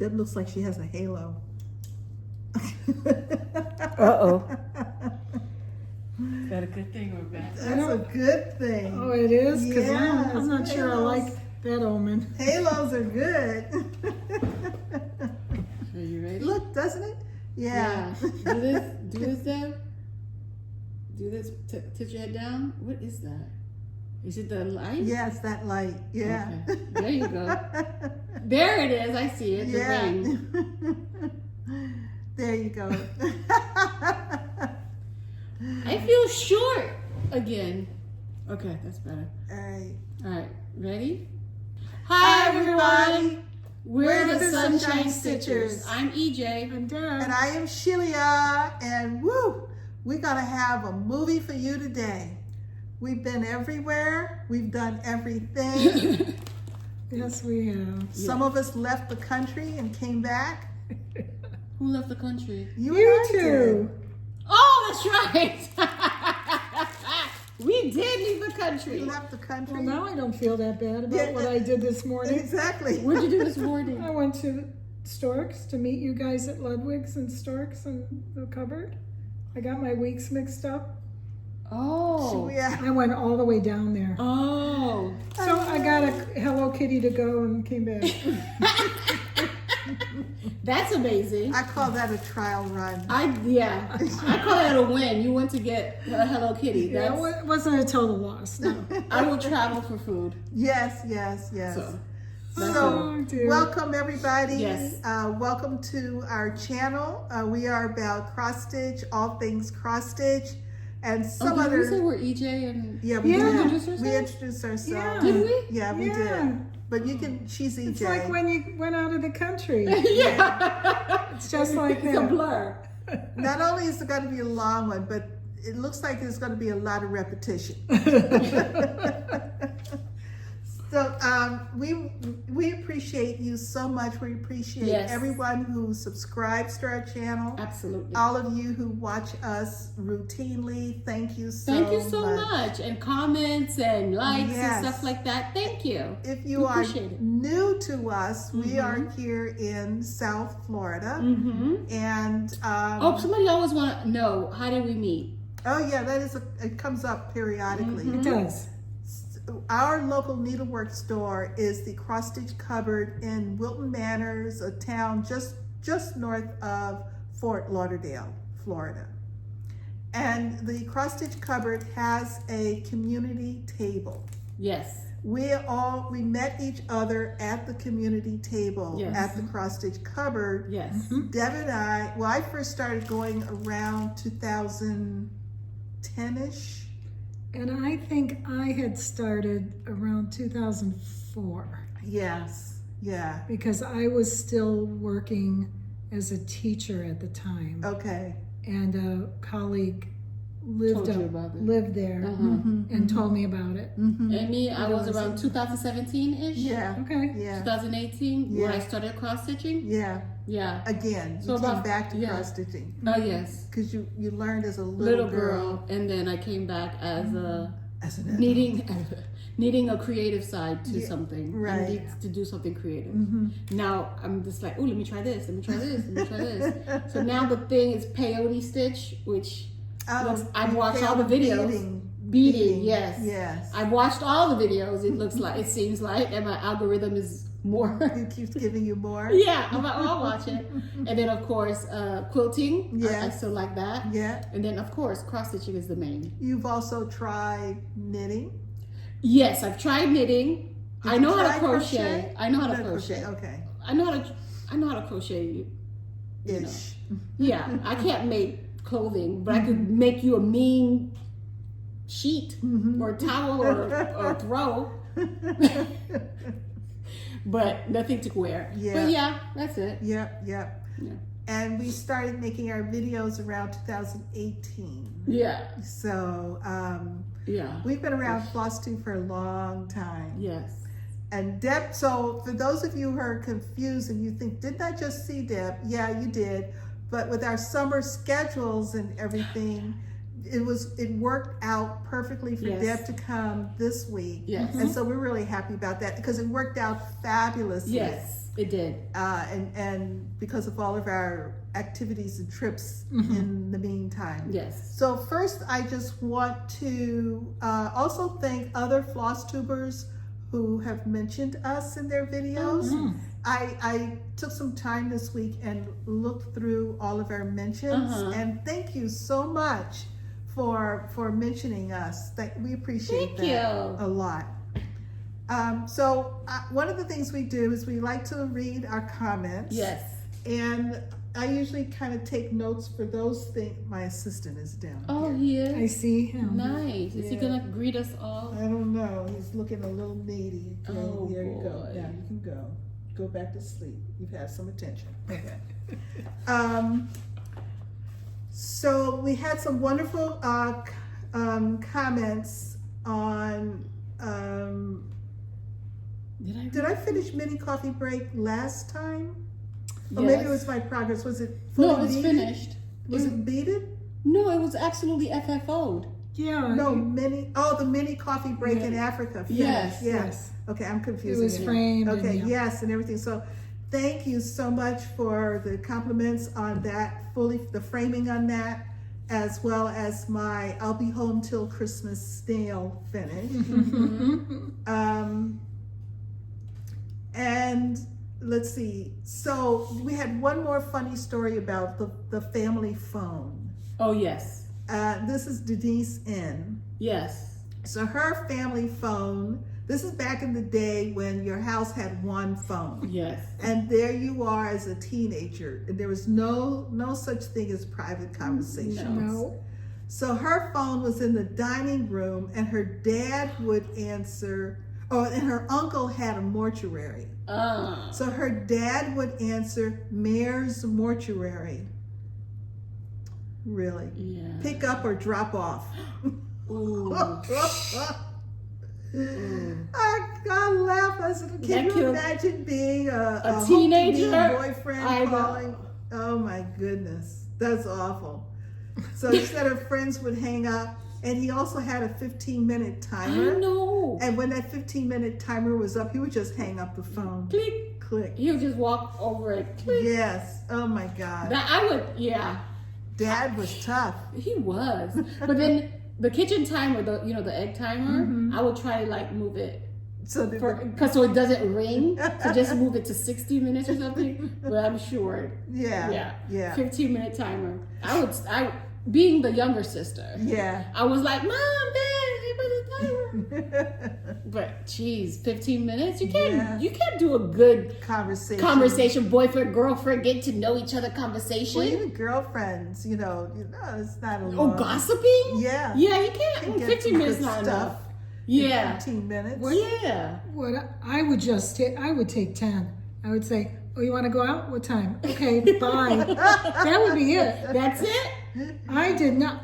Deb looks like she has a halo. Uh-oh. Is that a good thing or bad? That's a good thing. Oh, it is? Because Yes, I'm not sure I like that omen. Halos are good. Are you ready? Look, doesn't it? Yeah. Do this, Deb. Do this, tip your head down. What is that? Is it the light? Yes, that light. Yeah. Okay. There you go. There it is. I see it. The ring. There you go. I feel short again. Okay, that's better. All right. All right, ready? Hi, everyone. We're the Sunshine Stitchers. I'm EJ. I'm Deb. And I am Shelia. And woo, we're going to have a movie for you today. We've been everywhere. We've done everything. Yes, we have. Some of us left the country and came back. Who left the country? You You and I too. did. Oh, that's right. We did leave the We country. left the country. Well, now I don't feel that bad about Yeah. what I did this morning. Exactly. What'd you do this morning? I went to Storks to meet you guys at Ludwig's and Storks in the cupboard. I got my weeks mixed up. Oh. Yeah. I went all the way down there. Oh. So I got a Hello Kitty to go and came back. That's amazing. I call that a trial run. I call that a win. You went to get a Hello Kitty. Yeah, That's, it wasn't a total loss, no. I will travel for food. Yes, yes, yes. So, Oh, dear. Welcome everybody. Yes. Welcome to our channel. We are about cross stitch, all things cross stitch, and some did we say other. we're EJ and Yeah, we Yeah. did. Introduce We ourselves? introduced ourselves. Yeah. Did we? Yeah, we Yeah. did. But you can. She's EJ. It's like when you went out of the country. Yeah. It's just like It's a that. blur. Not only is it going to be a long one, but it looks like there's going to be a lot of repetition. So we appreciate you so much. We appreciate Yes. everyone who subscribes to our channel. Absolutely. All of you who watch us routinely, thank you so much. Thank you so much. And comments and likes Yes. and stuff like that. Thank you. If you We are appreciate it. new to us, we are here in South Florida. Mm-hmm. And Oh, somebody always want to know, how did we meet? oh yeah, it comes up periodically. It does. Our local Needleworks store is the Cross Stitch Cupboard in Wilton Manors, a town just north of Fort Lauderdale, Florida. And the Cross Stitch Cupboard has a community table. Yes. We met each other at the community table Yes. at the Cross Stitch Cupboard. Yes. Deb and I first started going around 2010-ish. And I think I had started around 2004 Yes, yeah, because I was still working as a teacher at the time. okay. And a colleague lived Told you about it. lived there and told me about it. Mm-hmm. And me, I was around 2017-ish. Yeah, Okay. yeah, 2018, Yeah. when I started cross stitching. yeah. Yeah. Again, So you came about- back to yeah. cross stitching Oh, yes. because you learned as a Little girl. And then I came back as a as an adult. needing a creative side to Yeah, something. right. I need to do something creative. Mm-hmm. Now I'm just like, oh, let me try this. Let me try this. Let me try this. So now the thing is peyote stitch, which I've watched all the videos. Beading, yes. Yes. I've watched all the videos. It seems like, and my algorithm is more. It keeps giving you more. Yeah, I'm like, oh, I'll watch it. And then of course, quilting. I Yes. still like that. Yeah. And then of course, cross stitching is the main. You've also tried knitting. Yes, I've tried knitting. I know how to try crochet. crochet? I know how to Not crochet. Okay. I know how to crochet. You know. Ish. Yeah, I can't make clothing, but I could make you a mean sheet or towel or throw. But nothing to wear. Yeah. But yeah, that's it. Yep. Yeah. And we started making our videos around 2018. Yeah. So Yeah. we've been around Flosstube for a long time. Yes. And Deb, so for those of you who are confused and you think, didn't I just see Deb? Yeah, you did. But with our summer schedules and everything, it worked out perfectly for Yes. Deb to come this week. Yes. And so we're really happy about that because it worked out fabulously. Yes, it did. And because of all of our activities and trips in the meantime. Yes. So first, I just want to also thank other floss tubers who have mentioned us in their videos. I took some time this week and looked through all of our mentions, and thank you so much for mentioning us. We appreciate that a lot. So one of the things we do is we like to read our comments. Yes. And I usually kind of take notes for those things. My assistant is down Oh, here. he is? I see him. Nice. Is he going to greet us all? I don't know. He's looking a little needy. Okay, Oh, there you go. boy. Now you can go. Go back to sleep. You've had some attention. Okay. So we had some wonderful comments on. Did I finish mini coffee break last time? Or maybe it was my progress. Was it fully No, it's beaded? finished. Was it beaded? No, it was absolutely FFO'd. Yeah. No, the mini coffee break in Africa. Finished. Yes. Okay, I'm It confusing was framed. Okay, and, yes, and everything. So thank you so much for the compliments on that, the framing on that, as well as my I'll be home till Christmas snail finish. And let's see. So we had one more funny story about the family phone. Oh, yes. This is Denise N. Yes. So her family phone, this is back in the day when your house had one phone. Yes. And there you are as a teenager, and there was no such thing as private conversations. No. So her phone was in the dining room, and her dad would answer, and her uncle had a mortuary. So her dad would answer Mayor's Mortuary. Really? Yeah. Pick up or drop off. Ooh. I laughed. I said, can you imagine being a teenager boyfriend calling? Oh my goodness, that's awful. So he said her friends would hang up, and he also had a 15-minute timer. I know. And when that 15-minute timer was up, he would just hang up the phone. Click. Click. He'll just walk over it. Click. Yes. Oh my God. That I would, yeah. Dad was tough. He was. But then the kitchen timer, the egg timer, I would try to like move it. So it doesn't ring. So just move it to 60 minutes or something. But I'm sure. Yeah. 15-minute timer. Being the younger sister. Yeah. I was like, Mom, Dad, you put a timer. But geez, 15 minutes? You can't do a good conversation, boyfriend, girlfriend, get to know each other conversation. Well, even girlfriends, it's not a lot. Oh, gossiping? Yeah. Yeah, you can't. 15 minutes not enough. Yeah. 15 minutes. Well, yeah. What I would I would take 10. I would say, oh, you want to go out? What time? Okay, bye. That would be it. That's it? I did not.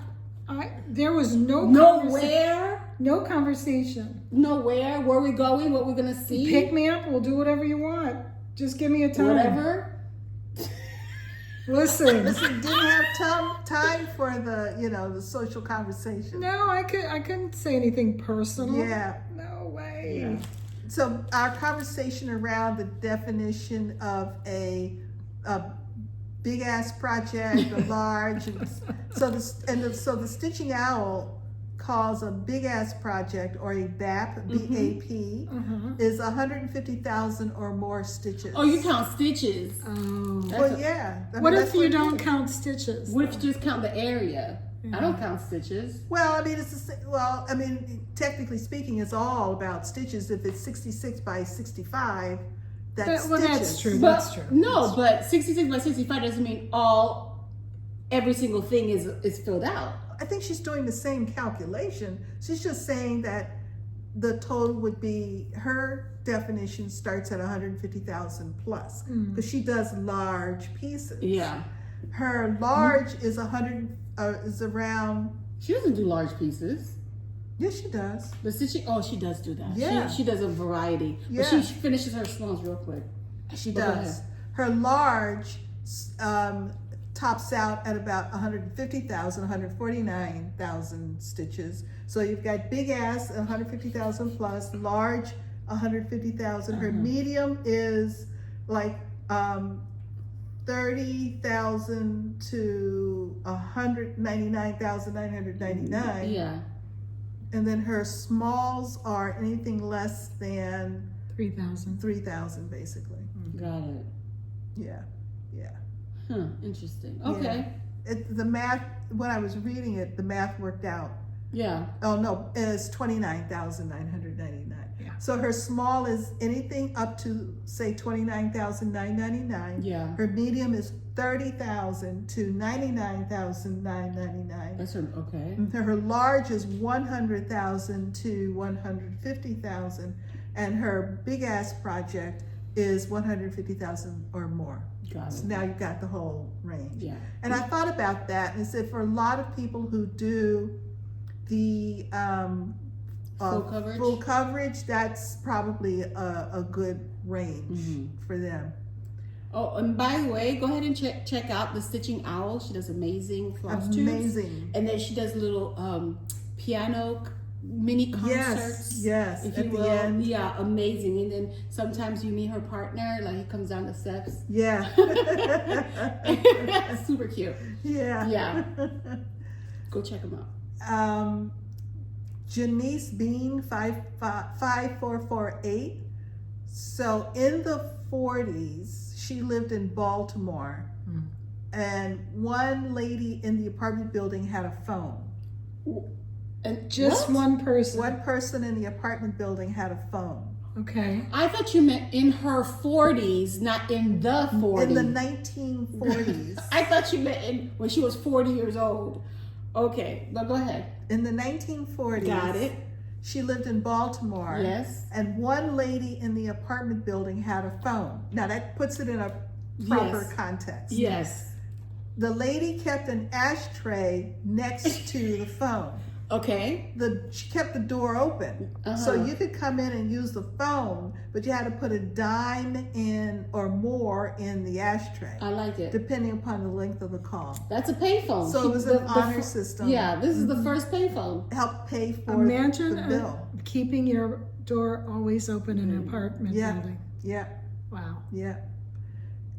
There was nowhere. No conversation. Nowhere. Where we going? What we're gonna see? Pick me up. We'll do whatever you want. Just give me a time. Whatever. Listen, didn't have time for the social conversation. No, I couldn't say anything personal. Yeah. No way. Yeah. So our conversation around the definition of a big ass project, a large, so the Stitching Owl calls a big ass project or a BAP, B-A-P, is 150,000 or more stitches. Oh, you count stitches. Oh. Well, yeah. What if you don't count stitches? What if you just count the area? I don't count stitches. Well, I mean, technically speaking, it's all about stitches. If it's 66 by 65, that's stitches. That's true. But, that's true. No, but 66 by 65 doesn't mean every single thing is filled out. I think she's doing the same calculation. She's just saying that the total would be, her definition starts at 150,000 plus, because she does large pieces. Yeah. Her large is around. She doesn't do large pieces. Yes, she does. But she does do that. Yeah. She does a variety. Yeah. But she finishes her smalls real quick. She does. Her large tops out at about 150,000, 149,000 stitches. So you've got big ass 150,000 plus, large 150,000. Her medium is like 30,000 to 199,999. Yeah. And then her smalls are anything less than 3,000. 3,000 basically. Got it. Yeah, yeah. Huh, interesting. Okay. The math, when I was reading it, the math worked out. Yeah. Oh no, it's 29,999. Yeah. So her small is anything up to say 29,999. Yeah. Her medium is 30,000 to 99,999. That's her, okay. Her large is 100,000 to 150,000, and her big ass project is 150,000 or more. Got So it. now you've got the whole range. Yeah. And I thought about that and said for a lot of people who do the Full coverage? that's probably a good range for them. Oh, and by the way, go ahead and check out the Stitching Owl. She does amazing floss tubes. Amazing. And then she does little piano mini concerts. Yes, if at you the will. end. Yeah, amazing. And then sometimes you meet her partner, like he comes down the steps. Yeah. Super cute. Yeah. Yeah. Go check them out. Janice Bean 5448. So in the 40s, she lived in Baltimore, and one lady in the apartment building had a phone. And Just what? one person. One person in the apartment building had a phone. Okay. I thought you meant in her 40s, not in the 40s. In the 1940s. I thought you meant when she was 40 years old. Okay, but go ahead. In the 1940s. Got it. She lived in Baltimore. Yes. And one lady in the apartment building had a phone. Now that puts it in a proper context. Yes. The lady kept an ashtray next to the phone. Okay. She kept the door open. So you could come in and use the phone, but you had to put a dime in or more in the ashtray. I like it. Depending upon the length of the call. That's a payphone. So it was an honor system. Yeah, this is the first payphone. Help pay for Imagine the bill. keeping your door always open in an apartment building. Yeah, Wow. yeah.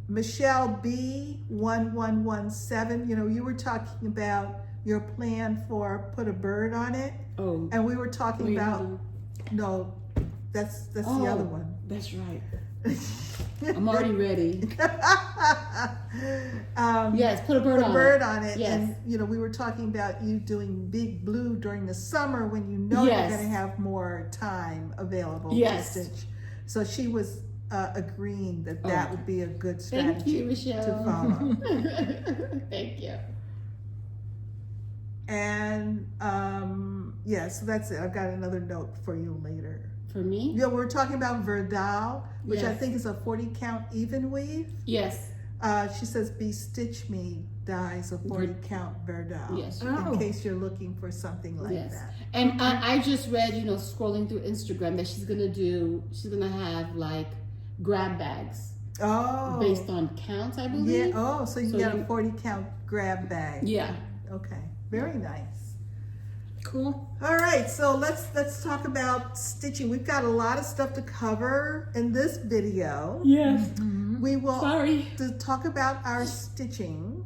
Michelle B 1117. You know, you were talking about your plan for put a bird on it, Oh. and we were talking about no, that's the other one. That's right. I'm already ready. Yes, put a bird on it. Yes. And you know, we were talking about you doing Big Blue during the summer when you know you're going to have more time available to stitch. So she was agreeing that that would be a good strategy to follow. Thank you. And yeah, so that's it. I've got another note for you later. For me? Yeah, we're talking about Verdal, which I Yes. think is a 40 count even weave. Yes. She says Be Stitch Me dyes a 40 count Verdal. Yes. Oh. In case you're looking for something like that. And I just read, you know, scrolling through Instagram that she's gonna have like grab bags. Oh. Based on counts, I believe. Yeah. Oh, so you get a 40 count grab bag. Yeah. Okay. Very nice. Cool. All right, so let's talk about stitching. We've got a lot of stuff to cover in this video. Yes. We will to talk about our stitching.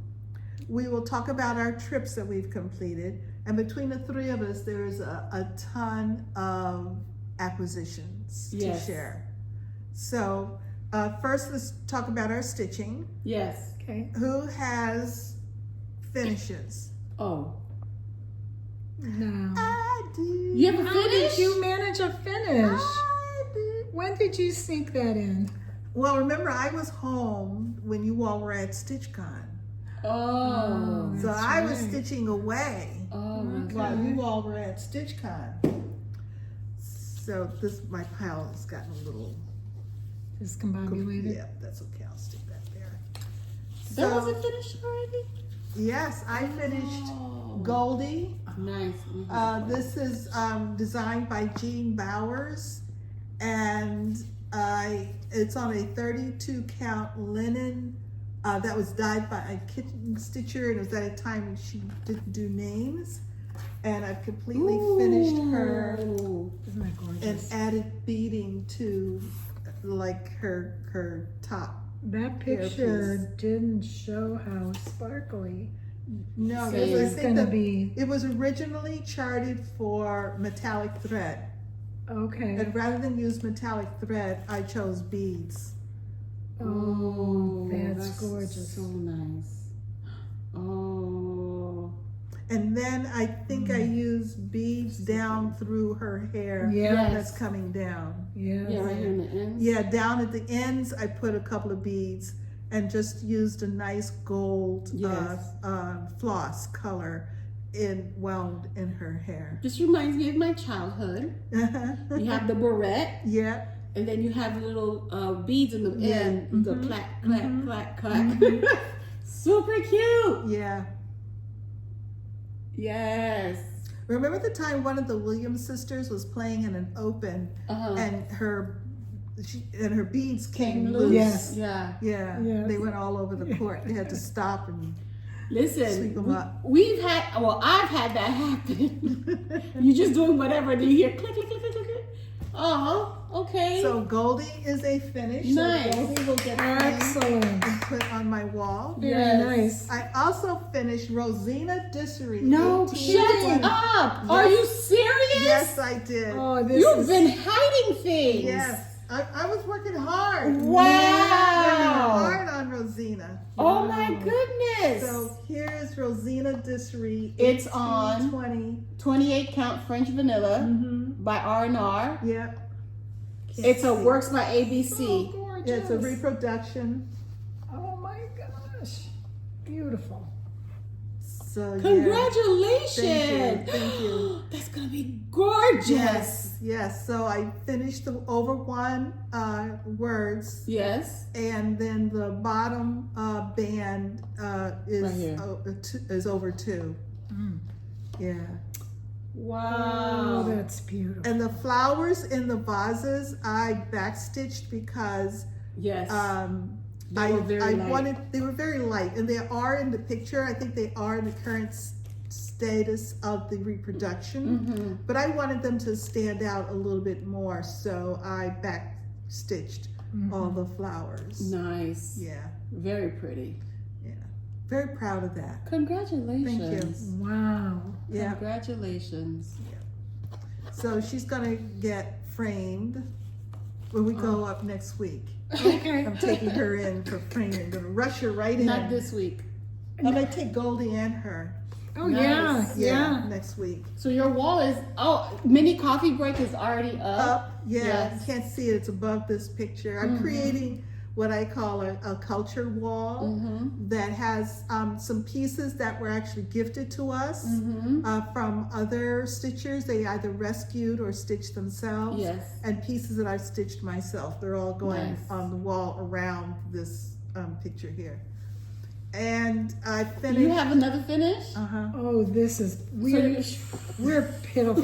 We will talk about our trips that we've completed. And between the three of us, there's a ton of acquisitions to share. So first, let's talk about our stitching. Yes. Okay. Who has finishes? Oh. No. I do. You have a How finish? did you manage a finish? I do. When did you sneak that in? Well, remember, I was home when you all were at StitchCon. Oh. So That's I was right. stitching away Oh my Okay. while God. you all were at StitchCon. So my pile has gotten a little... Discombobulated. Yeah, that's okay. I'll stick that there. That wasn't finished already? Yes, I finished Oh. Goldie. Nice. This is designed by Jeanne Bowers, and it's on a 32 count linen that was dyed by a kitten stitcher, and it was at a time when she didn't do names. And I've completely finished her Isn't that and gorgeous? added beading to like her top. That picture didn't show how sparkly. No, So because I It's think gonna that be, it was originally charted for metallic thread. okay. And rather than use metallic thread, I chose beads. Oh, that's gorgeous. So nice. Oh. And then I think I used beads down through her hair. Yeah. That's coming down. Yeah. Yeah, right here in the end. Yeah, down at the ends, I put a couple of beads and just used a nice gold Yes. floss color wound in her hair. This reminds me of my childhood. You have the barrette, Yeah, and then you have the little beads in the Yeah. end. You go clack, clack, clack, clack. Super cute. yeah. Yes. Remember the time one of the Williams sisters was playing in an open Uh-huh. and her beads came Came loose? loose. Yes. Yeah. Yeah, Yes. they went all over the court. They had to stop and Listen, Sweep 'em up. I've had that happen. You're just doing whatever, and you hear click, click, click, click, click, click. Oh, okay. So Goldie is a finish. Nice. So Goldie will get framed Excellent. and put on my wall. Very Yes. nice. I also finished Rosena Disery. No 18. kidding. Up! Are you serious? Yes, I did. Oh, this You've is been hiding things. Yes, I was working hard. Wow. Working hard on Rosena. Oh my goodness. So here's Rosena Disery. It's on 20. 28 count French vanilla Mm-hmm. by R&R. Yep. It's a Works by ABC. so gorgeous. Yeah, it's a reproduction. Oh my gosh. Beautiful. So Congratulations. Thank you. That's gonna be gorgeous. Yes, yes. So I finished the over one words, Yes. and then the bottom band is Right here. is over two. Mm. Yeah. Wow. Oh, that's beautiful. And the flowers in the vases I backstitched because Yes. I were very light. wanted, they were very light, and they are in the picture. I think they are in the current status of the reproduction, Mm-hmm. but I wanted them to stand out a little bit more, so I backstitched all the flowers. Nice. Yeah, Very pretty. yeah. Very proud of that. Congratulations. Wow. Yeah. Congratulations. So she's gonna get framed when we go up next week. Okay. I'm taking her in for framing. I'm gonna rush her right in. Not this week. I'm gonna take Goldie and her. Oh, Nice. yeah. Next week. So your wall is, mini coffee break is already up. Up, yeah, Yes. you can't see it, it's above this picture. I'm creating what I call a culture wall Mm-hmm. that has some pieces that were actually gifted to us Mm-hmm. from other stitchers. They either rescued or stitched themselves. Yes. And pieces that I've stitched myself. They're all going Nice. on the wall around this picture here. And I finished. You have another finish? Uh-huh. Oh, this is, we're pitiful.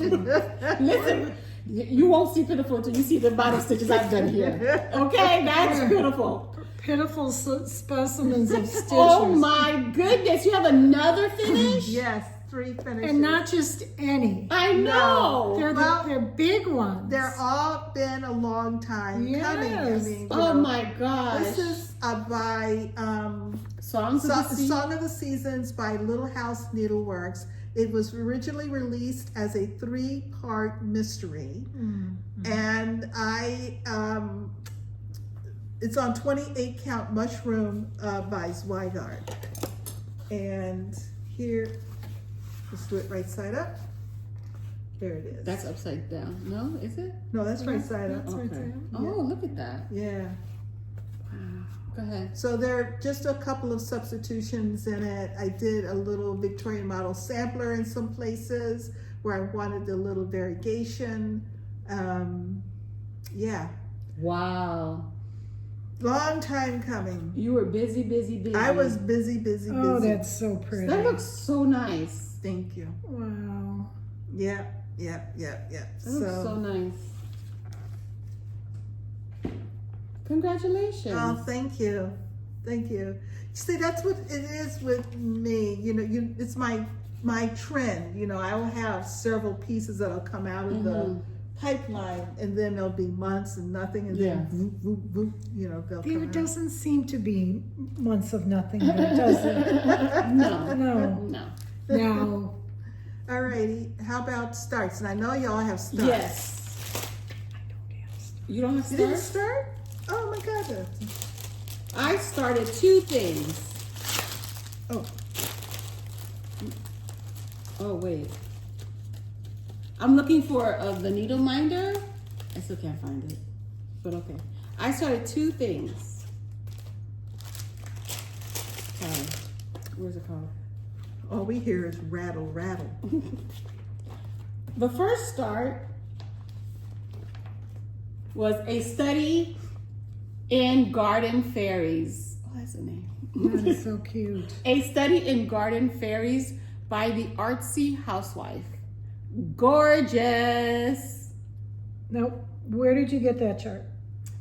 Listen, you won't see pitiful until you see the bottom stitches I've done here. Okay, that's pitiful. Pitiful specimens of stitches. Oh my goodness, you have another finish? Yes, 3 finishes. And not just any. I know. They're big ones. They're all been a long time coming. I Yes. mean, you Oh know, my gosh. This is by Songs of the Sea. Song of the Seasons by Little House Needleworks. It was originally released as a 3-part mystery, and it's on 28 count Mushroom by Zweigart. And here, let's do it right side up. There it is. That's upside down. No, is it? No, that's right side up. That's right Okay. there. Oh, look at that. Yeah. Go ahead. So there are just a couple of substitutions in it. I did a little Victorian model sampler in some places where I wanted a little variegation. Yeah, Wow. long time coming. You were busy, busy, busy. I was busy. Oh, that's so pretty. That looks so nice. Thank you. Wow. Yeah. That looks so nice. Congratulations. Oh, thank you. Thank you. See, that's what it is with me. You know, it's my trend. You know, I will have several pieces that'll come out of the pipeline, and then there'll be months and nothing, and then whoop, whoop, whoop, you know, they'll come There out. doesn't seem to be months of nothing here, does it? No. No. Alrighty, how about starts? And I know y'all have starts. Yes. You don't have You didn't start? start? Oh my God. I started 2 things. Oh wait. I'm looking for the needle minder. I still can't find it, but okay. I started 2 things. Sorry. Where's it called? All we hear is rattle, rattle. The first start was a study in garden fairies. Oh, that's the name. That is so cute. A study in garden fairies by the Artsy Housewife. Gorgeous. Now, where did you get that chart?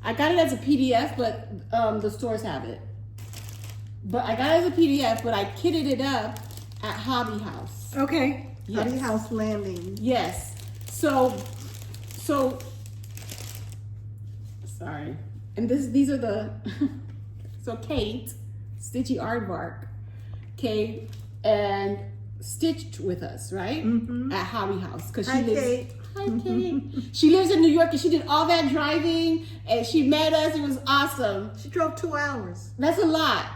I got it as a PDF, but the stores have it. But I got it as a PDF, but I kitted it up at Hobby House. Okay. Yes. Hobby House Landing. Yes. So sorry. And these are the so Kate, Stitchy Aardvark, came and stitched with us, right? At Hobby House. Because Hi, Kate. Hi, Kate. She lives in New York, and she did all that driving, and she met us. It was awesome. She drove 2 hours. That's a lot.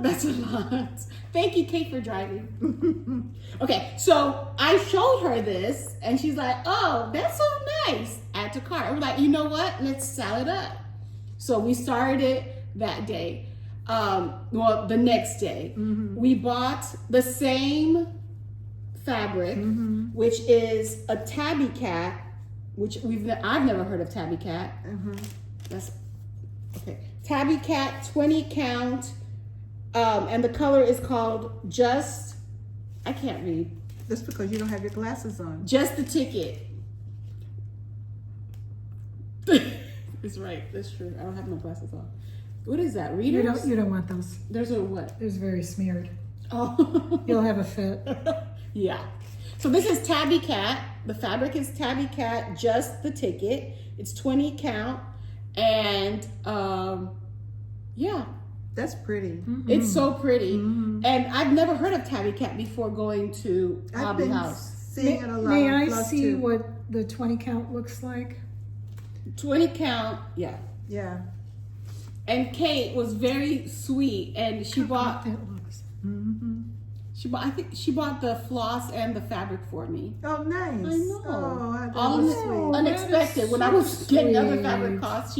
That's a lot. Thank you, Kate, for driving. Okay, so I showed her this, and she's like, oh, that's so nice. Add to cart. I was like, you know what? Let's sell it up. So we started it that day. Well, the next day. We bought the same fabric, which is a tabby cat, which I've never heard of tabby cat. That's okay. Tabby cat, 20 count, and the color is called I can't read. That's because you don't have your glasses on. Just the ticket. It's right. That's true. I don't have my glasses on. What is that? Readers? You don't want those. Those are what? Those very smeared. Oh. You'll have a fit. Yeah. So this is tabby cat. The fabric is tabby cat, just the ticket. It's 20 count. And yeah. That's pretty. It's so pretty. And I've never heard of tabby cat before going to I've Hobby been House. seeing it a lot. May I Plus see two. what the 20 count looks like? 20 count, yeah. Yeah. And Kate was very sweet, and she bought. That looks. I think she bought the floss and the fabric for me. Oh, nice. I know. Oh, that All was in- sweet. unexpected. When I was so getting other sweet. fabric costs,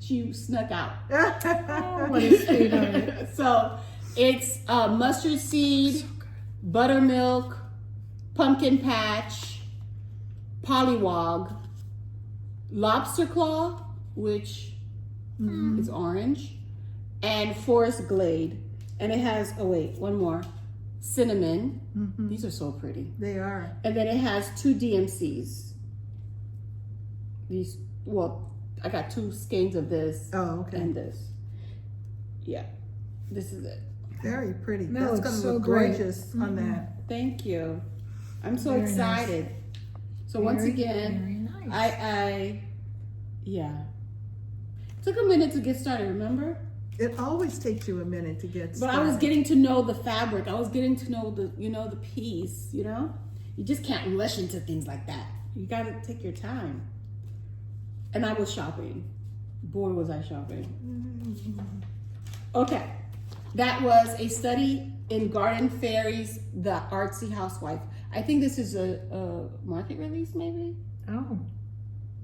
she snuck out. Oh, what a sweetheart. So it's mustard seed, buttermilk, pumpkin patch, pollywog, lobster claw, which is orange, and forest glade. And it has, oh wait, one more, cinnamon. These are so pretty. They are. And then it has 2 DMCs. These, well, I got 2 skeins of this Oh, okay. and this. Yeah, this is it. Very pretty. That That's looks going to so look great. gorgeous on that. Thank you. I'm so Very nice. excited. So once Very, again, very nice. yeah. Took a minute to get started, remember? It always takes you a minute to get But started. I was getting to know the fabric. I was getting to know the piece, You just can't rush into things like that. You got to take your time. And I was shopping. Boy, was I shopping. Okay. That was a study in Garden Fairies, the Artsy Housewife. I think this is a market release, maybe? Oh,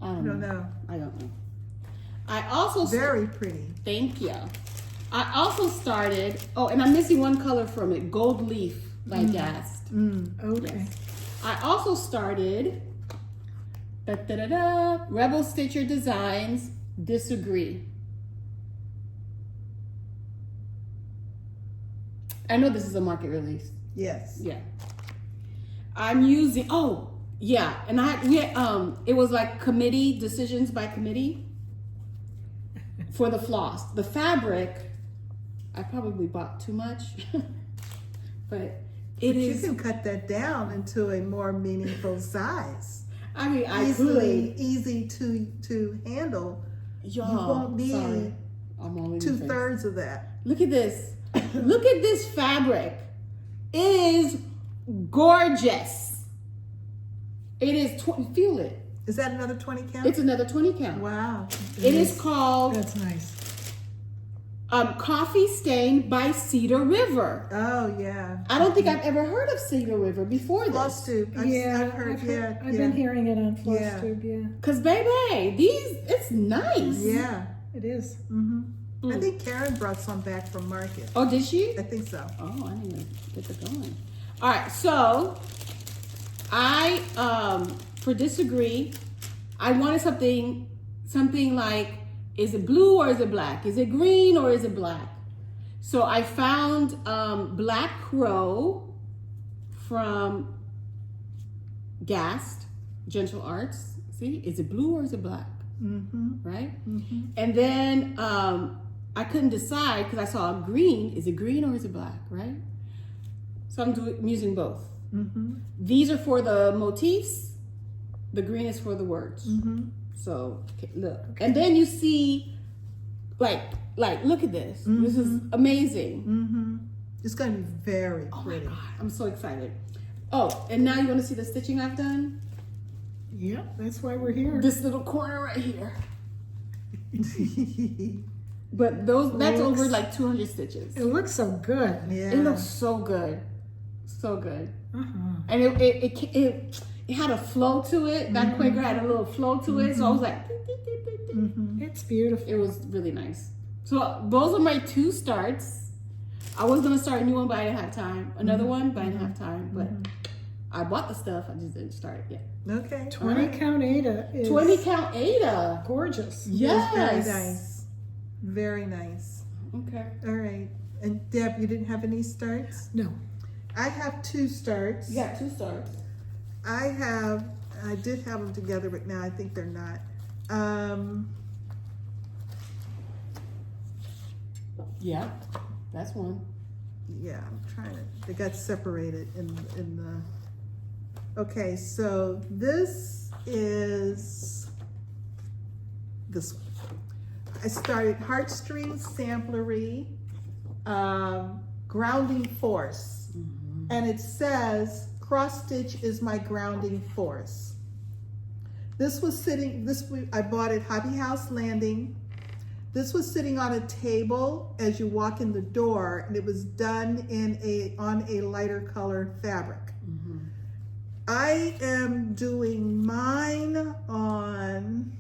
I I don't don't know. know. I don't know. I also Very pretty. Thank you. I also started, and I'm missing one color from it, Gold Leaf by Gast. okay. Yes. I also started Rebel Stitcher Designs Disagree. I know this is a market release. Yes. Yeah. I'm using, and it was like committee, decisions by committee for the floss. The fabric I probably bought too much, but But you can cut that down into a more meaningful size. I mean, Easy to handle. Y'all, You won't need sorry. I'm only 2/3 of that. Look at this. Look at this fabric. It is gorgeous. It is, feel it. Is that another 20 count? It's another 20 count. Wow. It is called That's nice. Coffee Stain by Cedar River. Oh, yeah. I don't think I've ever heard of Cedar River before this. Flosstube. I've heard. I've been hearing it on Flosstube, yeah. Cause baby, it's nice. Yeah. It is. I think Karen brought some back from market. Oh, did she? I think so. Oh, I didn't even get it going. All right, so I for Disagree, I wanted something like, is it blue or is it black? Is it green or is it black? So I found Black Crow from Gast, Gentle Arts. See, is it blue or is it black? Right? And then I couldn't decide because I saw green. Is it green or is it black? Right? So I'm using both. These are for the motifs. The green is for the words. So look, and then you see, like look at this. This is amazing. It's going to be very pretty. Oh my God, I'm so excited. Oh, and now you want to see the stitching I've done? Yeah, that's why we're here. This little corner right here. But that's over like 200 stitches. It looks so good. Yeah. It looks so good, so good. And it had a flow to it. That Quaker had a little flow to it, so I was like, It's beautiful. it was really nice. So those are my 2 starts. I was gonna start a new one, but I didn't have time. Another one, but I didn't have time. But I bought the stuff. I just didn't start it yet. Okay. 20 count Ada is 20 count Ada. gorgeous. Yes. Very nice. Very nice. Okay. All right. And Deb, you didn't have any starts? No. I have 2 starts. You got 2 starts. I did have them together, but now I think they're not. Yeah, that's one. Yeah, I'm trying to, they got separated in the, okay, so this is this one. I started Heartstring, Samplery, Grounding Force, and it says, cross stitch is my grounding force. This was sitting, I bought at Hobby House Landing. This was sitting on a table as you walk in the door, and it was done on a lighter color fabric. I am doing mine on,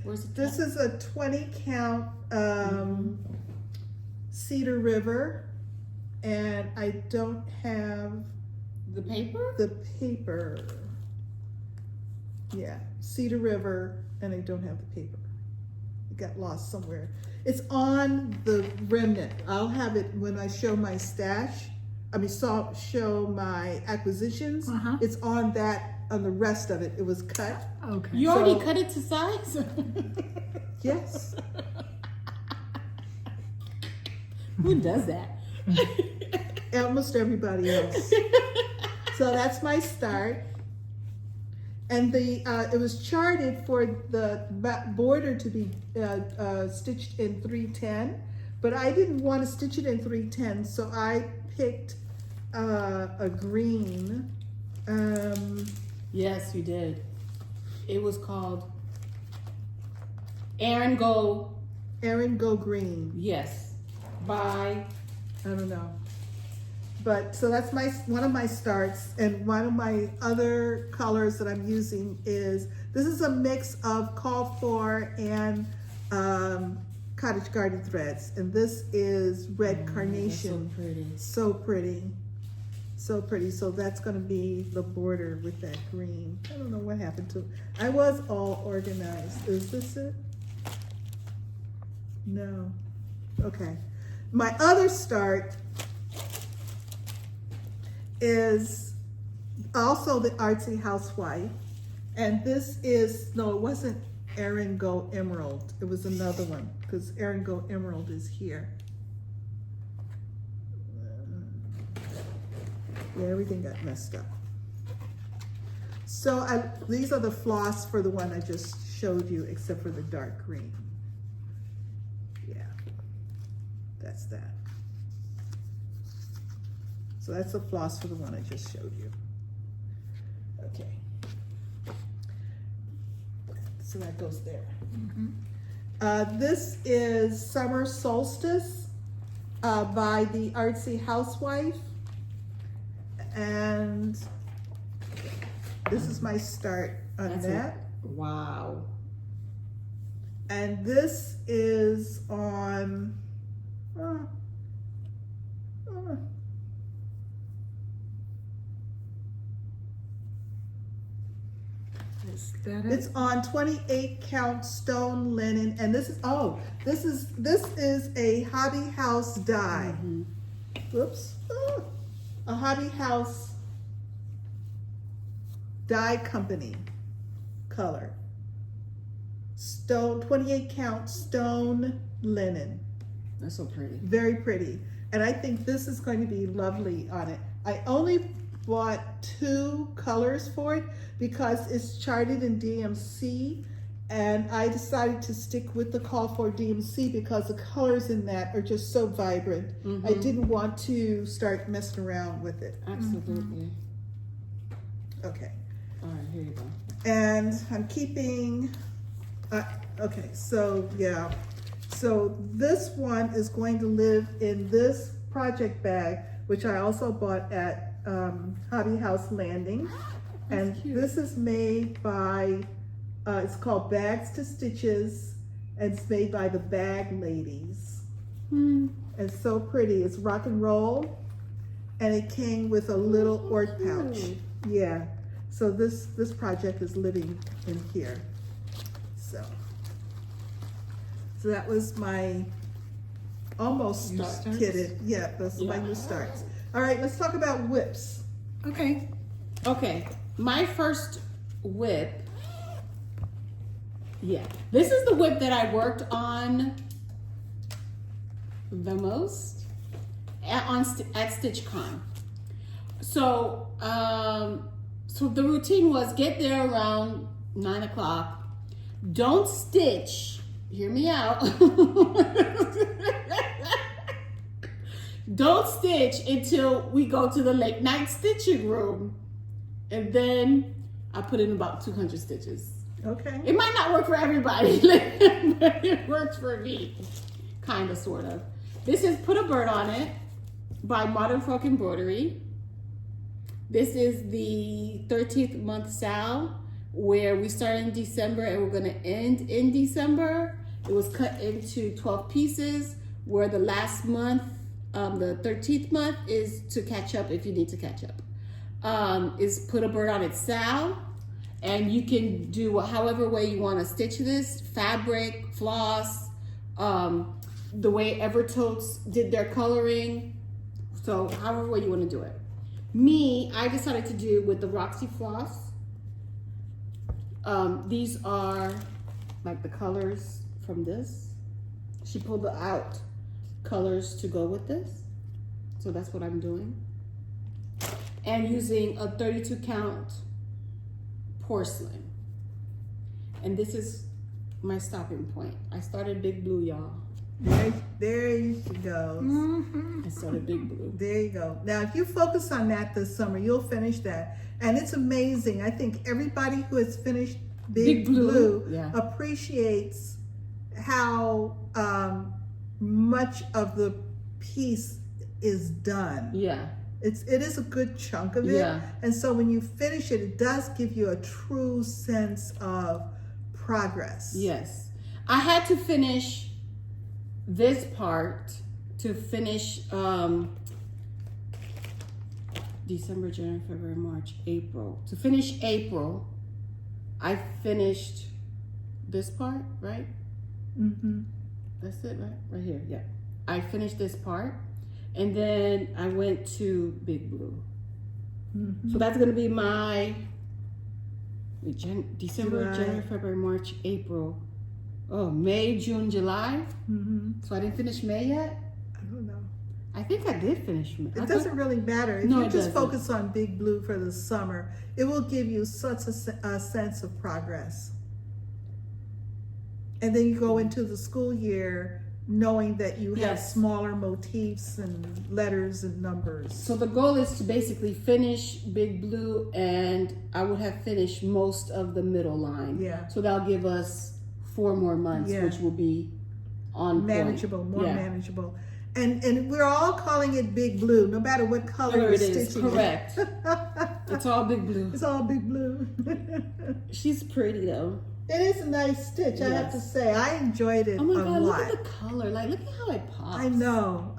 Where's it? this is a 20 count Cedar River, and I don't have The paper? the paper. Yeah, Cedar River, and I don't have the paper. It got lost somewhere. It's on the remnant. I'll have it when I show my stash. I mean, show my acquisitions. It's on the rest of it. It was cut. Okay. You already cut it to size? Yes. Who does that? Almost everybody else. So that's my start. And it was charted for the border to be stitched in 310, but I didn't want to stitch it in 310, so I picked a green. Yes, you did. It was called Aaron Go. Green. Yes. By, I don't know. But so that's one of my starts, and one of my other colors that I'm using is, this is a mix of called for and cottage garden threads, and this is red carnation. so pretty. So pretty. So pretty. So that's going to be the border with that green. I don't know what happened to it. I was all organized. Is this it? No. Okay. My other start is also the Artsy Housewife, and this is, no, it wasn't Erin Go Emerald. It was another one because Erin Go Emerald is here. Yeah, everything got messed up. So these are the floss for the one I just showed you, except for the dark green. Yeah, that's that. So that's the floss for the one I just showed you. Okay. So that goes there. This is Summer Solstice by the Artsy Housewife. And this is my start on that. Wow. And this is on, Is that it? it's on 28 count stone linen, and this is this is a Hobby House dye. Whoops. A Hobby House dye company color. Stone, 28 count stone linen. That's so pretty. Very pretty. And I think this is going to be lovely on it. I only bought 2 colors for it because it's charted in DMC, and I decided to stick with the call for DMC because the colors in that are just so vibrant. I didn't want to start messing around with it. Absolutely. Okay. All right, here you go. And I'm keeping, okay, so yeah. So this one is going to live in this project bag, which I also bought at Hobby House Landing. And this is made by, it's called Bags to Stitches, and it's made by the Bag Ladies. It's so pretty. It's rock and roll, and it came with a little orc pouch. Yeah. So this project is living in here. So that was my almost New start starts? kitted. Yeah, those are my new starts. All right, let's talk about whips. Okay. Okay, my first whip. Yeah, this is the whip that I worked on the most at StitchCon. So, so the routine was get there around 9 o'clock. Don't stitch. Hear me out. Don't stitch until we go to the late night stitching room. And then I put in about 200 stitches. Okay. It might not work for everybody, but it works for me. Kind of, sort of. This is Put a Bird on It by Modern Folk Embroidery. This is the 13th month sal, where we start in December and we're going to end in December. It was cut into 12 pieces, where the last month, the 13th month, is to catch up if you need to catch up. Is Put a Bird on It sal, and you can do however way you want to stitch this: fabric, floss, the way Evertotes did their coloring. So however way you want to do it. Me, I decided to do with the Roxy Floss. These are like the colors from this. She pulled out colors to go with this. So that's what I'm doing. And using a 32 count porcelain. And this is my stopping point. I started Big Blue, y'all. There you go. I started Big Blue. There you go. Now, if you focus on that this summer, you'll finish that. And it's amazing. I think everybody who has finished Big Blue yeah, appreciates how much of the piece is done. Yeah. It is a good chunk of it. Yeah. And so when you finish it, it does give you a true sense of progress. Yes. I had to finish this part to finish December, January, February, March, April. To finish April, I finished this part, right? That's it, right? Right here, yeah. I finished this part, and then I went to Big Blue. So that's gonna be my December, July. January, February, March, April. Oh, May, June, July. So I didn't finish May yet. I don't know. I think I did finish May. It doesn't really matter. If No, you it just doesn't. focus on Big Blue for the summer, it will give you such a sense of progress. And then you go into the school year knowing that you have Yes. smaller motifs and letters and numbers. So the goal is to basically finish Big Blue, and I would have finished most of the middle line. Yeah. So that'll give us 4 more months, Yeah. which will be on point. Manageable, more Yeah. manageable. And we're all calling it Big Blue, no matter what color Color you're it is, stitching. correct. It's all Big Blue. It's all Big Blue. She's pretty though. It is a nice stitch, I have to Yes. say. I enjoyed it Oh my a God, lot. look at the color. Like, look at how it pops. I know.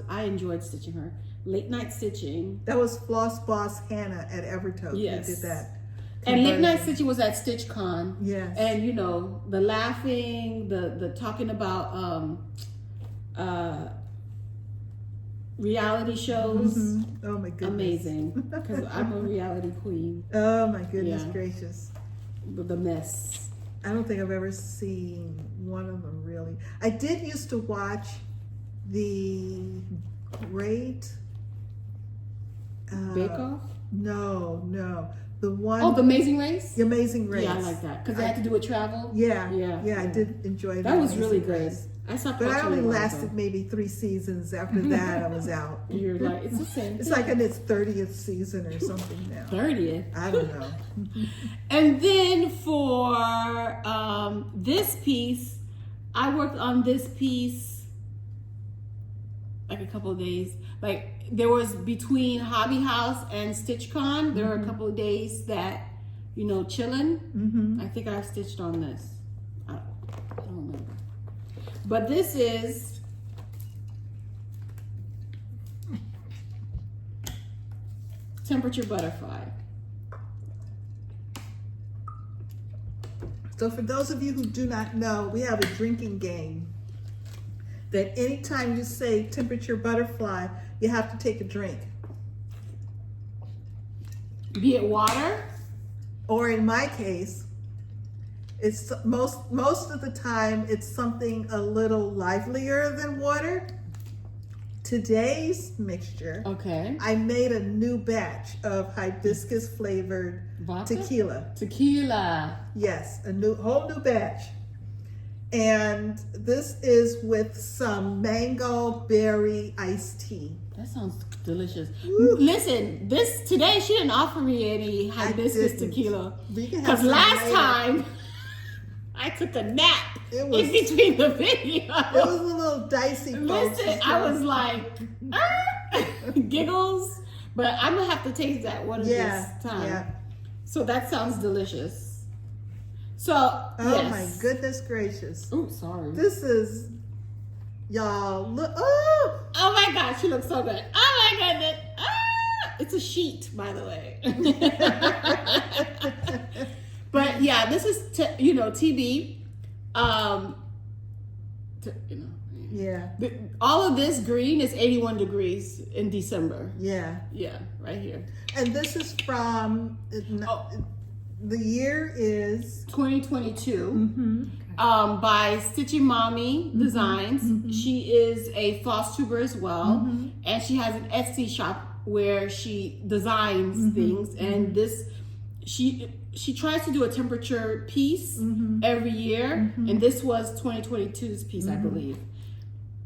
I enjoyed stitching her. Late night stitching. That was Floss Boss Hannah at Evertote. Yes. Who did that. And late night conversion. stitching was at StitchCon. Yes. And you know, the laughing, the talking about reality shows. Oh my goodness. Amazing. Because I'm a reality queen. Oh my goodness Yeah. gracious. The mess. I don't think I've ever seen one of them really. I did used to watch the Great Bake Off? No. The one Oh, The Amazing Race? The Amazing Race. Yeah, I like that. Because they had to do with travel. Yeah. Yeah. I did enjoy That was The really Amazing good. Race. I stopped But I watching only it a while lasted ago. maybe 3 seasons. After that, I was out. You're like, it's the same It's thing. like in its 30th season or something now. 30th. I don't know. And then for this piece, I worked on this piece like a couple of days. Like there was between Hobby House and StitchCon, there were a couple of days that, you know, chilling. I think I stitched on this. I don't remember. But this is Temperature Butterfly. So for those of you who do not know, we have a drinking game that anytime you say temperature butterfly, you have to take a drink. Be it water. Or in my case, it's most of the time it's something a little livelier than water. Today's mixture, Okay. I made a new batch of hibiscus flavored Vodka? tequila. Tequila. Yes, whole new batch. And this is with some mango berry iced tea. That sounds delicious. Woo. Listen, today she didn't offer me any hibiscus didn't. tequila. We can have Because some last later. time I took a nap It was- in between the video. It was a little dicey, folks. Listen, I was like, giggles. But I'm going to have to taste that one of this time. Yeah. So that sounds delicious. So, Oh yes. my goodness gracious. Oh, sorry. This is, y'all, look, Oh my God, she looks so good. Oh my goodness. Ah, it's a sheet, by the way. But yeah, this is, TB. Yeah, All of this green is 81 degrees in December. yeah. Yeah, right here. And this is from, the year is 2022. By Stitching Mommy Designs. She is a Flosstuber as well. And she has an Etsy shop where she designs things. And she tries to do a temperature piece every year. And this was 2022's piece, I believe.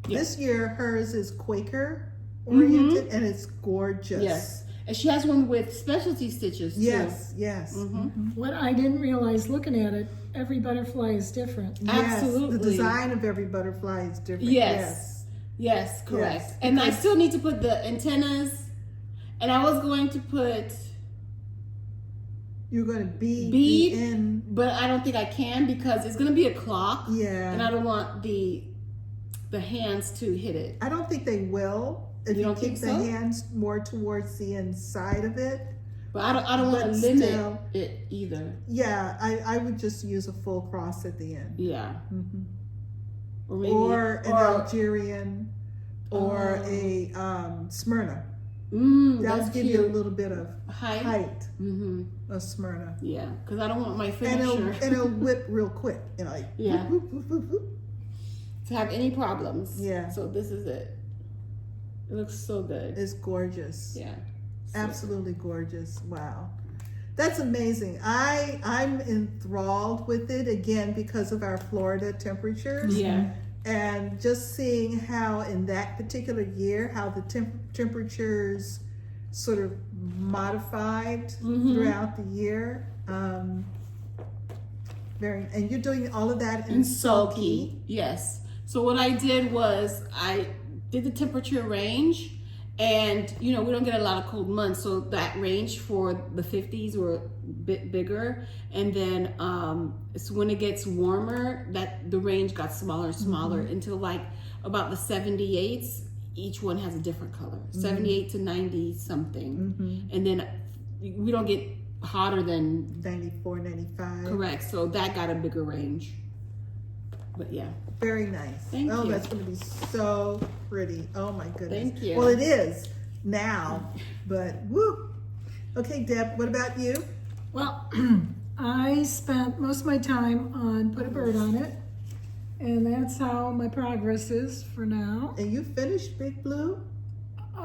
Yeah. This year, hers is Quaker oriented and it's gorgeous. Yes. And she has one with specialty stitches too. Yes. What I didn't realize looking at it, every butterfly is different. Absolutely. Yes, the design of every butterfly is different. Yes, correct. Yes, And I because- still need to put the antennas. And I was going to put You're going to bead bead, but I don't think I can because it's going to be a clock. Yeah. And I don't want the hands to hit it. I don't think they will. If You you don't keep think the so? hands more towards the inside of it. But I don't want to But limit still- it either. Yeah, I would just use a full cross at the end. Yeah. Or an Algerian or a Smyrna. That'll That's give you a little bit of height of Smyrna. Yeah, because I don't want my And finisher it'll whip real quick. Like, Yeah. whoop, whoop, whoop, whoop. to have any problems. Yeah. So this is it. It looks so good. It's gorgeous. Yeah. Absolutely gorgeous. Wow. That's amazing. I'm enthralled with it again because of our Florida temperatures. Yeah. And just seeing how in that particular year, how the temperatures sort of modified throughout the year. And you're doing all of that in sulky. Yes. So what I did was I did the temperature range, and we don't get a lot of cold months, so that range for the 50s were a bit bigger, and then so when it gets warmer, that the range got smaller and smaller until like about the 78s. Each one has a different color, 78 to 90 something, and then we don't get hotter than 94, 95. Correct. So that got a bigger range. But yeah. Very nice. Thank you. That's going to be so pretty. Oh my goodness. Thank you. Well, it is now, but woo. Okay, Deb, what about you? Well, I spent most of my time on put a bird on it, and that's how my progress is for now. And you finished Big Blue?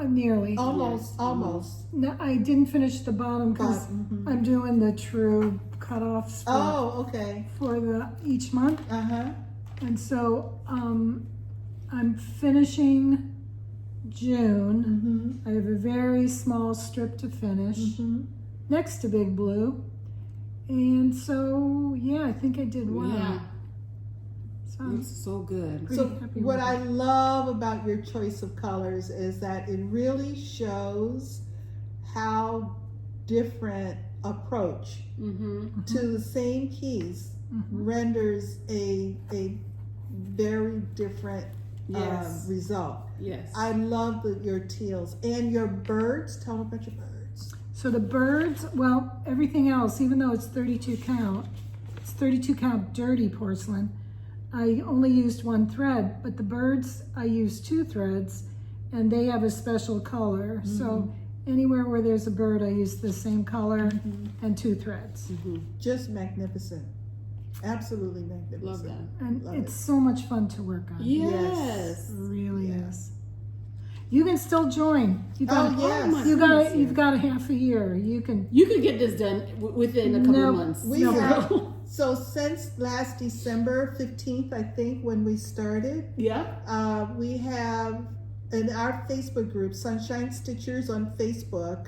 Nearly. Almost. No, I didn't finish the bottom because I'm doing the true cutoffs Okay. for each month. And so I'm finishing June. I have a very small strip to finish next to Big Blue. And so, yeah, I think I did well. Yeah. So Looks so good. So happy what with I love about your choice of colors is that it really shows how different approach to the same keys renders a very different result. Yes. I love your teals and your birds. Tell me about your birds. So the birds, well, everything else, even though it's 32 count, it's 32 count dirty porcelain. I only used one thread, but the birds, I used 2 threads, and they have a special color. So anywhere where there's a bird, I use the same color and 2 threads. Just magnificent. Absolutely magnificent. Love that. And Love it's so much fun to work on. Yes. It really is. You can still join. You got, yes. You've got a half a year. You can get this done within a couple of months. We have, so since last December 15th, I think, when we started, we have in our Facebook group, Sunshine Stitchers on Facebook.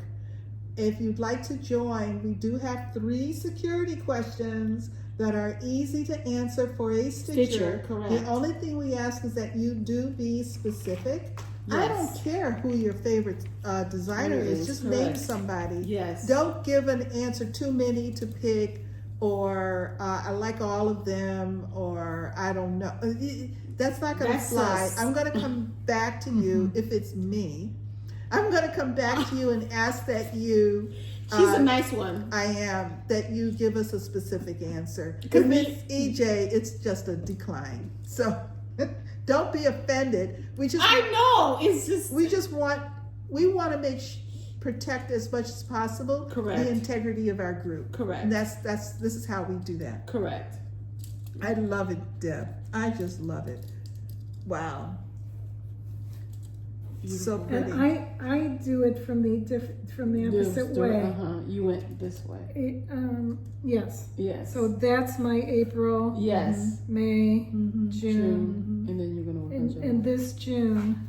If you'd like to join, we do have 3 security questions that are easy to answer for a stitcher. Correct. The only thing we ask is that you do be specific. Yes. I don't care who your favorite designer is. Just name somebody. Yes. Don't give an answer too many to pick, or I like all of them, or I don't know. That's not going to fly. Us. I'm going to come back to you if it's me. I'm going to come back to you and ask that you. She's a nice one. I am. That you give us a specific answer. If Because it's EJ, it's just a decline. So don't be offended. I know. It's just. We want to protect as much as possible Correct. the integrity of our group. Correct. And this is how we do that. Correct. I love it, Deb. I just love it. Wow. So pretty. and I do it from the opposite way. You went this way. Yes. Yes. So that's my April. Yes. May, June, And then you're gonna work on July. and this June,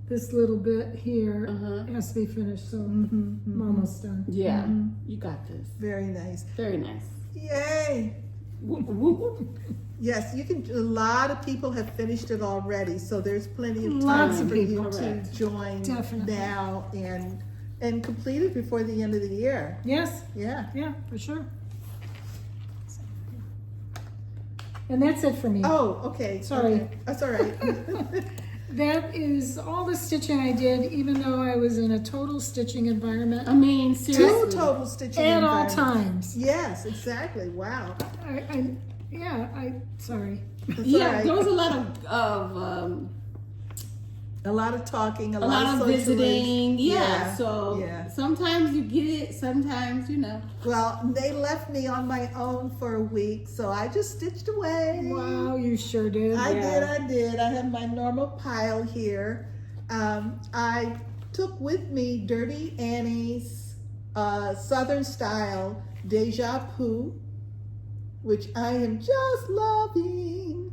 this little bit here has to be finished. So I'm almost done. Yeah. You got this. Very nice. Very nice. Yay. Whoop, whoop, whoop. Yes, you can. A lot of people have finished it already, so there's plenty of Lots time of for people. you to Correct. join Definitely. now and complete it before the end of the year. Yes. Yeah. Yeah, for sure. And that's it for me. Oh, okay. Sorry. Okay. That's all right. That is all the stitching I did, even though I was in a total stitching environment I mean, Two seriously. total stitching at all environments. times. Yes, exactly. Wow. Sorry. That's all Yeah, right. there was a lot of A lot of talking, a lot of socializing. visiting. Yeah. Yeah, So yeah. sometimes you get it, sometimes, you know. Well, they left me on my own for a week, so I just stitched away. Wow, you sure did. I did. I have my normal pile here. I took with me Dirty Annie's Southern Style Deja Vu, which I am just loving.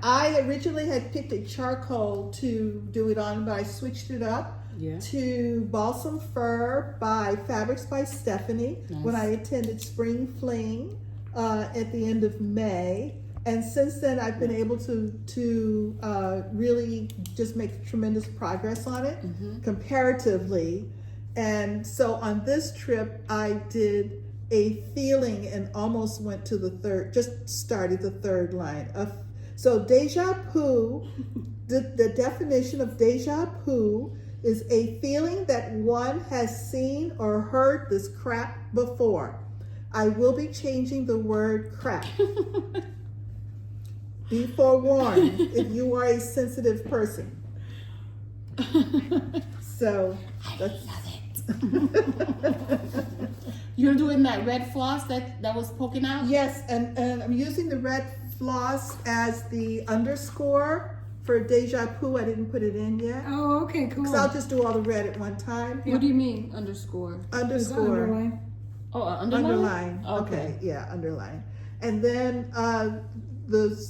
I originally had picked a charcoal to do it on, but I switched it up to Balsam Fir by Fabrics by Stephanie when I attended Spring Fling at the end of May. And since then, I've been able to really just make tremendous progress on it comparatively. And so on this trip, I did a feeling and almost went to the third, just started the third line. So Deja Vu, the definition of Deja Vu is a feeling that one has seen or heard this crap before. I will be changing the word crap. Be forewarned if you are a sensitive person. So that's You're doing that red floss that was poking out? yes, and I'm using the red floss as the underscore for Deja Vu. I didn't put it in yet. Oh, okay, cool. So I'll just do all the red at one time. What do you mean underscore? Underscore. Underline. Oh, underline? Underline. Okay. Yeah, underline. And then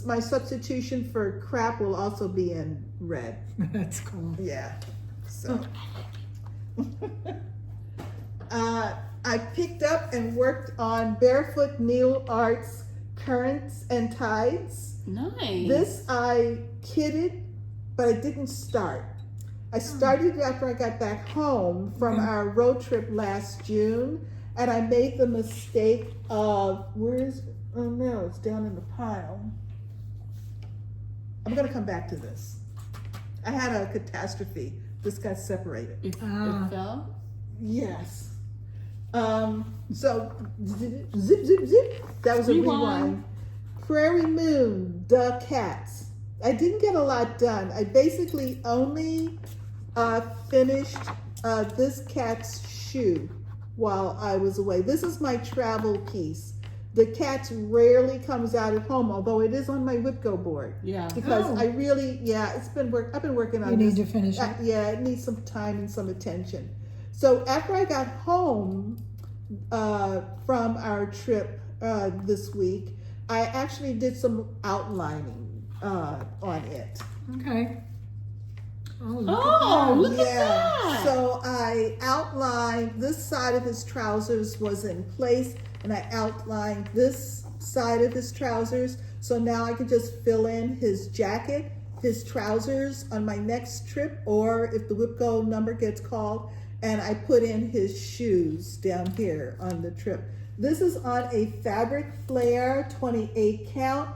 my substitution for crap will also be in red. That's cool. Yeah. So I picked up and worked on Barefoot Needle Arts Currents and Tides. Nice. This I kitted, but I didn't start. I started after I got back home from our road trip last June, and I made the mistake of, oh no, it's down in the pile. I'm gonna come back to this. I had a catastrophe. This got separated. It fell? Yes. So zip, zip, zip. That was a rewind. Prairie Moon, the cats. I didn't get a lot done. I basically only finished this cat's shoe while I was away. This is my travel piece. The cat rarely comes out at home, although it is on my Whipco board. Yeah. Because I really, it's been I've been working on You this. need to finish it. Yeah, it needs some time and some attention. So after I got home from our trip this week, I actually did some outlining on it. Okay. Oh, look at that. So I outlined this side of his trousers was in place, and I outlined this side of his trousers. So now I can just fill in his jacket, his trousers on my next trip, or if the Whipco number gets called, and I put in his shoes down here on the trip. This is on a Fabric Flare 28 count,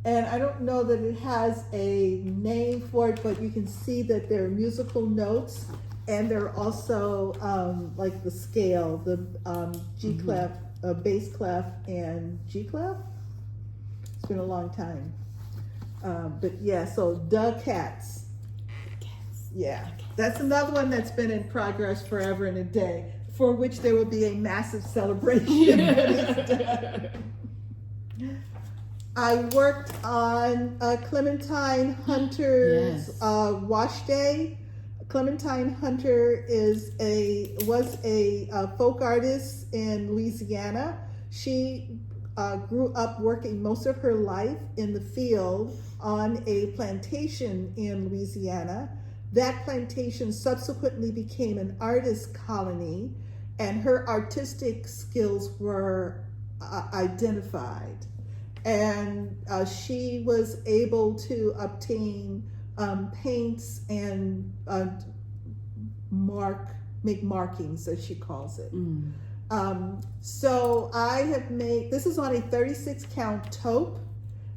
and I don't know that it has a name for it, but you can see that there are musical notes, and there are also like the scale, the G clef, bass clef, and G clef. It's been a long time. But yeah, so the cats. Yeah, that's another one that's been in progress forever and a day, for which there will be a massive celebration. I worked on Clementine Hunter's wash day. Clementine Hunter was a folk artist in Louisiana. She grew up working most of her life in the field on a plantation in Louisiana. That plantation subsequently became an artist colony, and her artistic skills were identified. And she was able to obtain paints and make markings, as she calls it. So I have made, this is on a 36 count taupe.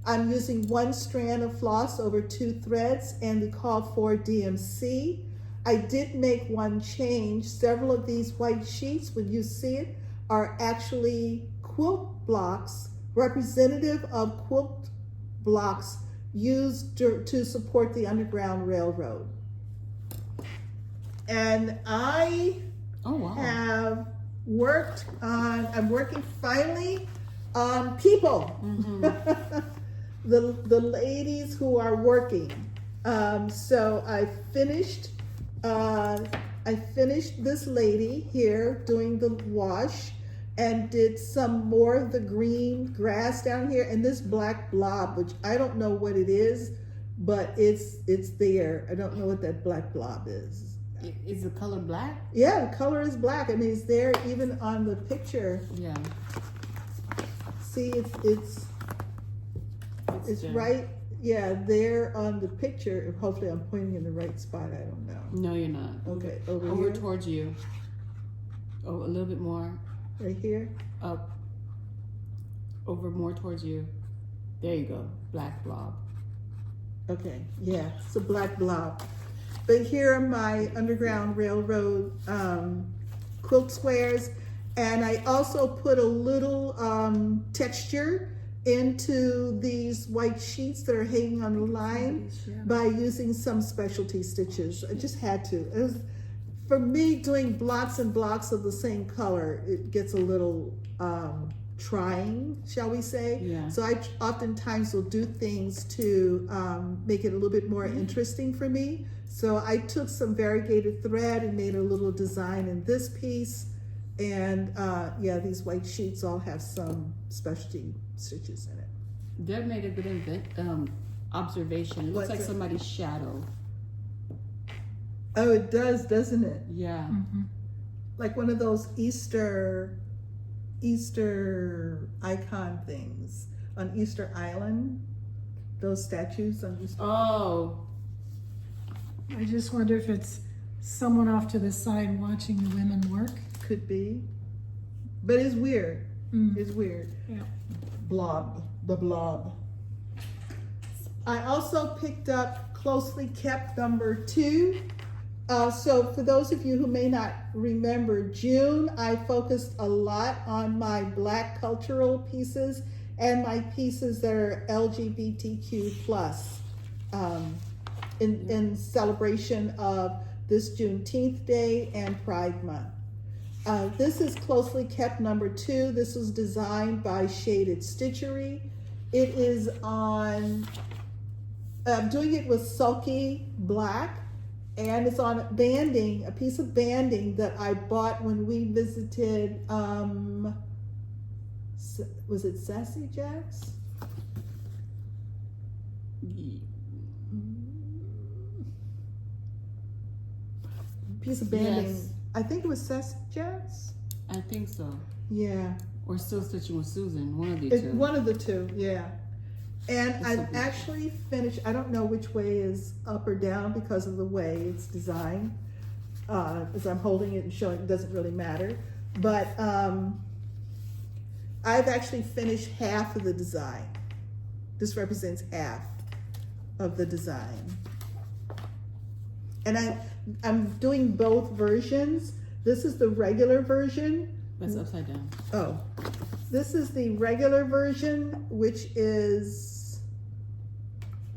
I'm using one strand of floss over 2 threads and the called for DMC. I did make one change. Several of these white sheets, when you see it, are actually quilt blocks, representative of quilt blocks used to support the Underground Railroad. And I Oh wow. have worked on, I'm working finally on people. The ladies who are working. So I finished this lady here doing the wash and did some more of the green grass down here and this black blob, which I don't know what it is, but it's there. I don't know what that black blob is. Is the color black? Yeah, the color is black. I mean, it's there even on the picture. Yeah. See, it's right, yeah, there on the picture. Hopefully I'm pointing in the right spot. I don't know. No, you're not. Okay, over Over here? towards you. Oh, a little bit more. Right here? Up. Over more towards you. There you go. Black blob. Okay, yeah, it's a black blob. But here are my Underground Railroad quilt squares. And I also put a little texture into these white sheets that are hanging on the line by using some specialty stitches. I just had to. It was, for me, doing blocks and blocks of the same color, it gets a little trying, shall we say. Yeah. So I oftentimes will do things to make it a little bit more interesting for me. So I took some variegated thread and made a little design in this piece. And yeah, these white sheets all have some specialty stitches in it. Deb made a good observation. It looks like somebody's shadow. Oh, it does, doesn't it? Yeah. Like one of those Easter icon things on Easter Island. Those statues on Easter. Oh. I just wonder if it's someone off to the side watching the women work. Could be, but it's weird. It's weird. Yeah. Blob, the blob. I also picked up Closely Kept #2. So for those of you who may not remember, June, I focused a lot on my Black cultural pieces and my pieces that are LGBTQ plus in celebration of this Juneteenth Day and Pride Month. This is Closely Kept #2. This was designed by Shaded Stitchery. It is on, I'm doing it with Sulky Black, and it's on banding, a piece of banding that I bought when we visited, was it Sassy Jack's? Piece of banding. Yes. I think it was Sassy Jack's. I think so. Yeah. Or Still Stitching with Susan. One of the It's two. one of the two, yeah. And It's I've something. actually finished, I don't know which way is up or down because of the way it's designed. As I'm holding it and showing, it doesn't really matter. But I've actually finished half of the design. This represents half of the design. And I'm doing both versions. This is the regular version. That's upside down. Oh, this is the regular version, which is,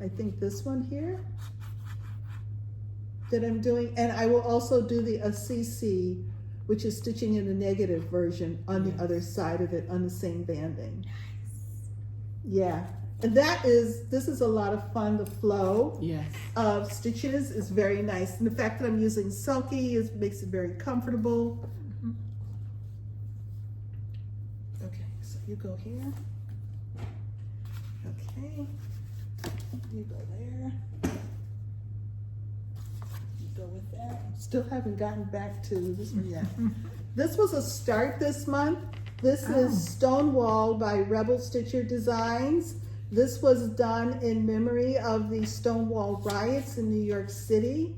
I think this one here that I'm doing. And I will also do the ACC, which is stitching in the negative version on the other side of it on the same banding. Yeah. And this is a lot of fun. The flow of stitches is very nice. And the fact that I'm using Sulky makes it very comfortable. Okay, so you go here. Okay, you go there. You go with that. Still haven't gotten back to this one yet. This was a start this month. This is Stonewall by Rebel Stitcher Designs. This was done in memory of the Stonewall riots in New York City.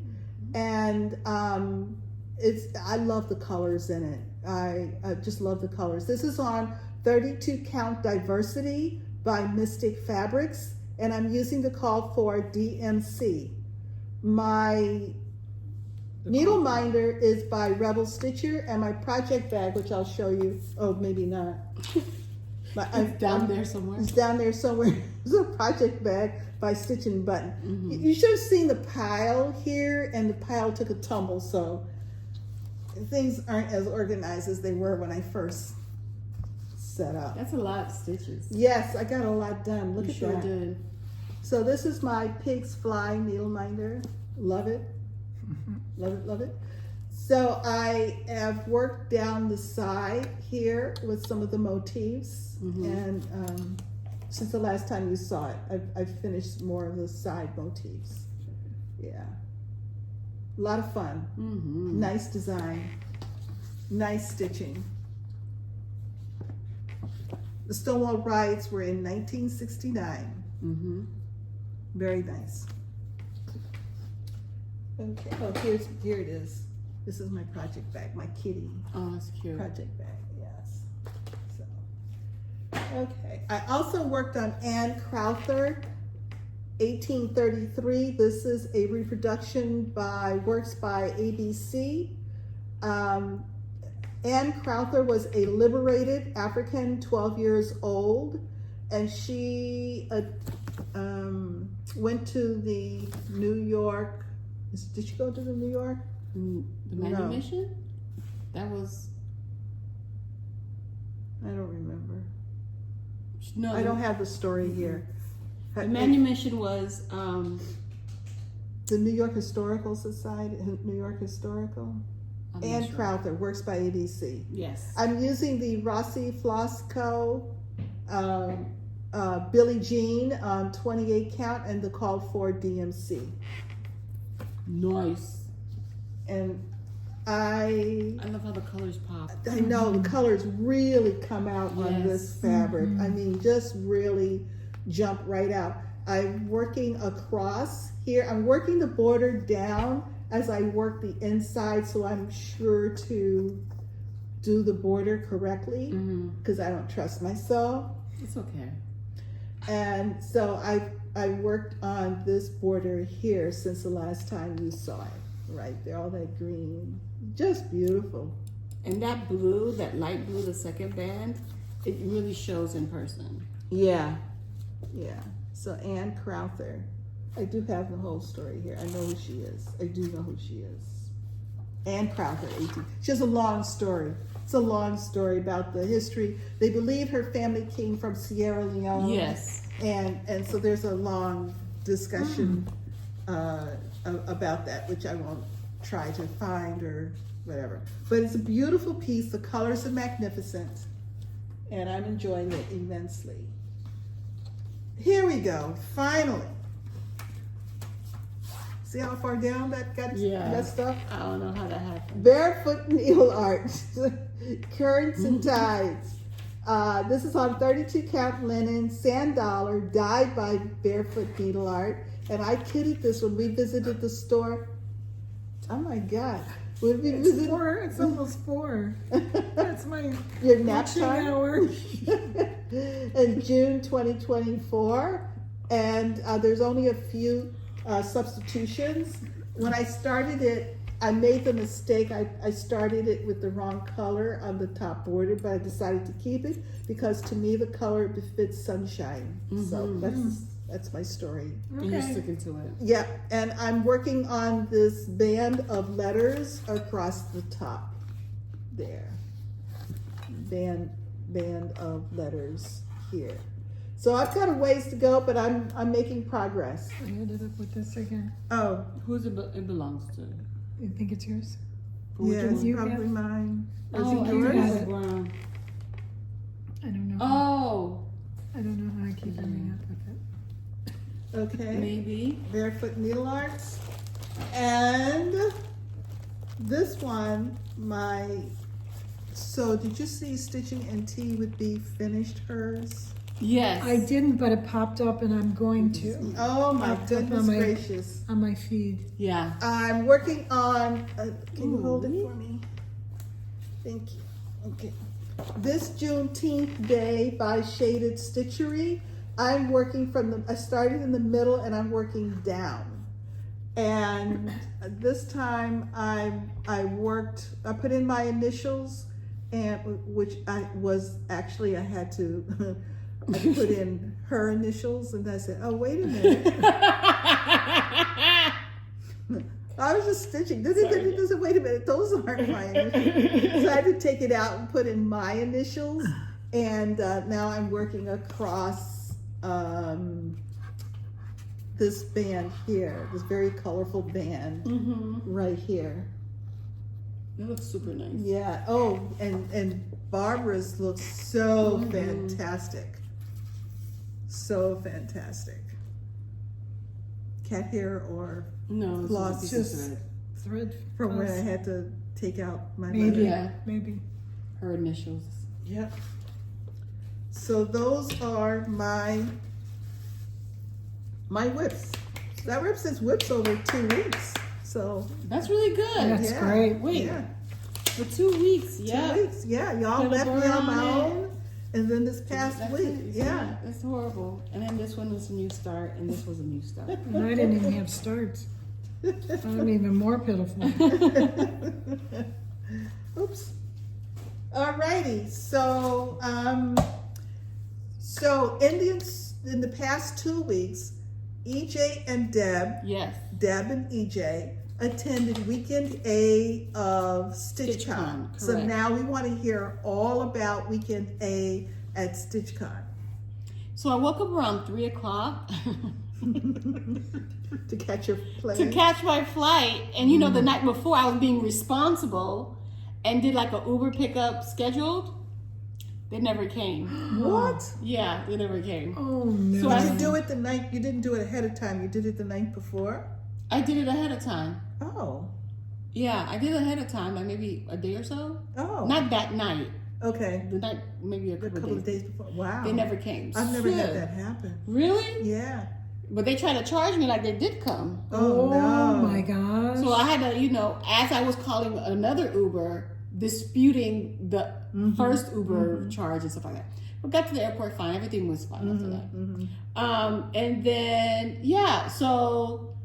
And I love the colors in it. I just love the colors. This is on 32 Count Diversity by Mystic Fabrics, and I'm using the call for DMC. My needle minder is by Rebel Stitcher, and my project bag, which I'll show you, oh, maybe not, It's down there somewhere. It's down there somewhere. It's a project bag by Stitchin Button. Mm-hmm. You should have seen the pile here, and the pile took a tumble, so things aren't as organized as they were when I first set up. That's a lot of stitches. Yes, I got a lot done. Look You at sure that. did. So this is my Pig's Fly needle minder. Love it. Love it, love it. So I have worked down the side here with some of the motifs. And since the last time you saw it, I've finished more of the side motifs. Yeah. A lot of fun. Nice design. Nice stitching. The Stonewall Riots were in 1969. Very nice. Okay. Oh, here it is. This is my project bag, my kitty Oh, that's cute. project bag. Yes. So, okay. I also worked on Anne Crowther, 1833. This is a reproduction by works by ABC. Anne Crowther was a liberated African, 12 years old, and she went to the New York. Did she go to the New York? The manumission? That was. I don't remember. No, I don't have the story here. The manumission was. The New York Historical Society, New York Historical. Anne Crowther, works by ABC. Yes. I'm using the Roxy Floss Co. Billie Jean on 28 count and the called for DMC. Nice. And I love how the colors pop. I know the colors really come out on this fabric. I mean, just really jump right out. I'm working across here. I'm working the border down as I work the inside, so I'm sure to do the border correctly because I don't trust myself. It's okay. And so I worked on this border here since the last time you saw it. Right there, all that green, just beautiful. And that blue, that light blue, the second band, it really shows in person. Yeah, yeah. So Anne Crowther, I do have the whole story here. I know who she is. I do know who she is. Anne Crowther, 18. She has a long story. It's a long story about the history. They believe her family came from Sierra Leone. Yes. And so there's a long discussion about that, which I won't try to find or whatever. But it's a beautiful piece. The colors are magnificent, and I'm enjoying it immensely. Here we go, finally. See how far down that got messed up? I don't know how that happened. Barefoot needle art, currents and tides. This is on 32 count linen, sand dollar, dyed by Barefoot Needle Art. And I kidded this when we visited the store. Oh my God. When we visited, It's almost 4. That's my your nap watching time hour. in June 2024. And there's only a few substitutions. When I started it, I made the mistake. I started it with the wrong color on the top border, but I decided to keep it because to me the color befits sunshine. So that's my story. And you're sticking to it. Yeah, and I'm working on this band of letters across the top there. Band of letters here. So I've got a ways to go, but I'm making progress. I ended up with this again. Oh, Who's it belongs to? You think it's yours? yeah, it's You probably have- mine. Is Oh, it I yours? think it's brown. I don't know. Oh, I don't know how I keep ending up with it. Okay. maybe. Barefoot Needle Arts. And this one, so did you see Stitching and Tea would be finished hers? Yes. I didn't, but it popped up and I'm going to Oh my Popped up goodness on my- gracious. on my feed. Yeah. I'm working on, can you hold it for me? Thank you. Okay. This Juneteenth Day by Shaded Stitchery, I'm working I started in the middle and I'm working down. And this time I put in my initials and which I had to I put in her initials, and I said, oh, wait a minute. I was just stitching. Wait a minute, those aren't my initials. So I had to take it out and put in my initials. And now I'm working across this band here, this very colorful band right here. It looks super nice. Yeah. Oh, and Barbara's looks so fantastic. So fantastic. Cat hair or no, floss, just thread from where I had to take out my maybe, letter. maybe her initials. Yep. So those are my whips. That rip says whips over 2 weeks. So that's really good. That's great. Wait, yeah. for 2 weeks, 2 weeks, yeah. Y'all left me on my own, and then this past week, yeah. It's horrible. And then this one was a new start, and this was a new start. And I didn't even have starts. I'm even more pitiful. Oops. Alrighty, so in the past 2 weeks, EJ and Deb and EJ attended Weekend A of StitchCon. So now we want to hear all about Weekend A at StitchCon. So I woke up around 3 o'clock to catch your plane. To catch my flight. And you know, the night before I was being responsible and did like a Uber pickup scheduled. They never came. What? Yeah, they never came. Oh no. So Did you do it the night, you didn't do it ahead of time, you did it the night before? I did it ahead of time. Oh. Yeah, I did it ahead of time, like maybe a day or so. Oh. Not that night. Okay. The night, maybe a couple of days before. Wow. They never came. I've never had that happen. Really? Yeah. But they tried to charge me like they did come. Oh, no. My gosh. So I had to, you know, as I was calling another Uber, disputing the first Uber charge and stuff like that. We got to the airport fine. Everything was fine after that. And then, yeah, so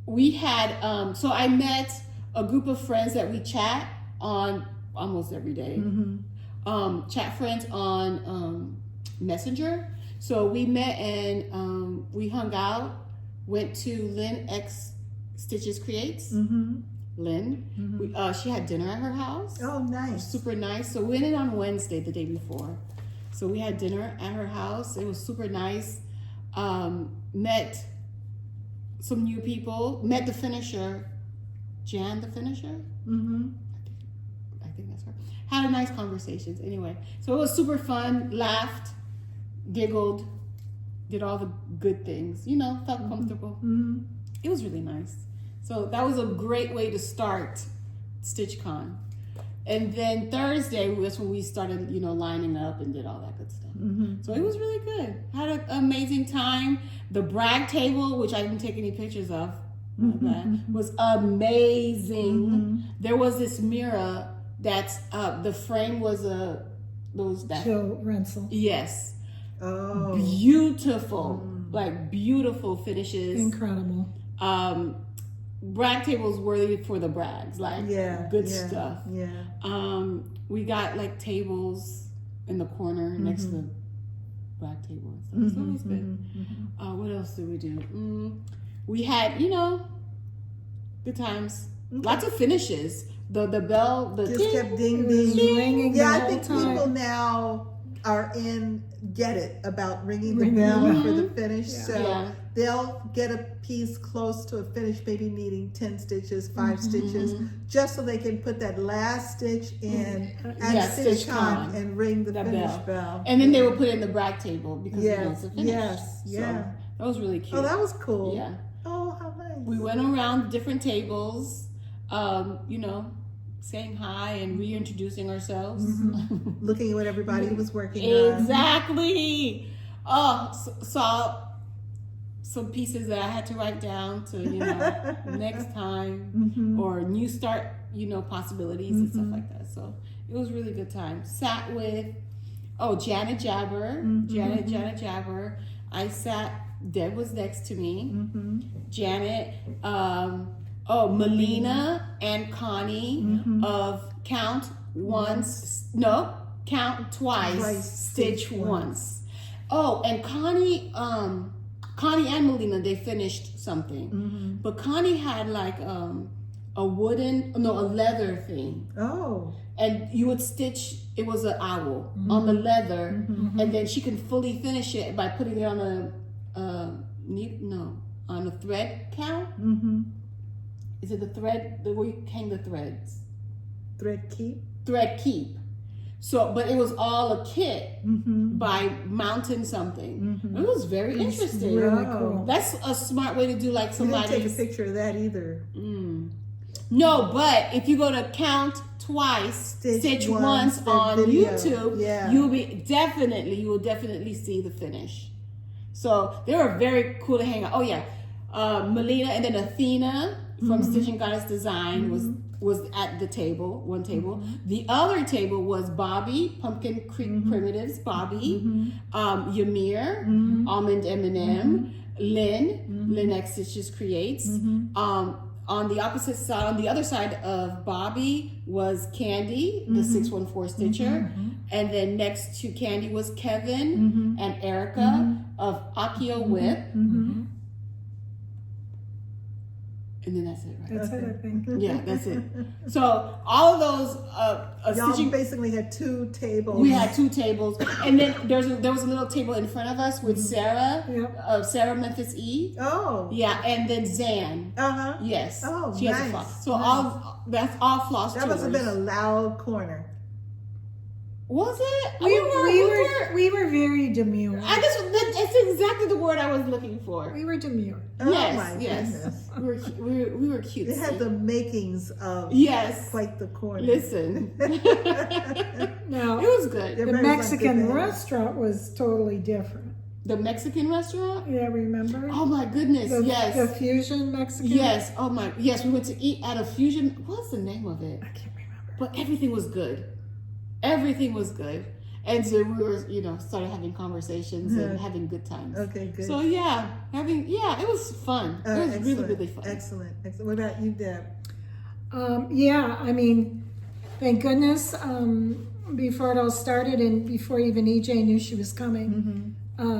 we had, so I met a group of friends that we chat on almost every day. Chat friends on Messenger. So we met and we hung out, went to Lynn X Stitches Creates. Lynn. She had dinner at her house. Oh, nice. Super nice. So we went in on Wednesday, the day before. So we had dinner at her house. It was super nice. Met some new people. Met the finisher, Jeanne the finisher. I think that's her. Had a nice conversations. Anyway, so it was super fun. Laughed, giggled, did all the good things. You know, felt comfortable. It was really nice. So that was a great way to start StitchCon. And then Thursday was when we started, you know, lining up and did all that good stuff. So it was really good. Had an amazing time. The brag table, which I didn't take any pictures of, was amazing. There was this mirror that's, the frame was Jill Rensel. Yes. Oh. Beautiful. Like beautiful finishes. Incredible. Brag tables worthy for the brags, like good stuff. We got like tables in the corner next to the brag table and stuff. So it was good. What else did we do? We had, you know, good times. Lots of finishes. The bell, the just kept ding ding. Ringing Yeah, the I think whole time. people now get it about ringing the bell for the finish. So they'll get a piece close to a finish, maybe needing 10 stitches, 5 stitches, just so they can put that last stitch in at StitchCon and ring the finish bell. And then they would put it in the brag table because it's a finish. Yes, so that was really cute. Oh, that was cool. Yeah. Oh, how nice. We went around different tables, you know, saying hi and reintroducing ourselves. Looking at what everybody was working on. Exactly. Oh, saw some pieces that I had to write down to, you know, next time or new start, you know, possibilities and stuff like that. So it was really good time. Sat with, Janet Jabber. Janet Jabber. I sat, Deb was next to me. Janet, Melina and Connie of Count count twice, stitch once. Oh, and Connie and Melina, they finished something. But Connie had like a leather thing. Oh. And you would stitch, it was an owl on the leather, and then she can fully finish it by putting it on on a thread count. Is it the thread, where you hang the threads? Thread keep? Thread keep. So, but it was all a kit by mounting something. It was very interesting. Really cool. That's a smart way to do like somebody. You didn't take a picture of that either. No, but if you go to count twice, stitch once on video. YouTube, you will definitely see the finish. So they were very cool to hang out. Oh yeah, Melina and then Athena from Stitching Goddess Design was at the table, one table. The other table was Bobby, Pumpkin Creek Primitives, Bobby, Ymir, Almond M&M, Lynn X Stitches Creates. On the opposite side, on the other side of Bobby was Candy, the 614 Stitcher. And then next to Candy was Kevin and Erica of Akio Whip. And then that's it, right? That's it, I think. Yeah, that's it. So all of those y'all stitching, basically had 2 tables. we had 2 tables, and then there was a little table in front of us with Sarah, Sarah Memphis E. Oh. Yeah, and then Zan. Yes. Oh, she nice. has a floss. So that's all floss. That must have been a loud corner. Was it? We were very demure. That's exactly the word I was looking for. We were demure. Oh Yes, my yes. goodness. We were cute. It had the makings of quite the corner. Listen. Now, it was good. The Mexican restaurant was totally different. The Mexican restaurant? Yeah, remember? Oh my goodness, yes. The fusion Mexican? Yes, yes, we went to eat at a fusion. What's the name of it? I can't remember. But everything was good. Everything was good. And so we were, started having conversations and having good times. Okay, good. So it was fun. It was really, really fun. Excellent. What about you, Deb? Thank goodness, before it all started and before even EJ knew she was coming,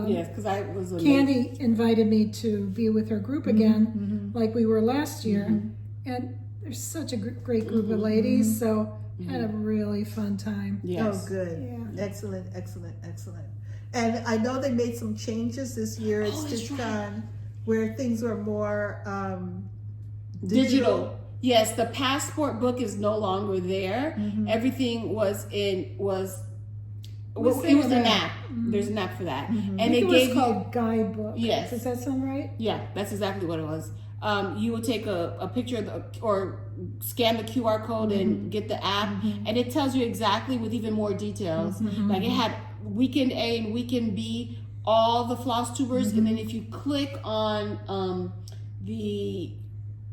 yes, because I was Candy invited me to be with her group again, like we were last year. And there's such a great group of ladies, so had a really fun time. Yes. Oh, good. Yeah. Excellent. And I know they made some changes this year at StitchCon where things were more digital. Yes, the passport book is no longer there. Everything was an app. There's an app for that. And it was called Guidebook. Yes. Does that sound right? Yeah, that's exactly what it was. You would take a picture or scan the QR code and get the app, and it tells you exactly with even more details. Like it had weekend A and weekend B, all the floss tubers, and then if you click on the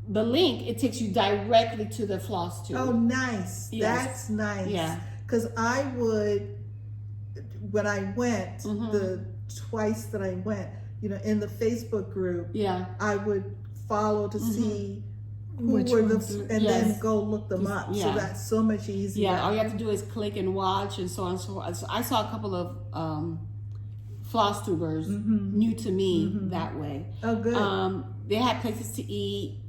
link, it takes you directly to the floss tube. Oh, nice. Yes. That's nice. Yeah. Because I would, when I went, the twice that I went, in the Facebook group, I would follow to see who which were ones? then go look them up. So that's so much easier. Yeah, all you have to do is click and watch and so on and so forth. So I saw a couple of floss tubers new to me that way. Oh, good. They had places to eat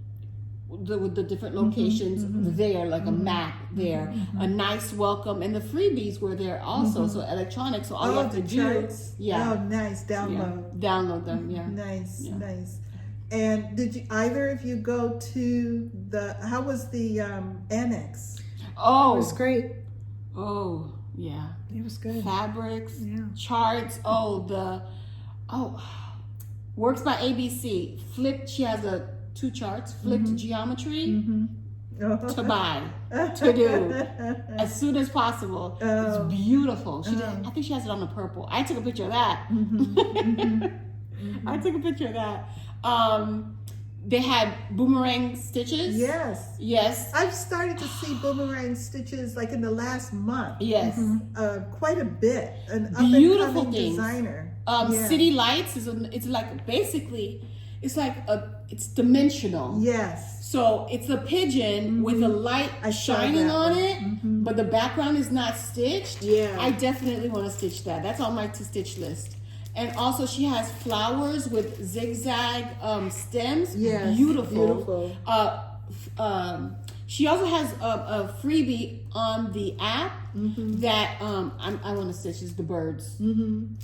with the different locations there, like a map there, a nice welcome, and the freebies were there also. So electronics. So all you have to do, oh, nice, download them. Yeah, nice. And did either of you go to how was the annex? Oh, it was great. Oh, yeah. It was good. Fabrics, charts. Works by ABC. Flipped. She has 2 charts. Flipped geometry to buy, to do as soon as possible. It's beautiful. I think she has it on the purple. I took a picture of that. I took a picture of that. They had boomerang stitches. Yes. I've started to see boomerang stitches like in the last month. Yes. Quite a bit. An beautiful up-and-coming designer. City Lights it's like a it's dimensional. Yes. So it's a pigeon with a light shining on it, but the background is not stitched. Yeah. I definitely want to stitch that. That's on my to stitch list. And also she has flowers with zigzag stems. Yes. Beautiful. She also has a freebie on the app that I want to stitch is the birds.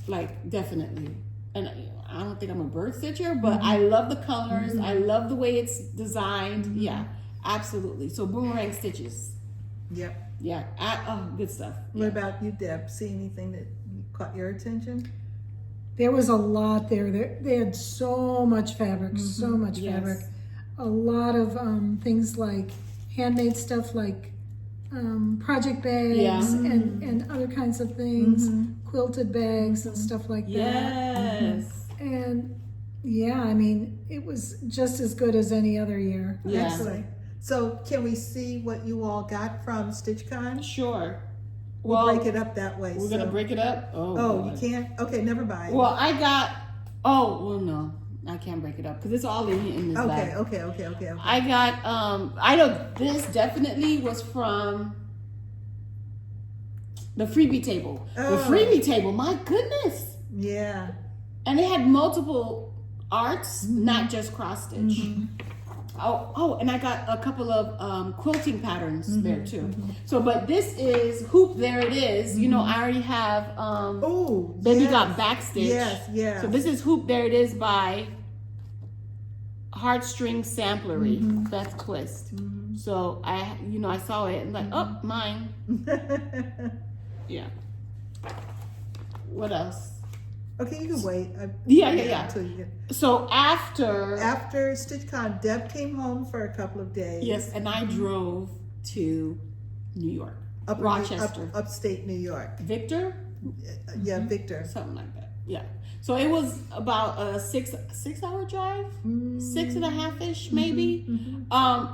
Like, definitely. And I don't think I'm a bird stitcher, but I love the colors. I love the way it's designed. Yeah, absolutely. So boomerang stitches. Yep. Yeah. Good stuff. What about you, Deb? See anything that caught your attention? There was a lot there. They had so much fabric, so much fabric. A lot of things like handmade stuff like project bags and other kinds of things, quilted bags and stuff like that. Yes. And yeah, I mean, it was just as good as any other year. Yeah. Excellent. So can we see what you all got from StitchCon? Sure. We'll break it up that way. We're going to break it up? Oh, you can't? Okay, never mind. Well, I got, no. I can't break it up because it's all in this bag. Okay. I got, I know this definitely was from the freebie table. The freebie table, my goodness. Yeah. And it had multiple arts, not just cross stitch. Oh, and I got a couple of quilting patterns there too. So, but this is Hoop, there it is. You know, I already have Baby Got Backstitch. Yes. So this is Hoop, there it is by Heartstring Samplery. That's twist. So I saw it and like, oh, mine. Yeah. What else? Okay, you can wait. Yeah. Until you get... So after StitchCon, Deb came home for a couple of days. Yes, and I drove to New York, Rochester, upstate New York. Victor. Yeah, Victor. Something like that. Yeah. So it was about a 6-hour drive, 6.5-ish maybe,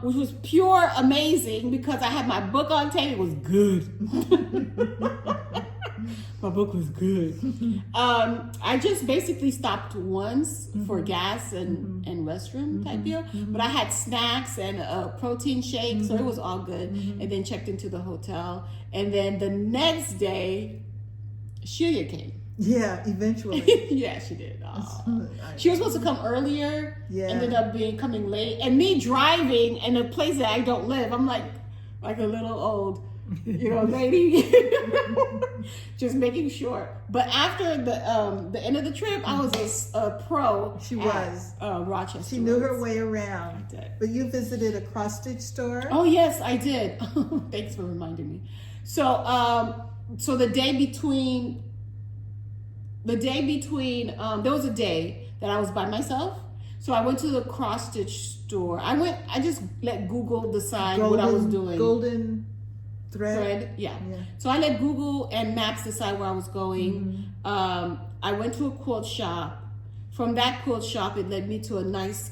which was pure amazing because I had my book on tape. It was good. My book was good. I just basically stopped once for gas and restroom type deal, but I had snacks and a protein shake, so it was all good. And then checked into the hotel, and then the next day, Shelia came. Yeah, eventually. Yeah, she did. She was supposed to come earlier. Yeah. Ended up coming late, and me driving in a place that I don't live. I'm like a little old. Lady, just making sure. But after the end of the trip, I was a pro. She was Rochester. She knew her way around. I did. But you visited a cross stitch store. Oh yes, I did. Thanks for reminding me. So so the day between there was a day that I was by myself. So I went to the cross stitch store. I just let Google decide what I was doing. Golden thread. Yeah. So I let Google and Maps decide where I was going. I went to a quilt shop. From that quilt shop, it led me to a nice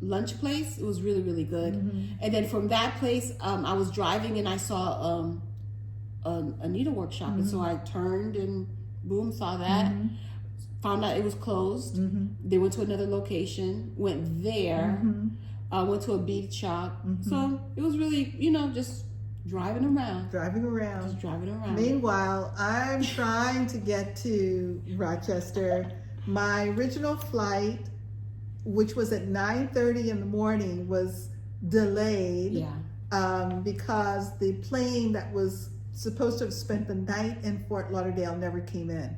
lunch place. It was really, really good. And then from that place, I was driving and I saw a needlework shop. And so I turned and boom, saw that. Found out it was closed. They went to another location, went there, went to a bead shop. So it was really, just driving around. Just driving around. Meanwhile, I'm trying to get to Rochester. My original flight, which was at 9:30 in the morning, was delayed because the plane that was supposed to have spent the night in Fort Lauderdale never came in.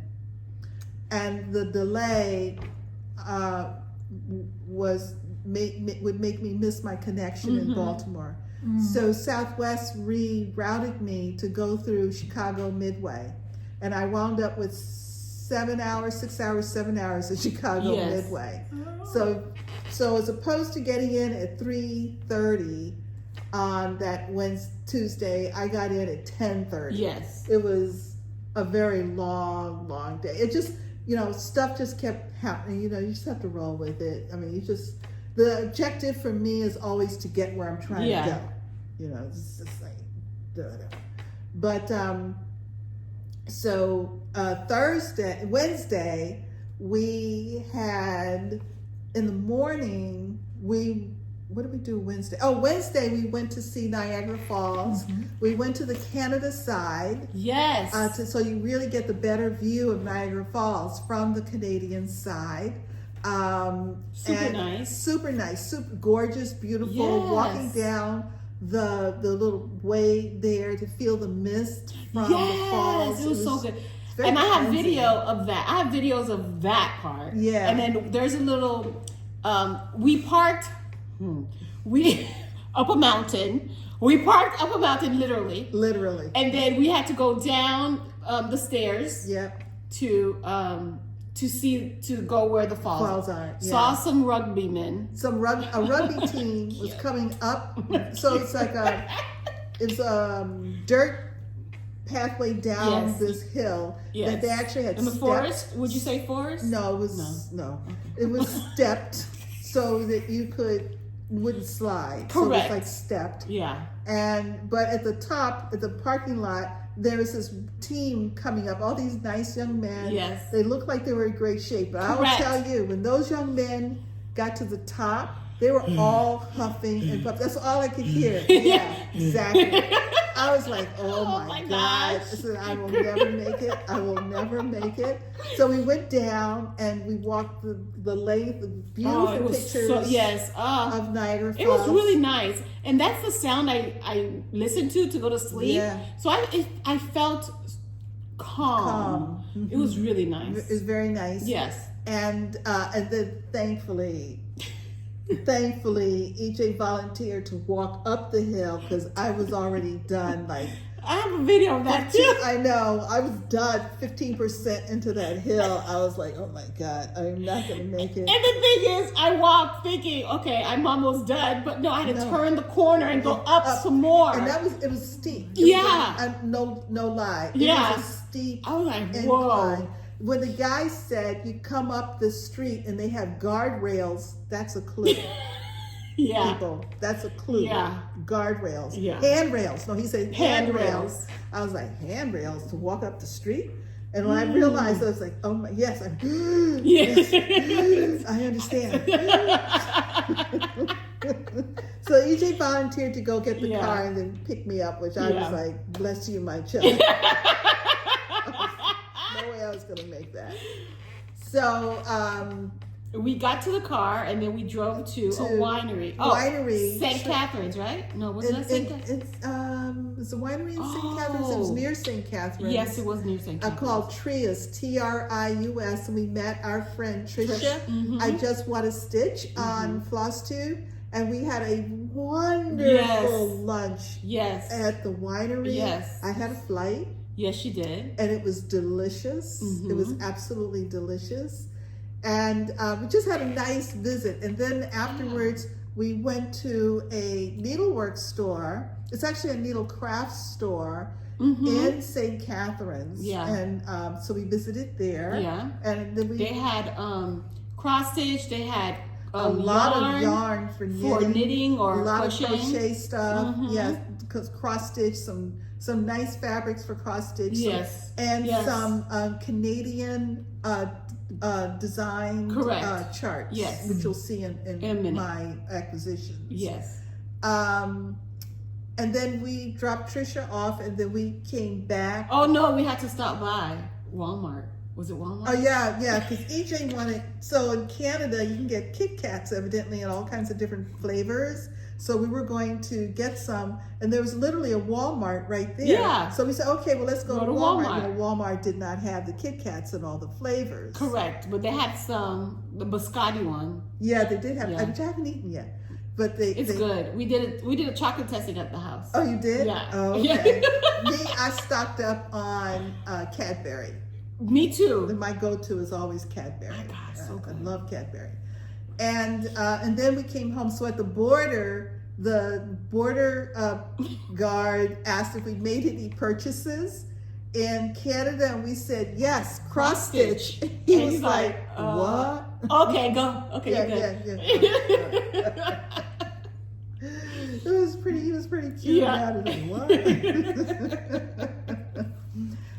And the delay would make me miss my connection in Baltimore. So Southwest rerouted me to go through Chicago Midway. And I wound up with 7 hours at Chicago Midway. So as opposed to getting in at 3:30 on that Tuesday, I got in at 10:30. Yes. It was a very long day. It just, stuff just kept happening. You just have to roll with it. I mean, the objective for me is always to get where I'm trying to go. It's just like, but so Wednesday, we had in the morning, what did we do Wednesday? Oh, Wednesday we went to see Niagara Falls. We went to the Canada side. Yes. So you really get the better view of Niagara Falls from the Canadian side. Super nice. Super nice, super gorgeous, beautiful. Yes. Walking down the little way there to feel the mist from the falls. It was so good. very And I have cleansing. video of that. I have videos of that part. Yeah. And then there's a little, we parked, up a mountain. We parked up a mountain, literally. Literally. And then we had to go down the stairs Yep. to go where the falls Are. Yeah. Saw some rugbymen. A rugby team was coming up. So it's like it's a dirt pathway down Yes. this hill Yes. that they actually had In the steps. forest? Would you say forest? No, it was no. It was stepped so that you wouldn't slide. So it was Correct. like stepped. Yeah. But at the top, at the parking lot, there was this team coming up, all these nice young men. Yes. They looked like they were in great shape. But I will Correct. tell you, when those young men got to the top, they were all huffing and puffing. That's all I could hear. Yeah, exactly. I was like, oh my God. gosh. I said, I will never make it. I will never make it. So we went down and we walked the length of beautiful it was pictures of Niagara Falls. It was really nice. And that's the sound I listened to go to sleep. Yeah. So I felt calm. It was really nice. It was very nice. Yes. And then thankfully, EJ volunteered to walk up the hill because I was already done. Like I have a video of that too. I know. I was done 15% into that hill. I was like, oh my God, I'm not going to make it. And the thing is, I walked thinking, okay, I'm almost done. But no, I had to turn the corner and go up some more. And it was steep. Yeah. No lie. It Yeah. was a steep I was like, incline. whoa. When the guy said you come up the street and they have guardrails, that's a clue. Yeah. People, that's a clue. Yeah. Guardrails. Yeah. Handrails. No, he said handrails. Handrails. I was like, handrails to walk up the street? And when I realized, I was like, oh my, yes, Yes. I understand. So EJ volunteered to go get the Yeah. car and then pick me up, which I Yeah. was like, bless you, my child. No way I was gonna make that. So We got to the car and then we drove to a winery. Winery. St. Catharines, right? No, was that St. Catharines? It's a winery in St. Catharines. It was near St. Catharines. Yes, it was near St. Catharines. Called Trius, Trius, and we met our friend Trisha. I Just Want to Stitch on Flosstube, and we had a wonderful lunch at the winery. Yes. I had a flight. Yes, she did. And it was delicious. It was absolutely delicious. And we just had a nice visit. And then afterwards, we went to a Needleworks store. It's actually a needlecraft store in St. Catharines. Yeah. And so we visited there. Yeah. And then They had cross stitch. They had a lot of yarn for knitting or a lot crocheting. of crochet stuff. Yes, because cross stitch, some nice fabrics for cross stitch. Yes. And some Canadian design charts. Yes. Which you'll see in my acquisitions. Yes. And then we dropped Trisha off, and then we came back. Oh no, we had to stop by Walmart. Was it Walmart? Oh yeah, because EJ wanted. So in Canada, you can get Kit Kats evidently in all kinds of different flavors. So we were going to get some, and there was literally a Walmart right there. Yeah. So we said, okay, well let's go to Walmart. Walmart. You know, Walmart did not have the Kit Kats and all the flavors. Correct, but they had the biscotti one. Yeah, they did have. Yeah. Which I haven't eaten yet, but It's good. We did a chocolate tasting at the house. Oh, you did? Yeah. Oh, okay. Me, I stocked up on Cadbury. Me too. My go-to is always Cadbury. Oh my God, so good. I love Cadbury. And then we came home. So at the border guard asked if we made any purchases in Canada, and we said yes, cross stitch. He was like, "What?" Okay, go. Okay, yeah. He was pretty cute about it. Like, what?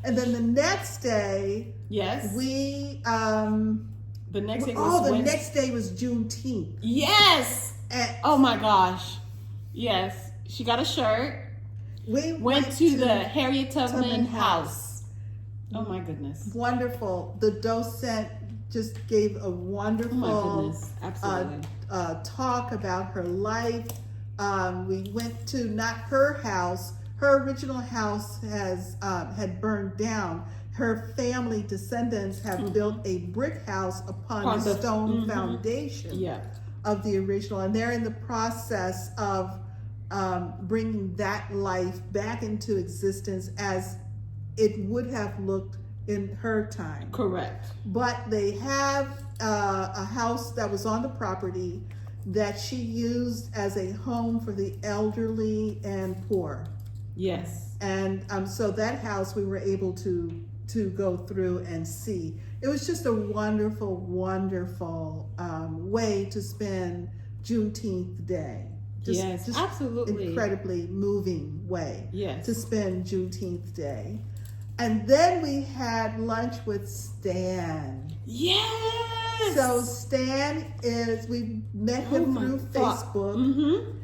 And then the next day, yes, we The next day Oh, was the next day was Juneteenth. Yes. And Oh my gosh. Yes. She got a shirt. we Went to the Harriet Tubman Tubman house. Oh my goodness. Wonderful. The docent just gave a Oh my wonderful goodness. Absolutely. talk about her life. We went to not her house. Her original house had burned down. Her family descendants have built a brick house upon the stone foundation of the original, and they're in the process of bringing that life back into existence as it would have looked in her time. Correct. But they have a house that was on the property that she used as a home for the elderly and poor. Yes. And so that house we were able to go through and see. It was just a wonderful, wonderful way to spend Juneteenth Day. Just absolutely. Incredibly moving way to Yes. spend Juneteenth Day. And then we had lunch with Stan. Yes. So Stan we met him through Facebook. Mm-hmm.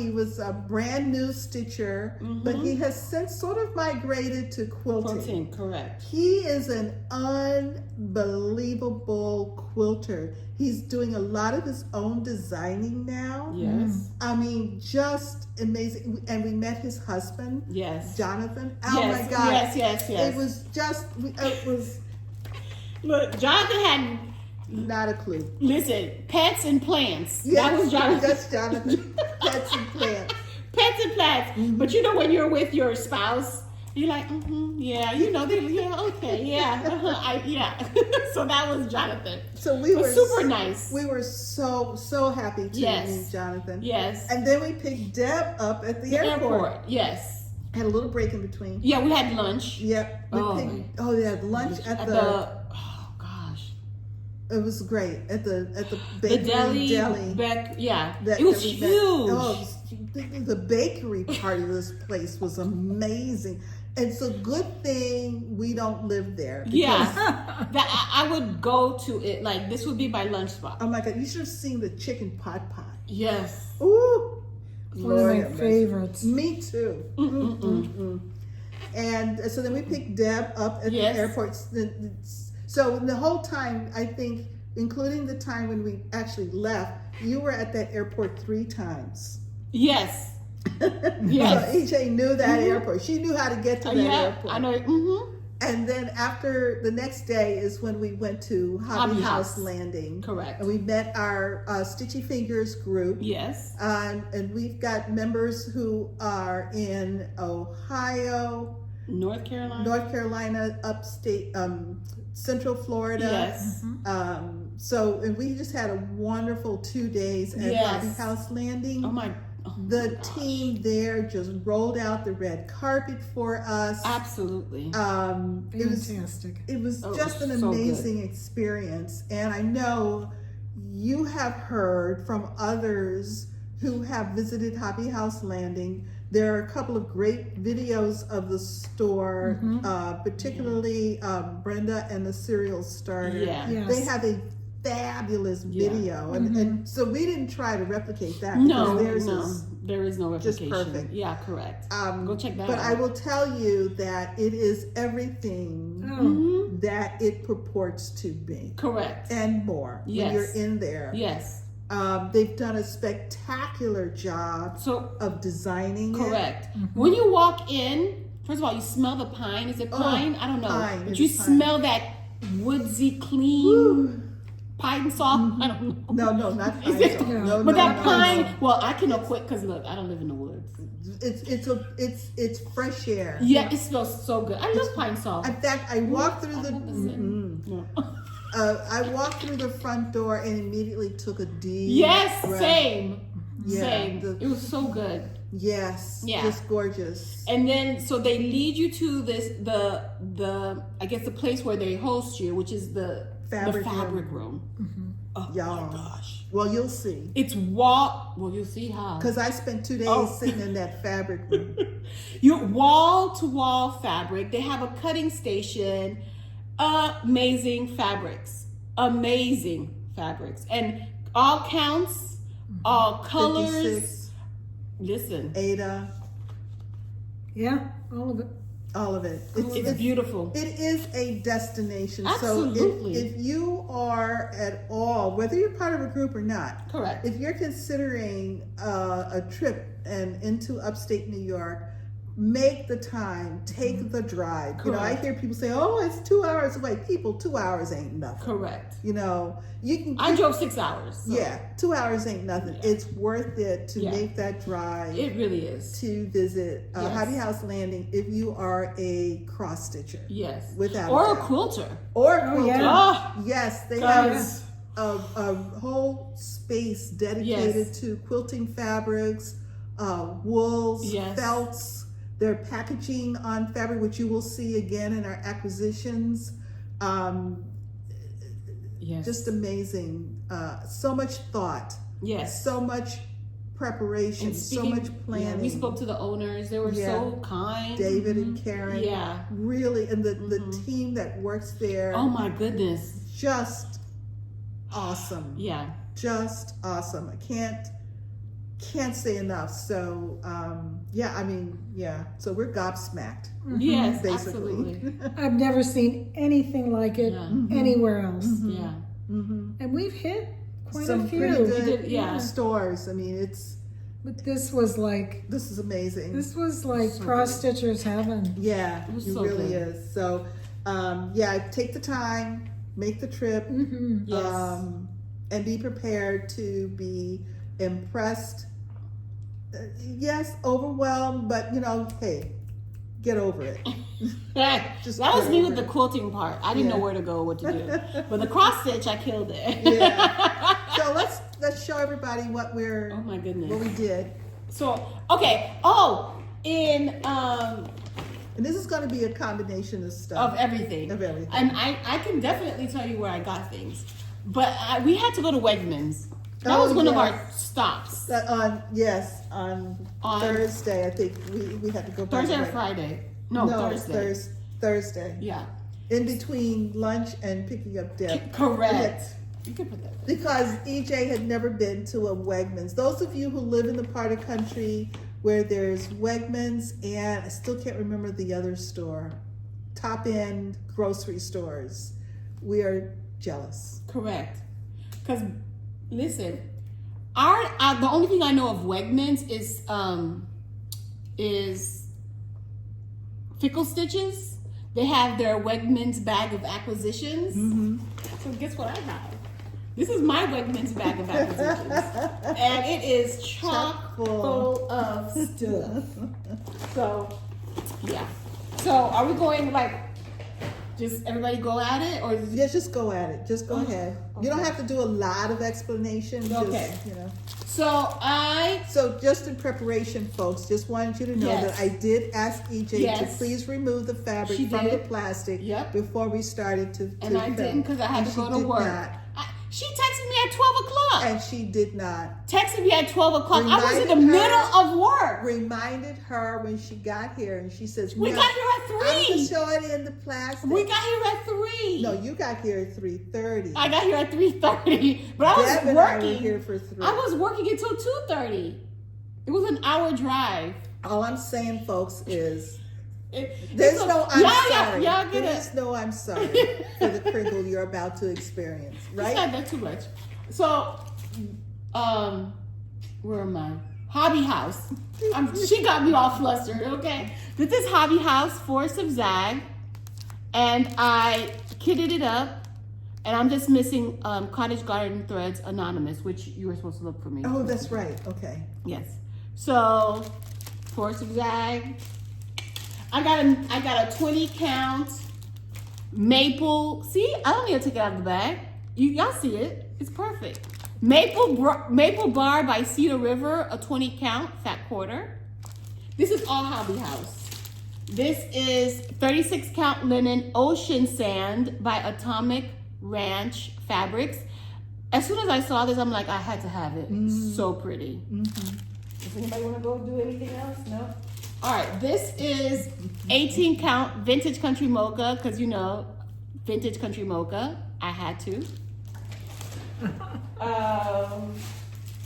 He was a brand new stitcher, but he has since sort of migrated to quilting. Correct. He is an unbelievable quilter. He's doing a lot of his own designing now. Yes. I mean, just amazing. And we met his husband, Yes. Jonathan. Oh Yes. my God. Yes. It was just, it was Look, Jonathan had, not a clue. listen, pets and plants. Yes, That was Jonathan. That's Jonathan. Pets and plants. Pets and plants. But you know when you're with your spouse, you're like, yeah, you know, okay, yeah. So that was Jonathan. So we were super nice. We were so happy to meet Jonathan. Yes. And then we picked Deb up at the airport. Yes. Had a little break in between. Yeah, we had lunch. Yep. We had lunch at the oh gosh. It was great at the bakery deli. It was huge. The bakery part of this place was amazing. It's a good thing we don't live there. Yeah, I would go to it. Like, this would be my lunch spot. Oh my God, you should have seen the chicken pot pie. Yes. Ooh, One of my favorites. Me too. And so then we picked Deb up at the airport. So the whole time, I think, including the time when we actually left, you were at that airport 3 times. Yes. Yes. So EJ knew that airport. She knew how to get to that airport. I know. And then after the next day is when we went to Hobby House Landing. Correct. And we met our Stitchy Fingers group. Yes. And we've got members who are in Ohio, North Carolina, upstate, Central Florida. Yes. And we just had a wonderful 2 days at Hobby House Landing. The team there just rolled out the red carpet for us. Absolutely. Fantastic. It was just an amazing experience. And I know you have heard from others who have visited Hobby House Landing. There are a couple of great videos of the store, particularly Brenda and the Cereal Starter. Yes. They have a fabulous video, and so we didn't try to replicate that. No, because there is no replication. Just perfect. Yeah, correct. Go check that out. But I will tell you that it is everything that it purports to be. Correct. And more when you're in there. Yes. They've done a spectacular job of designing correct. When you walk in, first of all, you smell the pine. Is it pine? I don't know. Pine. But you smell that woodsy, clean pine salt. I don't know. No, not pine salt. No, but that pine. Well, I can acquit because look, I don't live in the woods. It's fresh air. Yeah, it smells so good. I love pine salt. In fact, I walked through I walked through the front door and immediately took a deep breath. Same. Yeah, Same. It was so good. Yes. Yeah. Just gorgeous. And then so they lead you to the I guess the place where they host you, which is the fabric room. Oh my gosh. Well, you'll see. It's well, you'll see how. Because I spent 2 days sitting in that fabric room. Your wall to wall fabric. They have a cutting station. Amazing fabrics. amazing fabrics and all counts, all colors. 56, Listen, Ada, Yeah, all of it. all of it. it's beautiful. It is a destination. Absolutely. So if you are at all, whether you're part of a group or not, Correct. if you're considering a trip and into upstate New York, make the time, take the drive. You know, I Correct. hear people say, "Oh, it's 2 hours away." People, 2 hours ain't nothing. Correct. You know, you can. I drove 6 hours. So Yeah, 2 hours ain't nothing. Yeah. It's worth it to Yeah. make that drive. It really is. To visit Yes. Hobby House Landing if you are a cross stitcher. Yes. Without or a a doubt. quilter. Or a Oh, quilter. yeah. Oh, Yes, they Guys. have a whole space dedicated Yes. to quilting fabrics, wools, Yes. felts. They're packaging on fabric, which you will see again in our acquisitions. yes. Just amazing. So much thought, yes. so much preparation, And so speaking- much yeah, planning. we spoke to the owners. They were Yeah. so kind. David and Karen. Yeah. Really, and the team that works there, Oh my goodness. just awesome. Yeah. Just awesome. I can't say enough. So yeah, I mean, yeah. So we're gobsmacked, Yes, basically. absolutely. I've never seen anything like it Yeah. anywhere else. Yeah. And we've hit quite Some a few. pretty good did, yeah. stores. I mean, But this was like So cross stitchers heaven. Yeah, It was it so really good. is. So yeah, take the time, make the trip, Yes. and be prepared to be impressed. Yes, overwhelmed, but you know, hey, get over it. Just that was get me over with the it. quilting part. I didn't know Yeah. where to go, what to do. But the cross stitch, I killed it. Yeah. So let's show everybody what we're Oh my goodness. what we did, So, okay. Oh, in and this is going to be a combination of stuff. of everything. Of everything. And I can definitely tell you where I got things. But we had to go to Wegmans. That Oh, was one of yes. our stops. On On Thursday, I think we had to go by Thursday the or way. Friday? No, Thursday. Thursday. Yeah. In between lunch and picking up Deb. Correct. You can put that. Because EJ had never been to a Wegmans. Those of you who live in the part of country where there's Wegmans and I still can't remember the other store, top end grocery stores, we are jealous. Correct. Because, listen, the only thing I know of Wegmans is Fickle Stitches. They have their Wegmans bag of acquisitions. So guess what I have? This is my Wegmans bag of acquisitions. And it is chock full of stuff. So, yeah. So, are we going like, just everybody go at it? Or is it Yeah, just go at it. Just go Oh, ahead. You don't okay. have to do a lot of explanation. Just, Okay. you know. So, So just in preparation, folks, just wanted you to know Yes. that I did ask EJ to Yes. please remove the fabric She from the did. plastic Yep. before we started to and I film. didn't because I had And to she go to did work. not. She texted me at 12 o'clock. And she did not. Texted me at 12 o'clock. I was in the Reminded her- middle of work. Reminded her when she got here, and she says, We "No, got here at I'm 3. gonna show it in the plastic." We got here at 3. No, you got here at 3:30. I got here at 3:30. But I Deb was and I were working. here for 3. I was working until 2:30. It was an hour drive. All I'm saying, folks, is There's there's no I'm sorry. Y'all get There it. is no I'm sorry for the crinkle you're about to experience, It's right? not that too much. So, where am I? Hobby House. She got me all flustered, okay? This is Hobby House, Forest of Zag. And I kitted it up. And I'm just missing Cottage Garden Threads Anonymous, which you were supposed to look for me. Oh, that's right. Okay. Yes. So, Forest of Zag. I got a 20 count maple. See, I don't need to take it out of the bag. Y'all see it. It's perfect. Maple bar by Cedar River, a 20 count, fat quarter. This is all Hobby House. This is 36 count linen ocean sand by Atomic Ranch Fabrics. As soon as I saw this, I'm like, I had to have it. It's so pretty. Does anybody want to go do anything else? No? All right, this is 18 count vintage country mocha, because you know, vintage country mocha. I had to.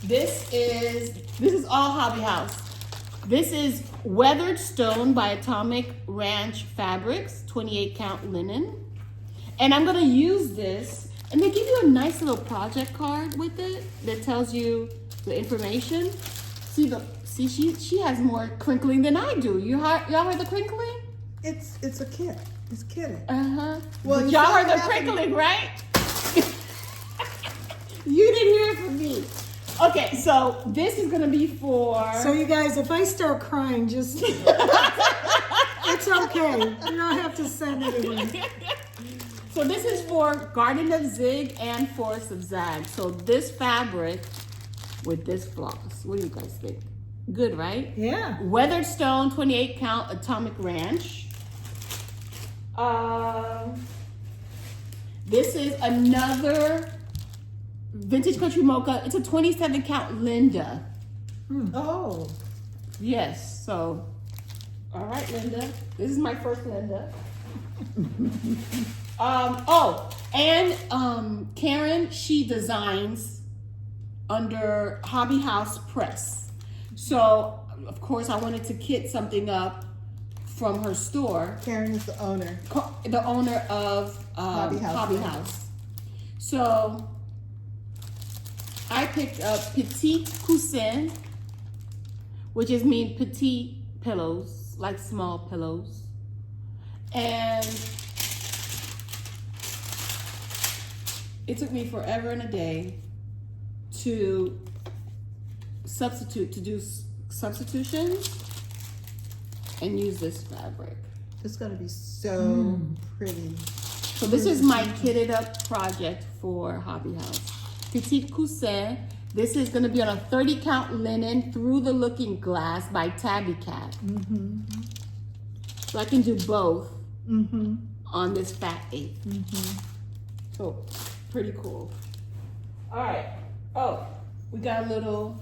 This is all Hobby House. This is Weathered Stone by Atomic Ranch Fabrics, 28 count linen. And I'm gonna use this, and they give you a nice little project card with it that tells you the information. See, she has more crinkling than I do. Y'all heard the crinkling? It's a kit. It's kitted. Uh-huh. Well, But y'all heard the crinkling, right? You didn't hear it from me. Okay, so this is gonna be for... So you guys, if I start crying, just... It's okay. You don't have to send it away. So this is for Garden of Zig and Forest of Zag. So this fabric with this floss. What do you guys think? Good, right? Yeah. Weathered Stone, 28 count Atomic Ranch. This is another Vintage Country Mocha. It's a 27 count Linda. Oh. Yes, so, all right, Linda. This is my first Linda. Karen, she designs under Hobby House Press. So, of course, I wanted to kit something up from her store. Karen is the owner. The owner of Hobby House. So, I picked up Petite Coussin, which is mean petite pillows, like small pillows. And it took me forever and a day to do substitutions and use this fabric. It's gonna be so pretty. So this is my kitted up project for Hobby House. Petite Coussin. This is gonna be on a 30 count linen Through the Looking Glass by Tabby Cat. So I can do both on this fat 8. So pretty cool. All right. Oh, we got a little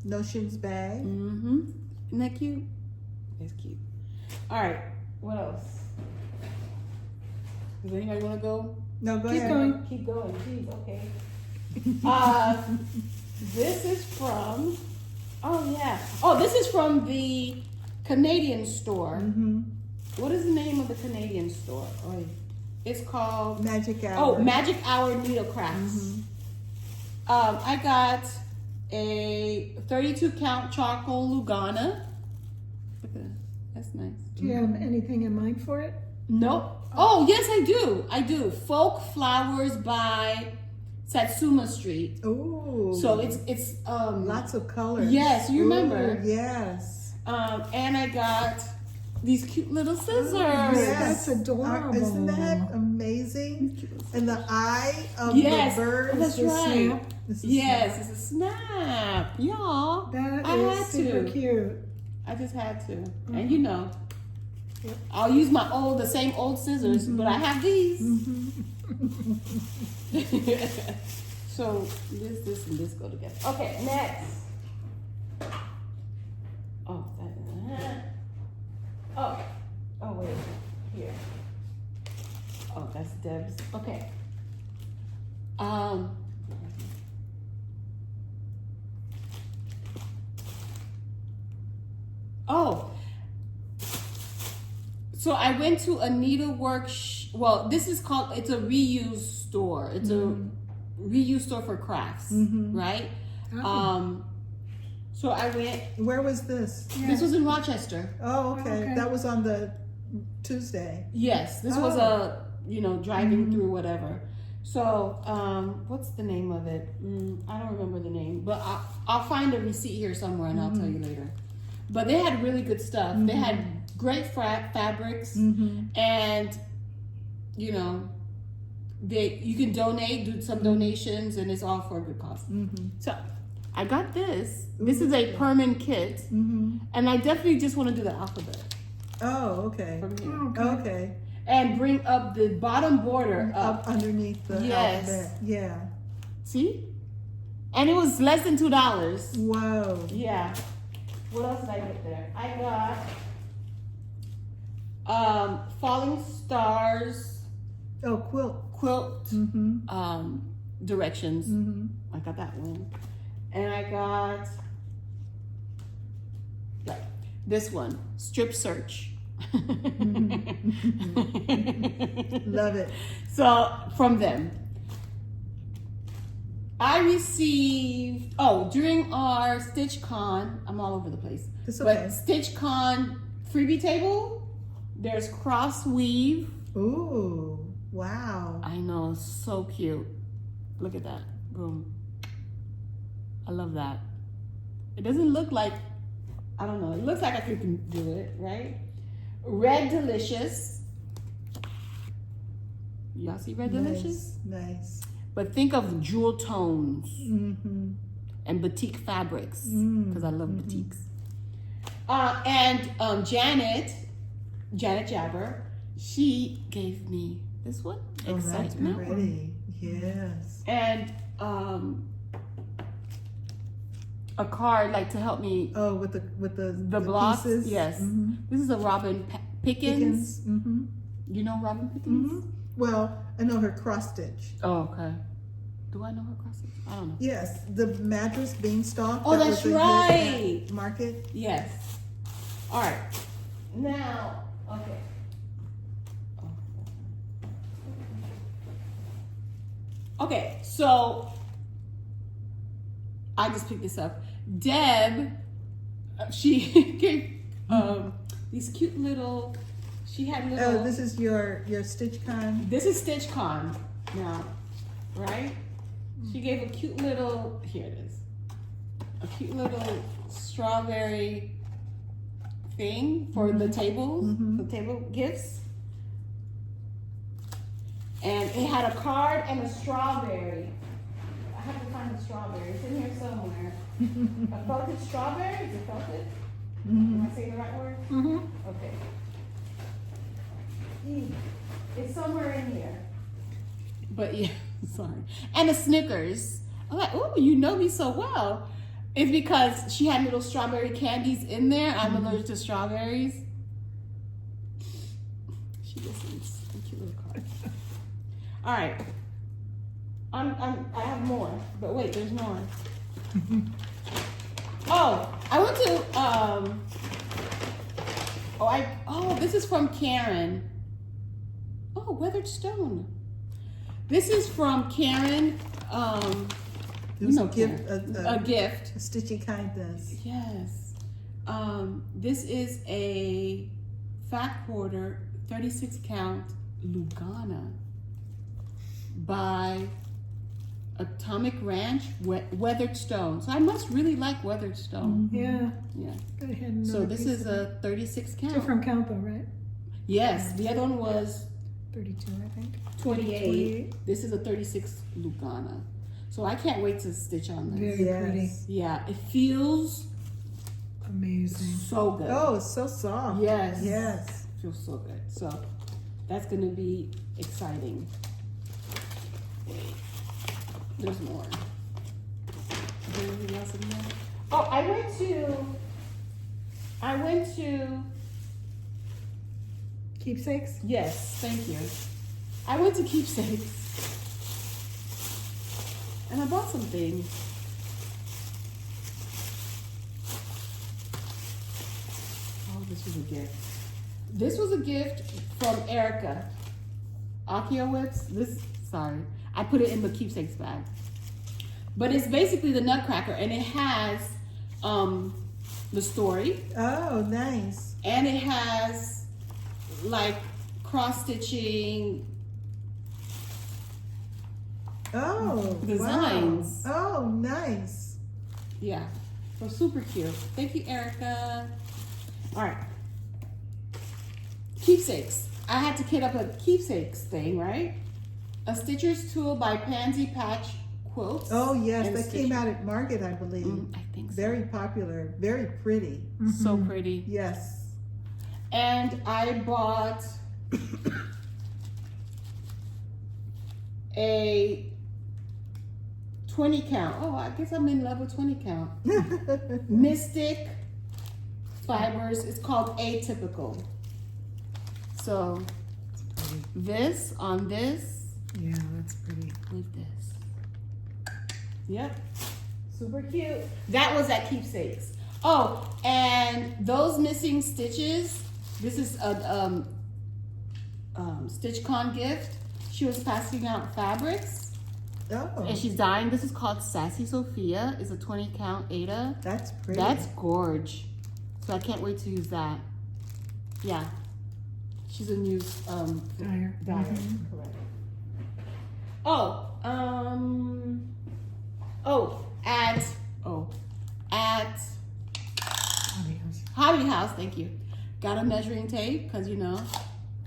Notions bag. Isn't that cute? It's cute. All right. What else? Does anybody want to go? No, go Keep ahead. going. Keep going. Jeez. Okay. This is from. Oh yeah. Oh, this is from the Canadian store. What is the name of the Canadian store? Oh, it's called Magic Hour. Oh, Magic Hour Needle Crafts. I got a 32 count charcoal Lugana. Look at that. That's nice. Do you have anything in mind for it? Nope. Oh, yes, I do. I do. Folk Flowers by Satsuma Street. Ooh. So it's lots of colors. Yes, you remember. Ooh, yes. And I got these cute little scissors. That's adorable. Isn't that amazing? And the eye of Yes, the bird. that's the right. snap. This is Yes, snap. it's a snap. Y'all. That I is had super to. cute. I just had to. And you know, I'll use the same old scissors, but I have these. So this and this go together. Okay, next. Oh wait, here. Oh, that's Deb's. Okay. So I went to a Needleworks. Well, this is called. It's a reuse store. It's a reuse store for crafts, right? Oh. So I went. Where was this? This was in Rochester. Oh, okay. Okay. That was on the Tuesday. Yes, this was a driving through whatever. So what's the name of it? I don't remember the name, but I'll find a receipt here somewhere and I'll tell you later. But they had really good stuff. They had great fabrics, and you can donate, do some donations, and it's all for a good cause. So I got this. This is a permanent kit, and I definitely just want to do the alphabet. Oh, okay. From here. Okay. And bring up the bottom border Up underneath the alphabet. Yeah. See? And it was less than $2. Whoa. Yeah. What else did I get there? I got Falling Stars Oh, quilt. Directions. I got that one. And I got this one, Strip Search. Love it. So from them, I received, during our StitchCon, I'm all over the place. It's okay. But StitchCon freebie table, there's cross weave. Ooh, wow. I know, so cute. Look at that, boom. I love that. It doesn't look like, I don't know, it looks like I can do it, right? Red Delicious. Y'all see Red Delicious? Nice. But think of jewel tones and batik fabrics, because I love batiks. And Janet Jabber, she gave me this one, Excitement. That's pretty. Yes. And a card like to help me. Oh, with the blocks. pieces? Yes. This is a Robin Pickens. You know Robin Pickens? Well, I know her cross stitch. Oh, okay. Do I know her cross stitch? I don't know. Yes, the mattress beanstalk. Oh, that's right. Market. Yes. All right. Now, okay. Okay, so I just picked this up. Deb, she gave these cute little. She had little. Oh, this is your StitchCon. This is StitchCon now, right? She gave a cute little. Here it is. A cute little strawberry thing for the table, the table gifts. And it had a card and a strawberry. I have to find the strawberry. It's in here somewhere. A felted strawberry? Is it felted? Am I saying the right word? Okay. It's somewhere in here. But yeah, sorry. And a Snickers. I'm like, ooh, you know me so well. It's because she had little strawberry candies in there. I'm allergic to strawberries. She just needs a cute little card. All right. I have more, but wait, there's more. I went to this is from Karen. Oh, Weathered Stone. This is from Karen. It was a gift. A gift. A Stitchy Kindness. Yes. This is a fat quarter, 36 count Lugana by Atomic Ranch, Weathered Stone. So I must really like Weathered Stone. Yeah. Yeah. Go ahead. So this is a 36 count. Different count though, right? Yes. The other one was 32, I think. 28. This is a 36 Lugana. So I can't wait to stitch on this. Very pretty. Yeah. It feels amazing. so good. Oh, it's so soft. Yes. Yes. Feels so good. So that's going to be exciting. Wait. There's more. Is there anything else in there? Oh, I went to Keepsakes? Yes, thank you. I went to Keepsakes. And I bought some things. Oh, this was a gift. This was a gift from Erica. Akiowicz. I put it in the Keepsakes bag. But it's basically the Nutcracker, and it has the story. Oh, nice. And it has like cross-stitching designs. Wow. Oh, nice. Yeah, so super cute. Thank you, Erica. All right. Keepsakes. I had to kit up a Keepsakes thing, right? A Stitcher's Tool by Pansy Patch Quilts. Oh, yes. That came out at Market, I believe. I think so. Very popular. Very pretty. So pretty. Yes. And I bought a 20 count. Oh, I guess I'm in love with 20 count. Mystic Fibers. It's called Atypical. So this on this Yeah, that's pretty. with this. Yep, super cute. That was at Keepsakes. Oh, and those missing stitches, this is a StitchCon gift. She was passing out fabrics, Oh, and she's dying. This is called Sassy Sophia. It's a 20 count Ada. that's pretty. That's gorge. So I can't wait to use that. Yeah. She's a new Dyer. dyer. Correct. Oh, at Hobby House, thank you. Got a measuring tape, because you know,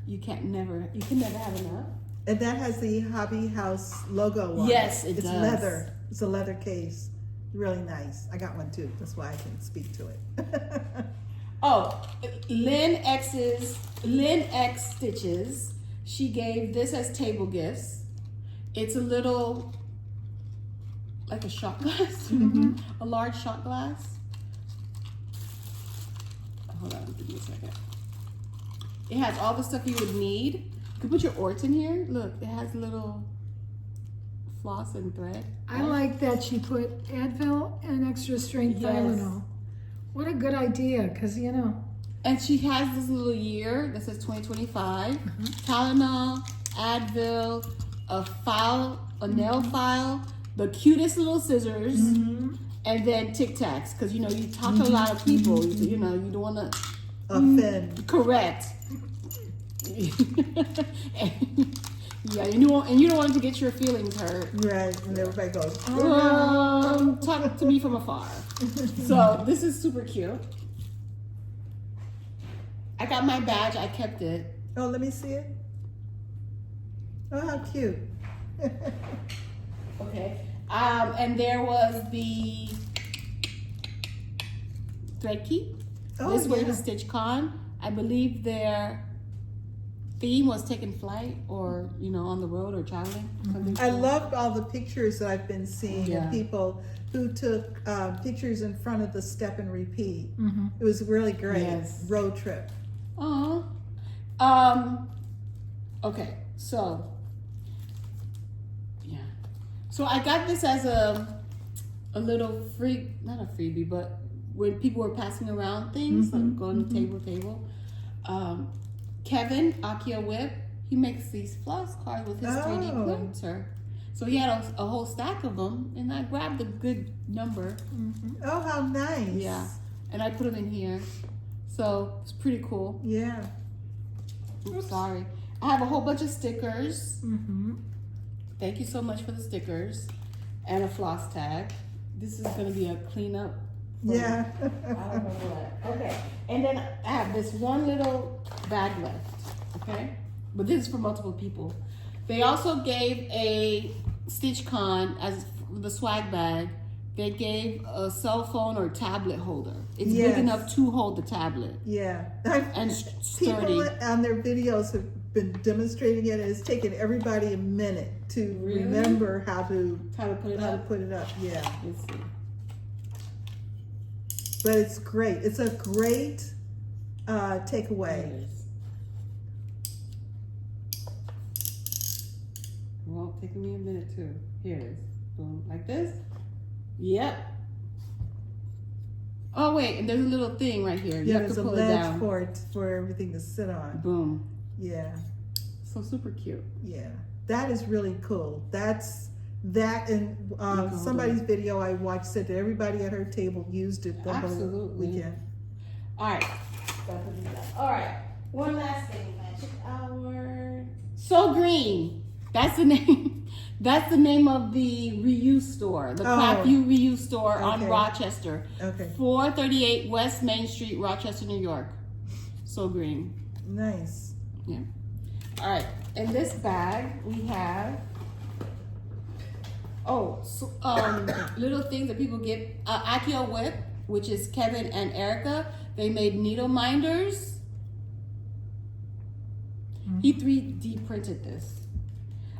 you can never have enough. And that has the Hobby House logo on Yes, it. it It's does. leather. It's a leather case. Really nice. I got one too. That's why I can speak to it. Oh, Lynn X Stitches. She gave this as table gifts. It's a little, like a shot glass, a large shot glass. Hold on, give me a second. It has all the stuff you would need. You could put your orts in here. Look, it has a little floss and thread. I like that she put Advil and extra strength Yes. Tylenol. What a good idea, because you know. And she has this little year that says 2025. Tylenol, Advil, a file, a nail file, the cutest little scissors, and then Tic Tacs. Because you know you talk to a lot of people. You know you don't want to Offend. correct. Yeah, you don't want to get your feelings hurt. Right. And everybody goes, Talk to me from afar. So this is super cute. I got my badge. I kept it. oh, let me see it. Oh, how cute. Okay. And there was the thread key. Oh, This way yeah. to StitchCon. I believe their theme was taking flight, or you know, on the road or traveling. Something I cool. loved all the pictures that I've been seeing Yeah. of people who took pictures in front of the step and repeat. Mm-hmm. It was really great. Yes. Road trip. Aw. Okay, so yeah. So I got this as a little free, not a freebie, but when people were passing around things, like going table. Kevin Akia Whip, he makes these floss cards with his 3D Oh. printer. So he had a whole stack of them, and I grabbed a good number. Oh, how nice. Yeah, and I put them in here. So it's pretty cool. Yeah. Oops, sorry. I have a whole bunch of stickers. Mm-hmm. Thank you so much for the stickers. And a floss tag. This is going to be a cleanup. Yeah. I don't know what. Okay. And then I have this one little bag left. Okay? But this is for multiple people. They also gave a StitchCon as the swag bag. They gave a cell phone or tablet holder. It's Yes. big enough to hold the tablet. Yeah. And sturdy. People on their videos have been demonstrating it, and it's taken everybody a minute to Really? remember how to How to put it up? put it up. Yeah. Let's see. But it's great. It's a great There takeaway. it is. Well, taking me a minute too. Here it is. Boom. Like this. Yep. Oh wait, and there's a little thing right here. You Yeah, have there's to a pull it ledge down. for everything to sit on. Boom. Yeah. So super cute. Yeah. That is really cool. That's that, and Hold somebody's on. video I watched said that everybody at her table used it the whole Absolutely. weekend. All right. All right. One last thing. Magic Hour. So Green. That's the name. That's the name of the reuse store, the Craft You reuse store on Okay. Rochester. Okay. 438 West Main Street, Rochester, New York. So Green. Nice. Yeah. All right. In this bag, we have little things that people get. Akio Whip, which is Kevin and Erica. They made needle minders. He 3D printed this.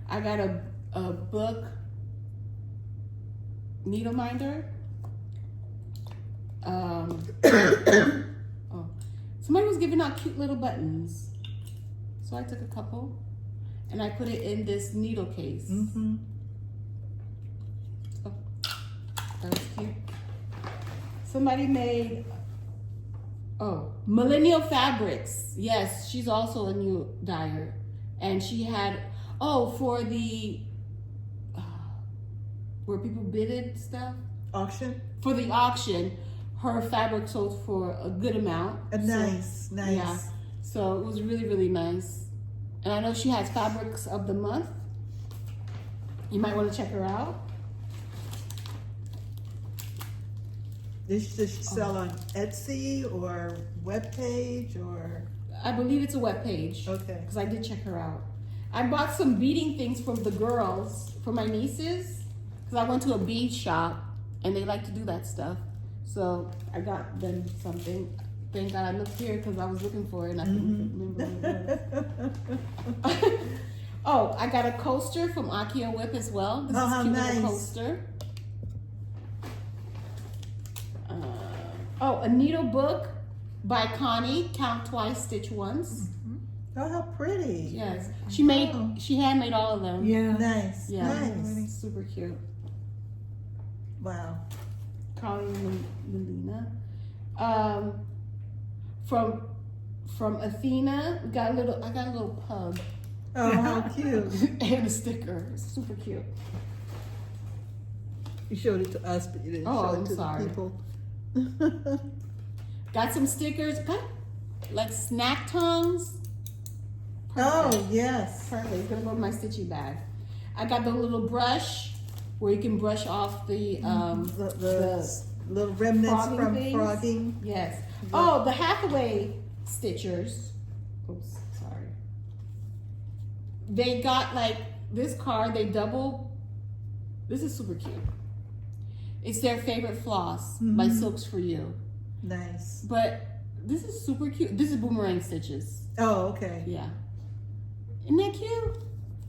I got a book needle minder. Oh, somebody was giving out cute little buttons, so I took a couple. and I put it in this needle case. Mm-hmm. Oh, that was cute. Somebody made, Millennial Fabrics. Yes, she's also a new dyer. And she had, for the, where people bidded stuff. Auction? For the auction, her fabric sold for a good amount. Nice. Yeah, so it was really, really nice. And I know she has Fabrics of the Month. You might want to check her out. Does she sell on Etsy or webpage or? I believe it's a webpage. Okay. Because I did check her out. I bought some beading things from the girls, for my nieces. Because I went to a bead shop and they like to do that stuff. So I got them something. Thank God I looked here because I was looking for it and I couldn't remember what it was. I got a coaster from Akio Whip as well. This is a cute little coaster. A needle book by Connie, Count Twice, Stitch Once. Oh, how pretty. Yes. She handmade all of them. Yeah. Nice. Yeah. Nice. Super cute. Wow. Calling Melina. From Athena, I got a little pug. Oh, how cute. And a sticker. It's super cute. You showed it to us, but you didn't show it to the people. Got some stickers. Got like snack tongs. Oh, yes. Perfect. It's gonna go in my stitchy bag. I got the little brush where you can brush off the little remnants from frogging. Yes. Oh, the Hathaway stitchers. Oops, sorry. They got like this card. This is super cute. It's their favorite floss by Silks for You. Nice. But this is super cute. This is boomerang stitches. Oh, okay. Yeah. Isn't that cute?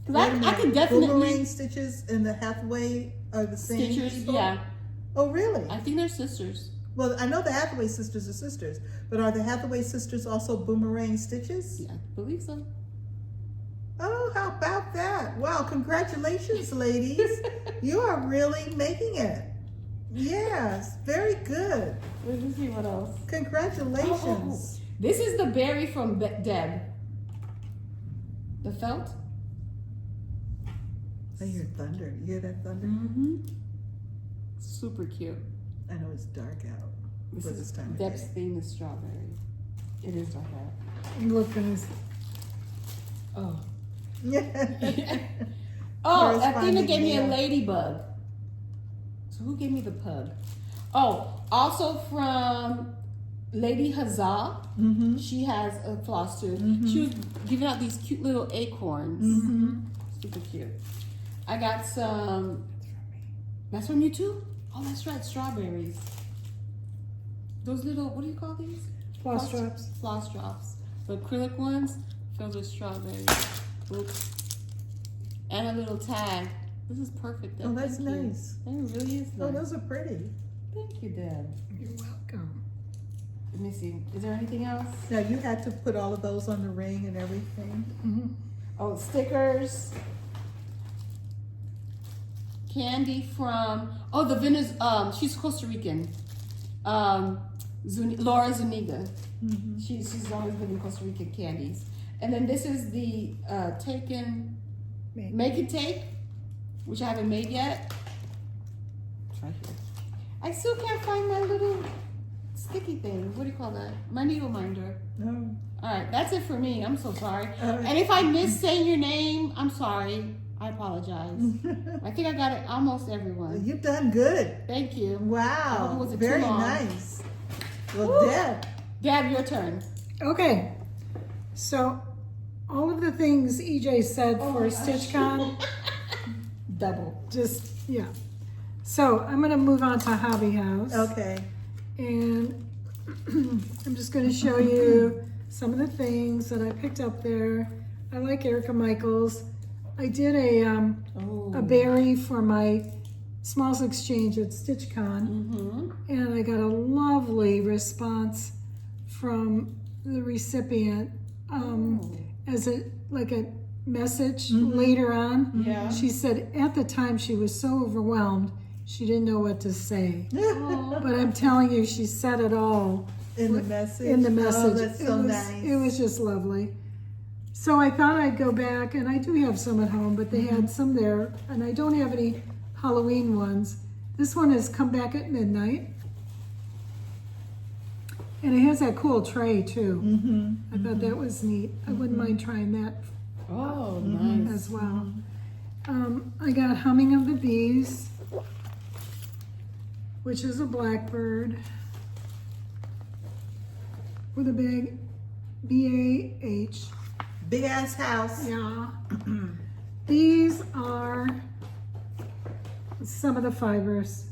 Because I could definitely. Boomerang stitches and the Hathaway are the same Stitchers, people? yeah. Oh, really? I think they're sisters. Well, I know the Hathaway sisters are sisters, but are the Hathaway sisters also boomerang stitches? Yeah, I believe so. Oh, how about that? Wow, congratulations, ladies. You are really making it. Yes, very good. Let me see what else. Congratulations. This is the berry from Deb. The felt. I hear thunder. You hear that thunder? Mm-hmm. Super cute. I know it's dark out. This is time of Deb's day. theme is strawberry. It is dark out. Look, guys. Oh. Yeah. Athena gave me a ladybug. So who gave me the pug? Oh, also from Lady Huzzah. Mm-hmm. She has a floss tube. She was giving out these cute little acorns. Mm-hmm. Super cute. I got some. That's from you too? Oh, that's right. Strawberries. Those little, what do you call these? Floss drops. Floss drops. The acrylic ones filled with strawberries. Oops. And a little tag. This is perfect. Oh, that's Thank you. nice. That really is nice. Oh, those are pretty. Thank you, Deb. You're welcome. Let me see. Is there anything else? Now, you had to put all of those on the ring and everything. Mm-hmm. Oh, stickers. Candy from, the Venice, she's Costa Rican. Laura Zuniga. Mm-hmm. She's always been in Costa Rican candies. And then this is the Make and Take, which I haven't made yet. It's right here. I still can't find my little sticky thing. What do you call that? My needle minder. No. All right, that's it for me. I'm so sorry. All right. And if I miss saying your name, I'm sorry. I apologize. I think I got it almost everyone. You've done good. Thank you. I hope it Wow. wasn't Very too long. nice. Well, Woo. Deb. Deb, your turn. Okay. So, all of the things EJ said for StitchCon, Double. just, yeah. So, I'm going to move on to Hobby House. Okay. And I'm just going to show you some of the things that I picked up there. I like Erica Michaels. I did a berry for my Smalls Exchange at StitchCon, and I got a lovely response from the recipient as a message later on. Yeah. She said at the time she was so overwhelmed, she didn't know what to say. But I'm telling you, she said it all. In the message? In the message. Oh, that's so nice. It was just lovely. So I thought I'd go back, and I do have some at home, but they had some there, and I don't have any Halloween ones. This one is Come Back at Midnight. And it has that cool tray too. I thought that was neat. I wouldn't mind trying that Oh, nice. as well. I got Humming of the Bees, which is a blackbird with a big B-A-H. Big ass house. Yeah. These are some of the fibers.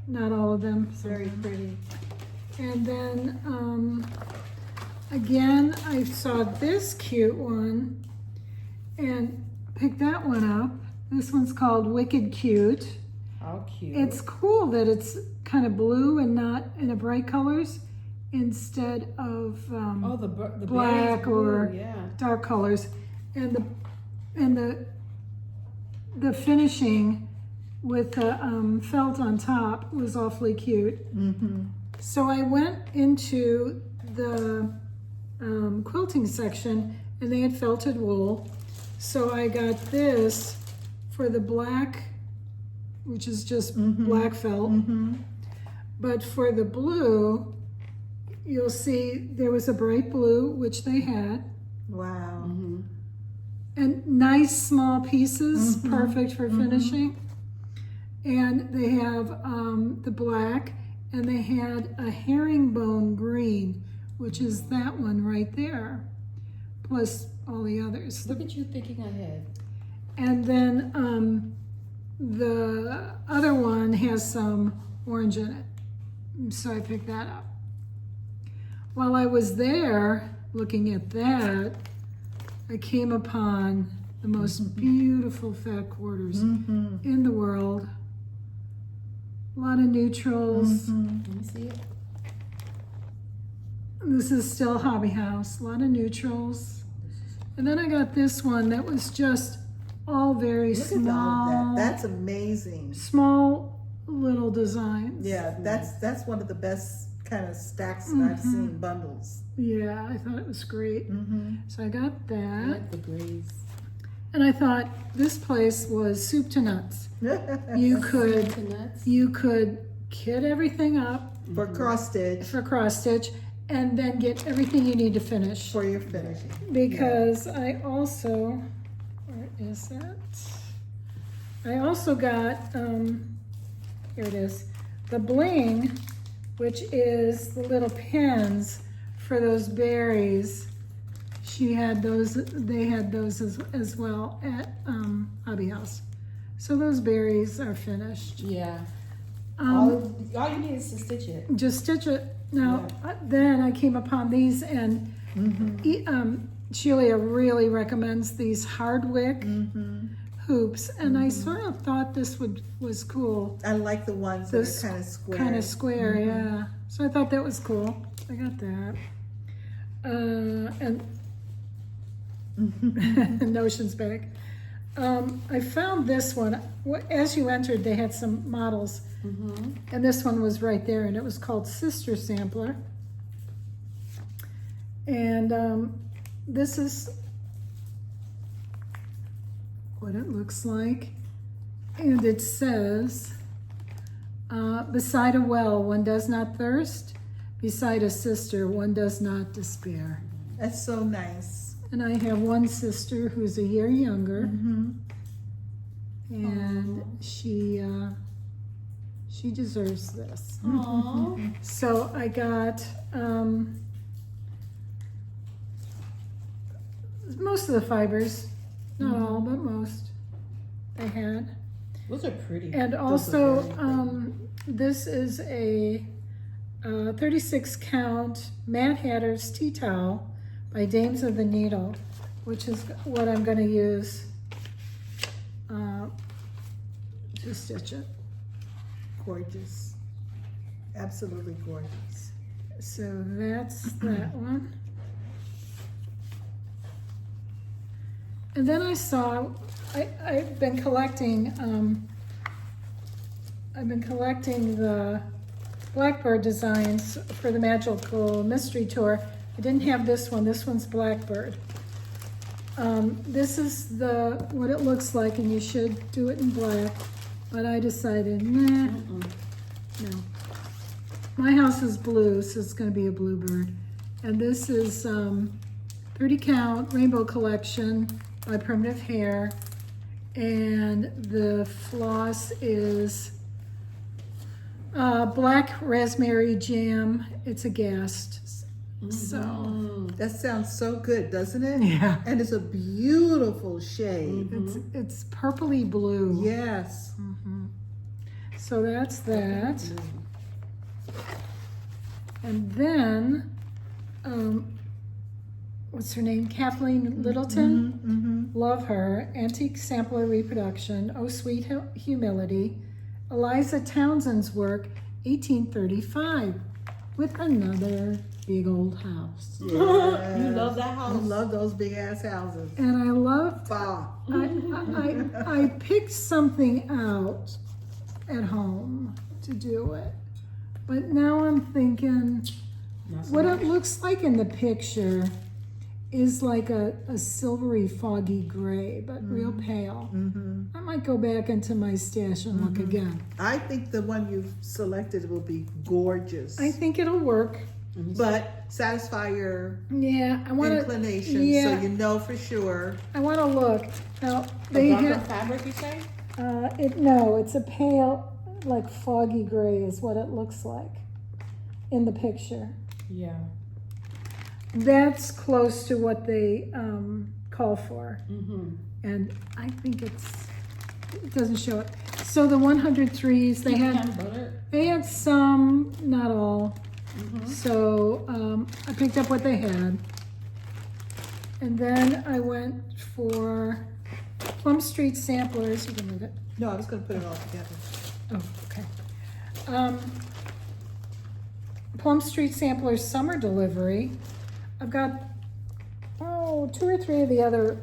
Not all of them. Very pretty. And then, again, I saw this cute one and picked that one up. This one's called Wicked Cute. How cute. It's cool that it's kind of blue and not in a bright colors instead of the black blue, or yeah. dark colors. And the finishing with the felt on top was awfully cute. So I went into the quilting section and they had felted wool. So I got this for the black, which is just black felt. But for the blue, you'll see there was a bright blue, which they had. Wow. And nice small pieces, perfect for finishing. And they have the black, and they had a herringbone green, which is that one right there, plus all the others. Look at you thinking ahead. And then the other one has some orange in it, so I picked that up. While I was there looking at that, I came upon the most beautiful fat quarters in the world. A lot of neutrals. Let me see it. This is still Hobby House. A lot of neutrals. And then I got this one that was just all very Look small. at all that. That's amazing. Small little designs. Yeah, that's one of the best kind of stacks that I've seen, bundles. Yeah, I thought it was great. So I got I that. like the grays. And I thought this place was soup to nuts. You could kit everything up For cross stitch. for cross stitch and then get everything you need to finish. For your finishing. Because I also, where is that? I also got, here it is, the bling, which is the little pins for those berries. She had those, they had those as well at Hobby House. So those berries are finished. Yeah. All you need is to stitch it. Just stitch it. Now, then I came upon these, and Shelia really recommends these Hardwick hoops, and I sort of thought this was cool. I like the ones that are kind of square. Kind of square, yeah. So I thought that was cool. I got that. And Notions bag. I found this one. As you entered, they had some models. And this one was right there, and it was called Sister Sampler. And this is what it looks like. And it says, beside a well, one does not thirst. Beside a sister, one does not despair. That's so nice. And I have one sister who's a year younger. And she deserves this. Aww. So I got most of the fibers, not all, but most they had. Those are pretty. And also, this is a 36 count Mad Hatter's tea towel by Dames of the Needle, which is what I'm going to use to stitch it. Gorgeous. Absolutely gorgeous. So that's that one. And then I saw, I've been collecting the Blackbird designs for the Magical Mystery Tour. I didn't have this one. This one's Blackbird. This is what it looks like, and you should do it in black. But I decided, nah, no. My house is blue, so it's going to be a bluebird. And this is 30 count Rainbow Collection by Primitive Hair. And the floss is Black Raspberry Jam. It's a Gast. So that sounds so good, doesn't it? Yeah. And it's a beautiful shade. It's purpley blue. Yes. So that's that. And then, what's her name? Kathleen Littleton. Love her. Antique Sampler Reproduction. Oh Sweet Humility. Eliza Townsend's work, 1835, with another big old house. Yes. You love that house. I love those big ass houses. And I loved, Bah. I picked something out at home to do it. But now I'm thinking, what it looks like in the picture is like a silvery foggy gray, but real pale. I might go back into my stash and look again. I think the one you've selected will be gorgeous. I think it'll work. But satisfy your I want inclination, so you know for sure. I want to look. Now They have fabric, you say? No, it's a pale, like foggy gray is what it looks like in the picture. Yeah. That's close to what they call for. And I think it doesn't show it. So the 103s, they had some, not all. So I picked up what they had. And then I went for Plum Street Samplers. You can move it. No, I was going to put it all together. Oh, okay. Plum Street Samplers Summer Delivery. I've got, 2 or 3 of the other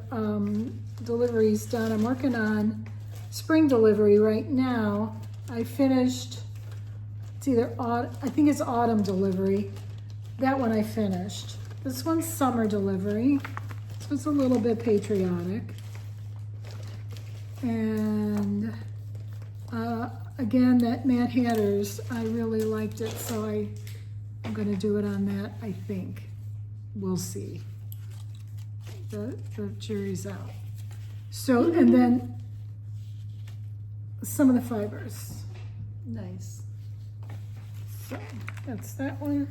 deliveries done. I'm working on spring delivery right now. I finished, it's either I think it's autumn delivery. That one I finished. This one's summer delivery. This was a little bit patriotic. And again, that Mad Hatter's, I really liked it, so I'm going to do it on that, I think. We'll see. The jury's out. So, and then some of the fibers. Nice. So that's that one.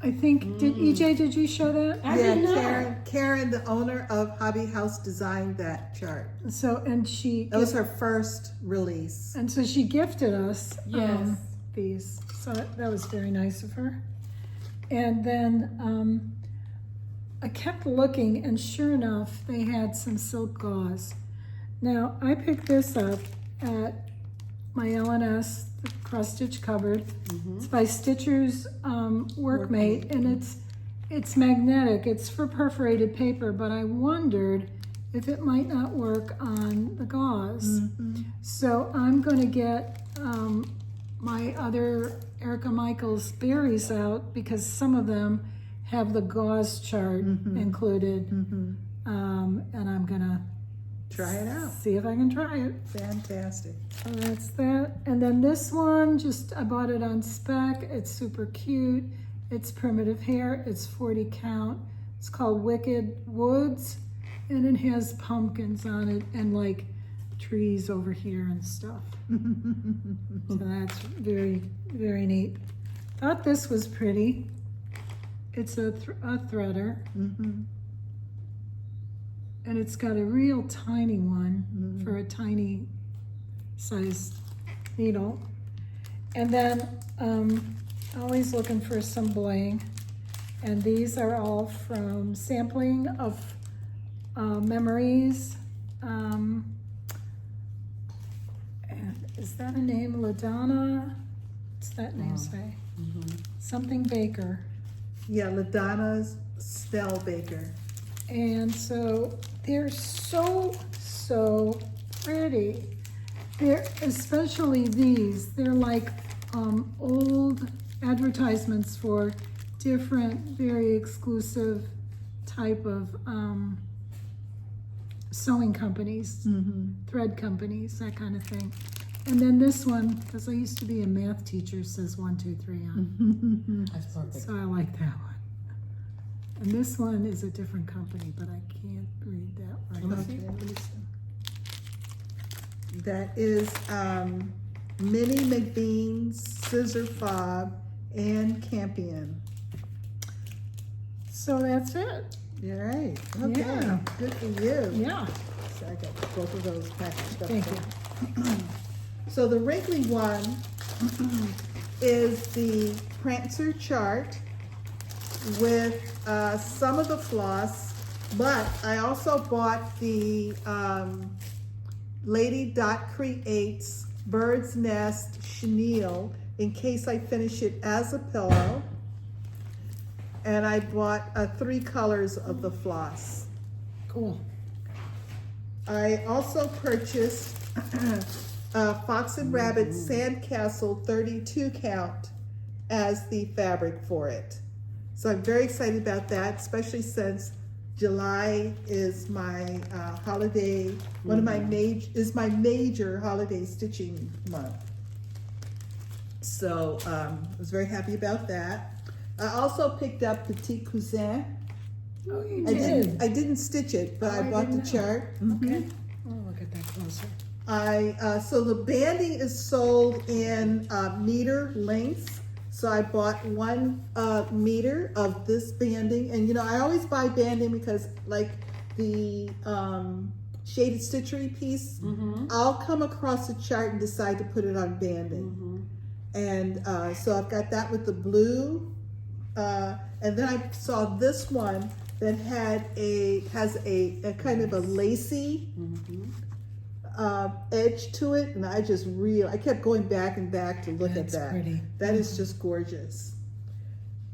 I think, did you show that? I did not. Karen, the owner of Hobby House, designed that chart. So, and That was her first release. And so she gifted us Yes. these. So that was very nice of her. And then I kept looking, and sure enough, they had some silk gauze. Now, I picked this up at my L&S, the cross stitch cupboard. It's by Stitcher's Workmate, and it's magnetic. It's for perforated paper, but I wondered if it might not work on the gauze. So I'm going to get my other Erica Michaels berries out, because some of them have the gauze chart included, and I'm gonna Try it out. see if I can try it. Fantastic. So that's that. And then this one, I bought it on spec. It's super cute. It's Primitive Hair. It's 40 count. It's called Wicked Woods, and it has pumpkins on it and like trees over here and stuff. So that's very, very neat. Thought this was pretty. It's a threader. And it's got a real tiny one for a tiny sized needle. And then always looking for some bling. And these are all from sampling of memories. And is that a name? LaDonna? What's that name say? Something Baker. Yeah, LaDonna Snell Baker. And so they're so pretty. They're, especially these, they're like old advertisements for different, very exclusive type of sewing companies, thread companies, that kind of thing. And then this one, because I used to be a math teacher, says 1, 2, 3 on it. That's perfect. So I like that one. And this one is a different company, but I can't read that right. Okay. That is Minnie McBean's Scissor Fob and Campion. So that's it. All right. Okay. Yeah. Good for you. Yeah. So I got both of those packaged up. Thank there. So the wrinkly one is the Prancer chart with some of the floss, but I also bought the Lady Dot Creates Bird's Nest chenille in case I finish it as a pillow. And I bought 3 colors of the floss. Cool. I also purchased Fox and Rabbit Sandcastle 32 count as the fabric for it. So I'm very excited about that, especially since July is my holiday, one of my major holiday stitching month. So I was very happy about that. I also picked up Petit Cousin. Oh, you did. I didn't stitch it, but I bought the chart. Okay. I'll look at that closer. So the banding is sold in meter lengths. So I bought 1 meter of this banding, and I always buy banding because like the shaded stitchery piece, I'll come across a chart and decide to put it on banding. And so I've got that with the blue, and then I saw this one that has a kind of a lacy edge to it, and I kept going back and back to look at that. Pretty. That is just gorgeous.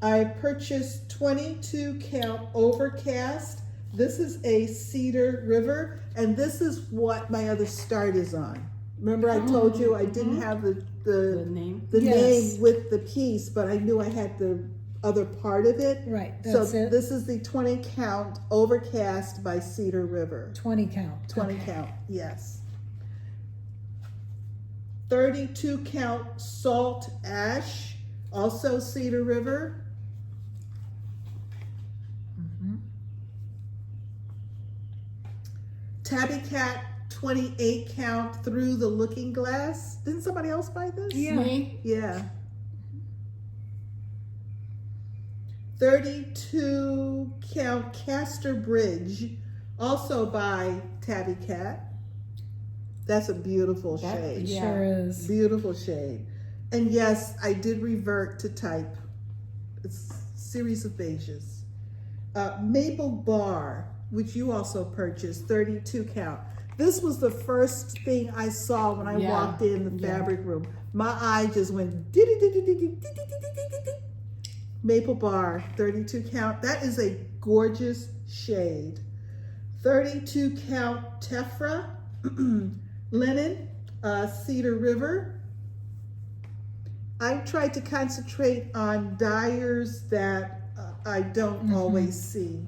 I purchased 22 count Overcast. This is a Cedar River, and this is what my other start is on. Remember I told you I didn't have the name? Yes. name with the piece, but I knew I had the other part of it. Right, So that's it. this is the 20 count Overcast by Cedar River. 20 count. 20 count, yes. 32 count Salt Ash, also Cedar River. Tabby Cat 28 count Through the Looking Glass. Didn't somebody else buy this? Yeah. Me? Yeah. 32 count Castor Bridge, also by Tabby Cat. That's a beautiful shade. Yeah. Sure is. Beautiful shade. And yes, I did revert to type. It's a series of beiges. Maple Bar, which you also purchased, 32 count. This was the first thing I saw when I walked in the fabric room. My eye just went Maple Bar, 32 count. That is a gorgeous shade. 32 count Tephra linen, Cedar River. I tried to concentrate on dyers that I don't always see.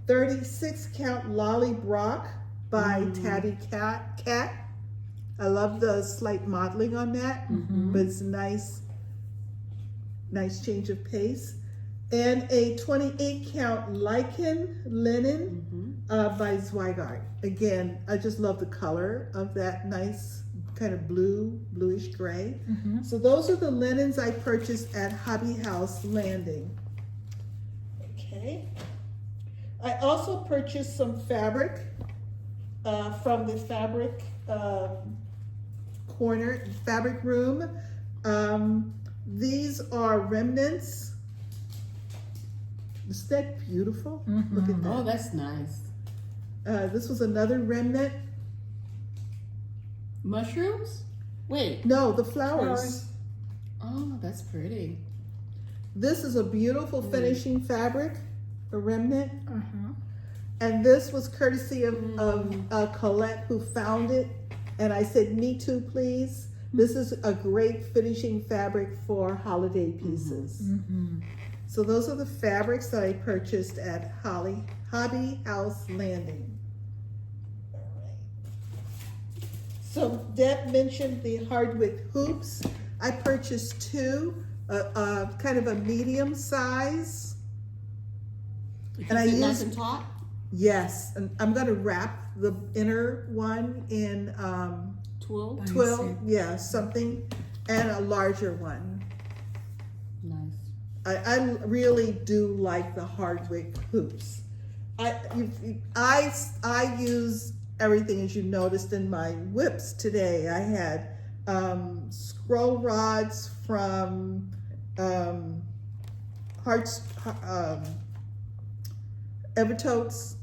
36 count Lolly Brock by Tabby Cat. I love the slight modeling on that, but it's nice change of pace. And a 28 count Lichen linen by Zweigart. Again, I just love the color of that nice kind of bluish gray. So those are the linens I purchased at Hobby House Landing. Okay. I also purchased some fabric from the fabric fabric room. These are remnants. Isn't that beautiful? Look at that. Oh, that's nice. This was another remnant. Mushrooms? Wait. No, the flowers. Oh, that's pretty. This is a beautiful finishing fabric, a remnant. And this was courtesy of Colette, who found it. And I said, me too, please. This is a great finishing fabric for holiday pieces. So those are the fabrics that I purchased at Hobby House Landing. All right. So Deb mentioned the hardwick hoops. I purchased two, kind of a medium size. And I use nice and taut? Yes, and I'm gonna wrap the inner one in twill, yeah, something, and a larger one. Nice. I really do like the hardwick hoops. I use everything, as you noticed in my whips today. I had scroll rods from Evertotes.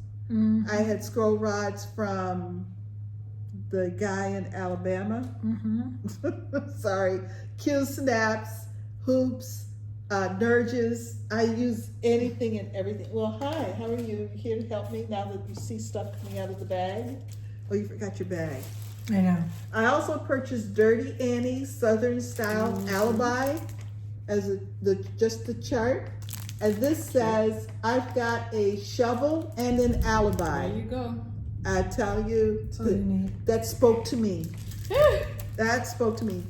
I had scroll rods from the guy in Alabama. Sorry, Q snaps, hoops, nurges. I use anything and everything. Well, hi, how are you? You here to help me now that you see stuff coming out of the bag? Oh, you forgot your bag. I know. I also purchased Dirty Annie Southern Style Alibi as just the chart. And this says, I've got a shovel and an alibi. There you go. I tell you, that spoke to me. That spoke to me.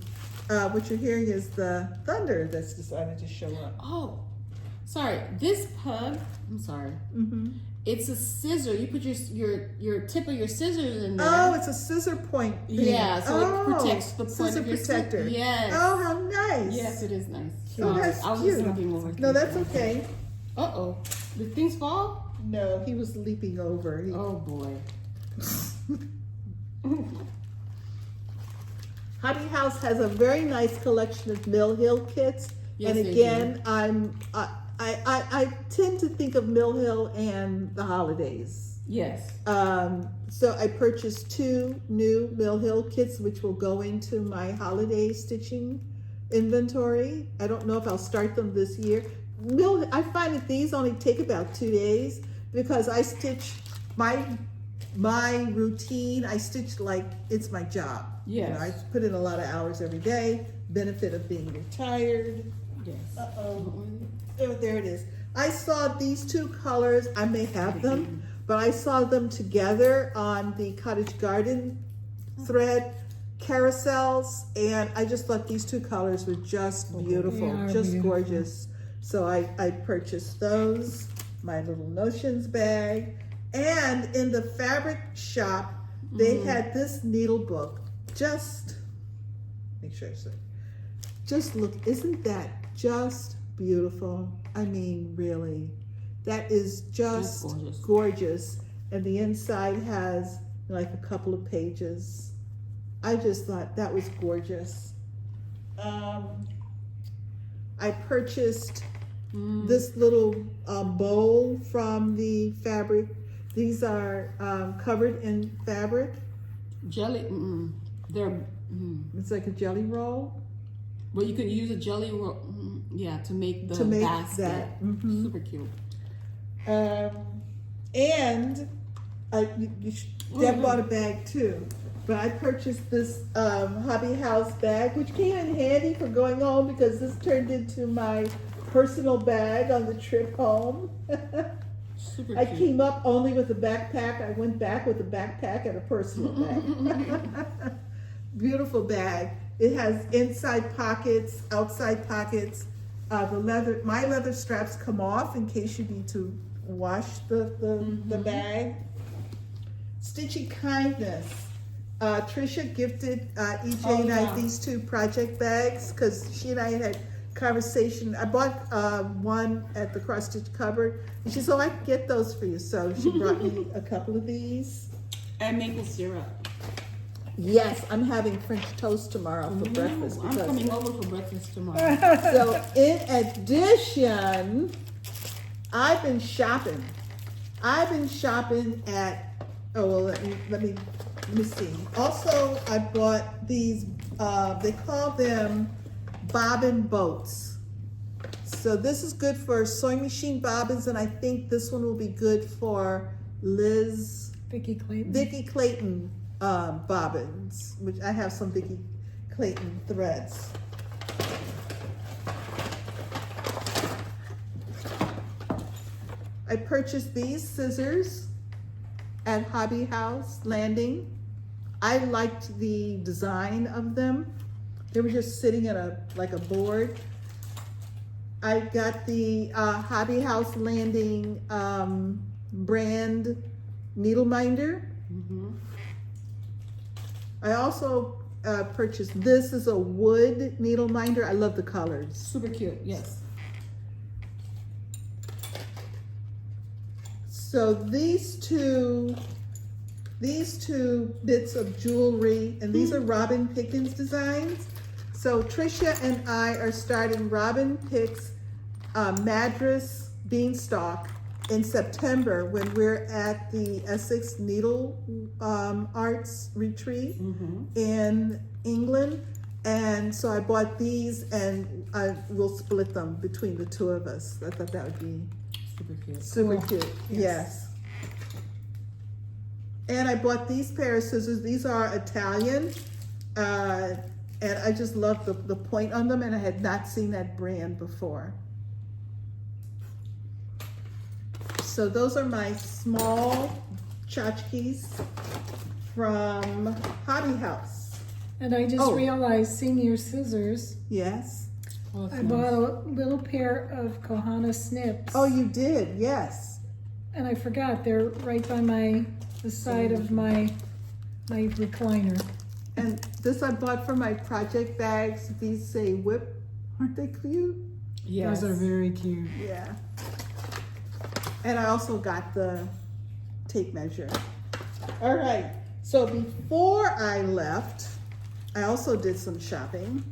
What you're hearing is the thunder that's decided to show up. Oh, sorry. This pug, I'm sorry. It's a scissor. You put your tip of your scissors in there. Oh, it's a scissor point thing. Yeah, so it protects the point of your protector. Yes. Oh, how nice. Yes, it is nice. Oh, that's I was cute. just looking over. No, that's okay. Uh-oh. Did things fall? No, he was leaping over. Oh, boy. Hobby House has a very nice collection of Mill Hill kits. Yes, and again, I tend to think of Mill Hill and the holidays. Yes. So I purchased two new Mill Hill kits, which will go into my holiday stitching inventory. I don't know if I'll start them this year. I find that these only take about 2 days because I stitch my routine. I stitch like it's my job. Yes. You know, I put in a lot of hours every day. Benefit of being retired. Yes. Oh, there it is. I saw these two colors. I may have them, but I saw them together on the Cottage Garden thread carousels, and I just thought these two colors were just beautiful, just gorgeous. So I purchased those, my little notions bag, and in the fabric shop, they had this needle book. Just make sure I say, just look, isn't that just beautiful? I mean, really, that is just gorgeous. And the inside has like a couple of pages. I just thought that was gorgeous. I purchased this little bowl from the fabric. These are covered in fabric. Jelly, they're... It's like a jelly roll. Well, you can use a jelly roll, yeah, to make the basket. That. Super cute. And Deb bought a bag too. But I purchased this Hobby House bag, which came in handy for going home because this turned into my personal bag on the trip home. Super I cute. came up only with a backpack. I went back with a backpack and a personal bag. Beautiful bag. It has inside pockets, outside pockets. My leather straps come off in case you need to wash the bag. Stitchy Kindness. Trisha gifted EJ and I these two project bags because she and I had conversation. I bought one at the cross stitch cupboard, and she said, "Oh, I can get those for you." So she brought me a couple of these. And maple syrup. Yes, I'm having French toast tomorrow for breakfast. I'm coming over for breakfast tomorrow. So in addition, I've been shopping at, let me see. Also, I bought these, they call them bobbin boats. So this is good for sewing machine bobbins, and I think this one will be good for Vicki Clayton. Vicki Clayton bobbins, which I have some Vicki Clayton threads. I purchased these scissors at Hobby House Landing. I liked the design of them. They were just sitting at a board. I got the Hobby House Landing brand needle minder. I also purchased, this is a wood needle minder. I love the colors. Super cute, yes. So these two bits of jewelry, and these are Robin Pickens designs. So Tricia and I are starting Robin Pick's Madras Beanstalk in September when we're at the Essex Needle Arts Retreat in England. And so I bought these, and we'll split them between the two of us. I thought that would be super cute. super cute. Yes. And I bought these pair of scissors. These are Italian, and I just love the point on them, and I had not seen that brand before. So those are my small tchotchkes from Hobby House. And I just realized, seeing your scissors, Yes. Oh, I bought a little pair of Kohana snips. Oh, you did, yes. And I forgot, they're right by the side of my recliner. And this I bought for my project bags. These say whip. Aren't they cute? Yes. Those are very cute. Yeah. And I also got the tape measure. All right, so before I left, I also did some shopping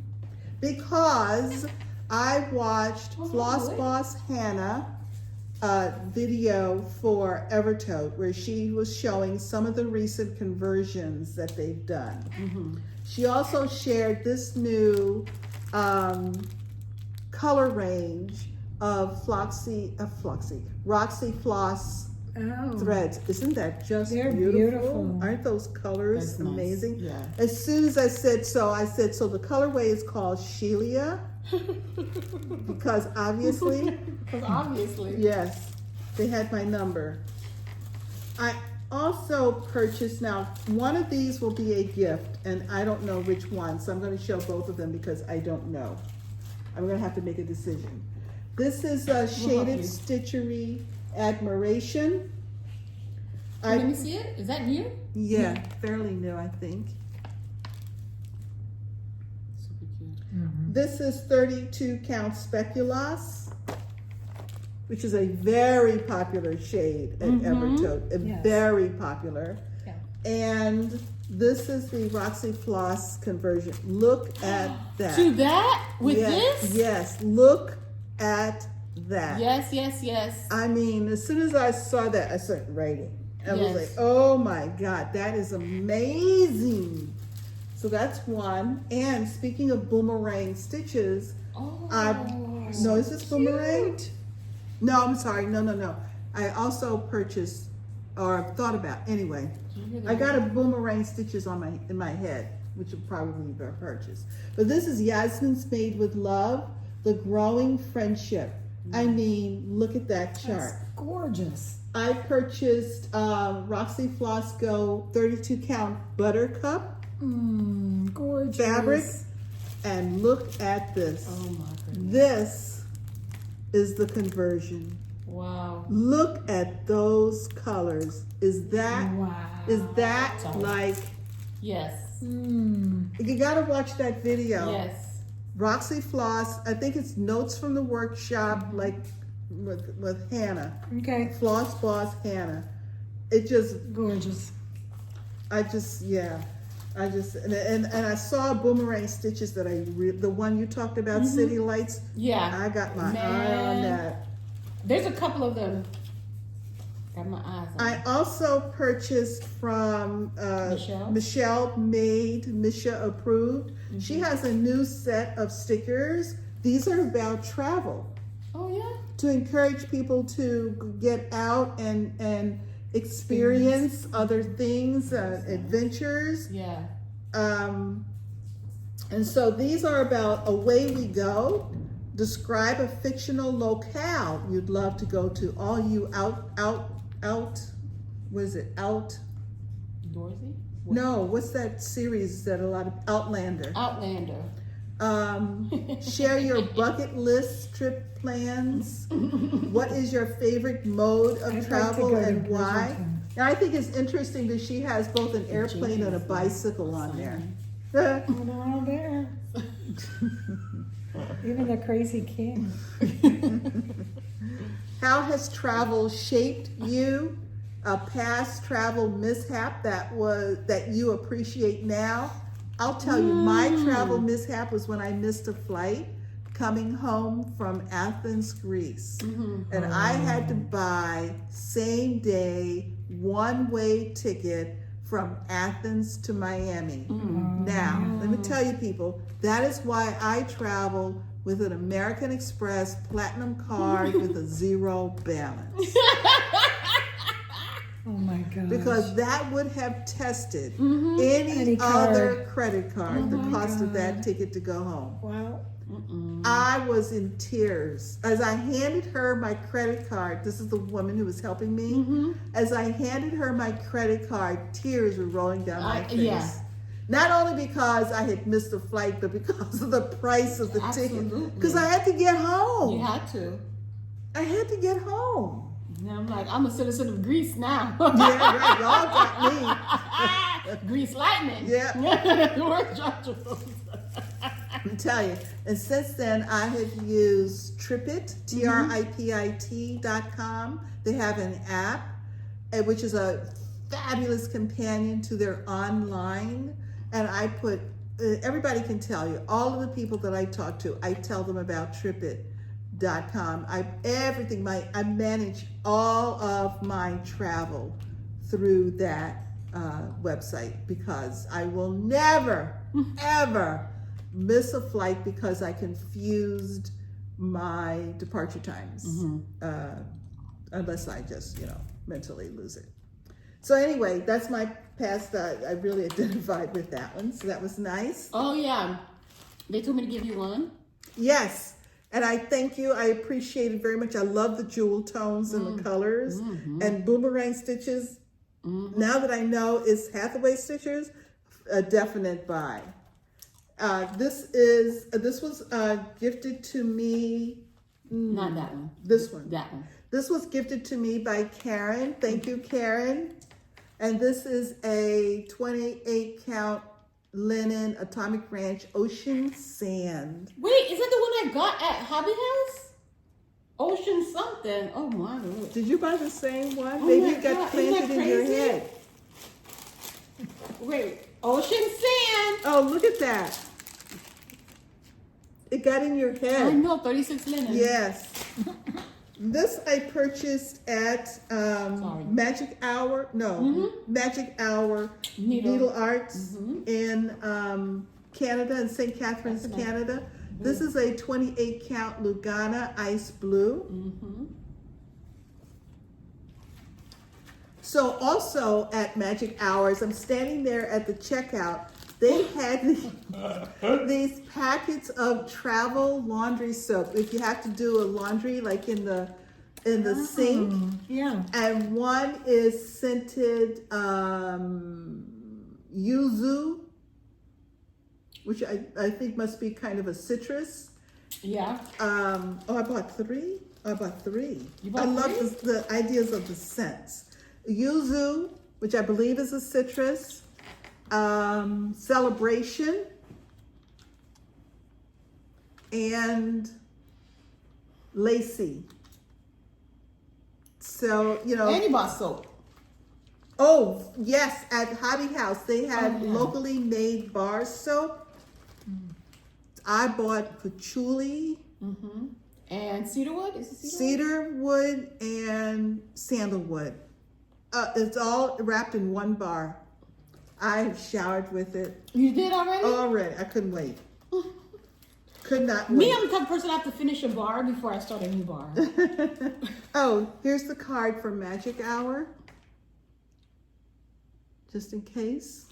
because I watched Floss Boss Hannah video for Evertote, where she was showing some of the recent conversions that they've done. She also shared this new color range of Roxy Floss threads. Isn't that just They're beautiful? beautiful. Aren't those colors That's nice. amazing? Yeah. As soon as I said so the colorway is called Shelia because obviously, yes, they had my number. I also purchased, now one of these will be a gift, and I don't know which one, so I'm going to show both of them because I don't know. I'm going to have to make a decision. This is a shaded Stitchery Admiration. Let me see it. Is that new? Yeah, fairly new, I think. Super cute. This is 32 count Speculoos, which is a very popular shade at Evertote, very popular. Yeah. And this is the Roxy Floss conversion. Look at that. To that? With this? Yes, look at that. Yes, yes, yes. I mean, as soon as I saw that, I started writing. I was Yes. like, oh my God, that is amazing. So that's one. And speaking of boomerang stitches, no, is this boomerang? No, I'm sorry. No. I also purchased, or thought about, anyway. I got a boomerang stitches in my head, which will probably be purchased. But this is Yasmin's Made with Love, the Growing Friendship. I mean, look at that chart. That's gorgeous. I purchased Roxy Floss Co 32 count Buttercup Gorgeous. fabric, and look at this. Oh my goodness. This is the conversion. Wow. Look at those colors. Is that like, Yes. you gotta watch that video. Yes. Roxy Floss, I think it's Notes from the Workshop, like with Hannah. Okay. Floss Boss Hannah. It just, Gorgeous. and I saw boomerang stitches that the one you talked about, City Lights. Yeah. I got my eye on that. There's a couple of them. Got my eyes on. I also purchased from Michelle Made, Misha Approved. She has a new set of stickers. These are about travel, Oh yeah. to encourage people to get out and experience other things, adventures. Yeah. And so these are about away we go. Describe a fictional locale you'd love to go to. All you what is it? Dorothy? No, what's that series that a lot of Outlander? Outlander. Share your bucket list trip plans. What is your favorite mode of travel and why? And I think it's interesting that she has both an airplane and a bicycle on there. And they're all there. Even the crazy king. How has travel shaped you? A past travel mishap that you appreciate now? I'll tell you, my travel mishap was when I missed a flight coming home from Athens, Greece. And I had to buy same day, one-way ticket from Athens to Miami. Now, let me tell you people, that is why I travel with an American Express Platinum card with a zero balance. Oh my God. Because that would have tested any other credit card, the cost of that ticket to go home. Wow. I was in tears as I handed her my credit card. This is the woman who was helping me. As I handed her my credit card, tears were rolling down my face. Yeah. Not only because I had missed a flight, but because of the price of the ticket. Because I had to get home. You had to. I had to get home. And I'm like, I'm a citizen of Greece now. Yeah, right. Y'all got me. Grease lightning. Yeah. Where's Georgia? I'm telling you. And since then, I have used Tripit, TRIPIT.com. They have an app, which is a fabulous companion to their online. And I put, everybody can tell you, all of the people that I talk to, I tell them about Tripit.com. I manage all of my travel through that website because I will never, ever miss a flight because I confused my departure times, unless I just, mentally lose it. So anyway, that's my past. I really identified with that one, so that was nice. Oh yeah, they told me to give you one. Yes, and I thank you. I appreciate it very much. I love the jewel tones and the colors and boomerang stitches. Now that I know it's Hathaway stitchers, a definite buy. This was gifted to me. Not that one. This one. That one. This was gifted to me by Karen. Thank you, Karen. And this is a 28 count linen Atomic Ranch Ocean Sand. Wait, is that the one I got at Hobby House? Ocean something. Oh my Lord. Did you buy the same one? Oh Maybe my it got God, planted isn't that in your crazy? head. Wait, Ocean Sand. Oh, look at that. It got in your I head. know, 36 linen. Yes. This I purchased at Magic Hour. No, Magic Hour Needle Arts in Canada, in St. Catharines, Canada. This is a 28 count Lugana Ice Blue. So also at Magic Hours, I'm standing there at the checkout. They had these packets of travel laundry soap. If you have to do a laundry like in the sink. Yeah. And one is scented yuzu, which I think must be kind of a citrus. Yeah. I bought three. You bought I love three? the ideas of the scents. Yuzu, which I believe is a citrus. Celebration. And Lacy. So, And you bought soap. Oh, yes, at Hobby House, they had locally made bar soap. I bought patchouli. And cedarwood? Is it Cedarwood and sandalwood. It's all wrapped in one bar. I showered with it You did already? already. I couldn't wait. Could not wait. Me, I'm the type of person I have to finish a bar before I start a new bar. Oh, here's the card for Magic Hour. just in case.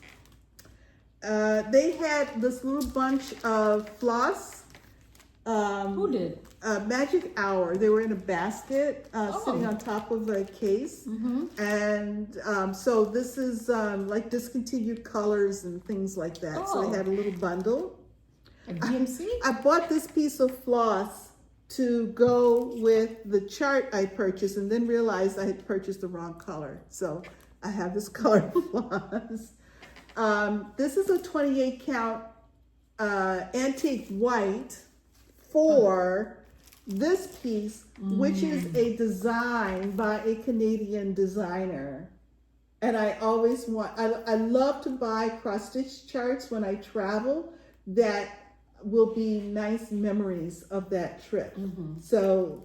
They had this little bunch of floss. Who did? Magic Hour. They were in a basket sitting on top of a case. And so this is like discontinued colors and things like that. So they had a little bundle. A DMC? I bought this piece of floss to go with the chart I purchased and then realized I had purchased the wrong color. So I have this color floss. This is a 28 count antique white for this piece, which is a design by a Canadian designer. And I always I love to buy cross stitch charts when I travel that will be nice memories of that trip. So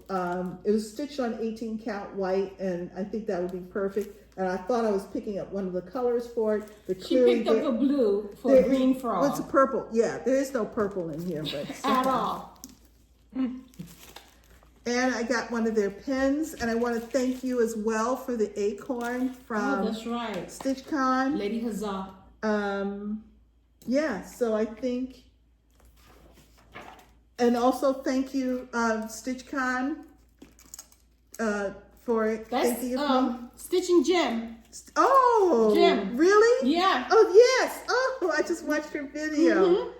it was stitched on 18 count white, and I think that would be perfect. And I thought I was picking up one of the colors for it, but clearly she picked up a blue for a green frog. It's a purple. Yeah, there is no purple in here, but at all. And I got one of their pens, and I want to thank you as well for the acorn from that's right. StitchCon. Lady Huzzah. Yeah, so I think, and also thank you, StitchCon, for thinking of me. Stitching Gem. Oh, Jim. Really? Yeah. Oh, yes. Oh, I just watched her video.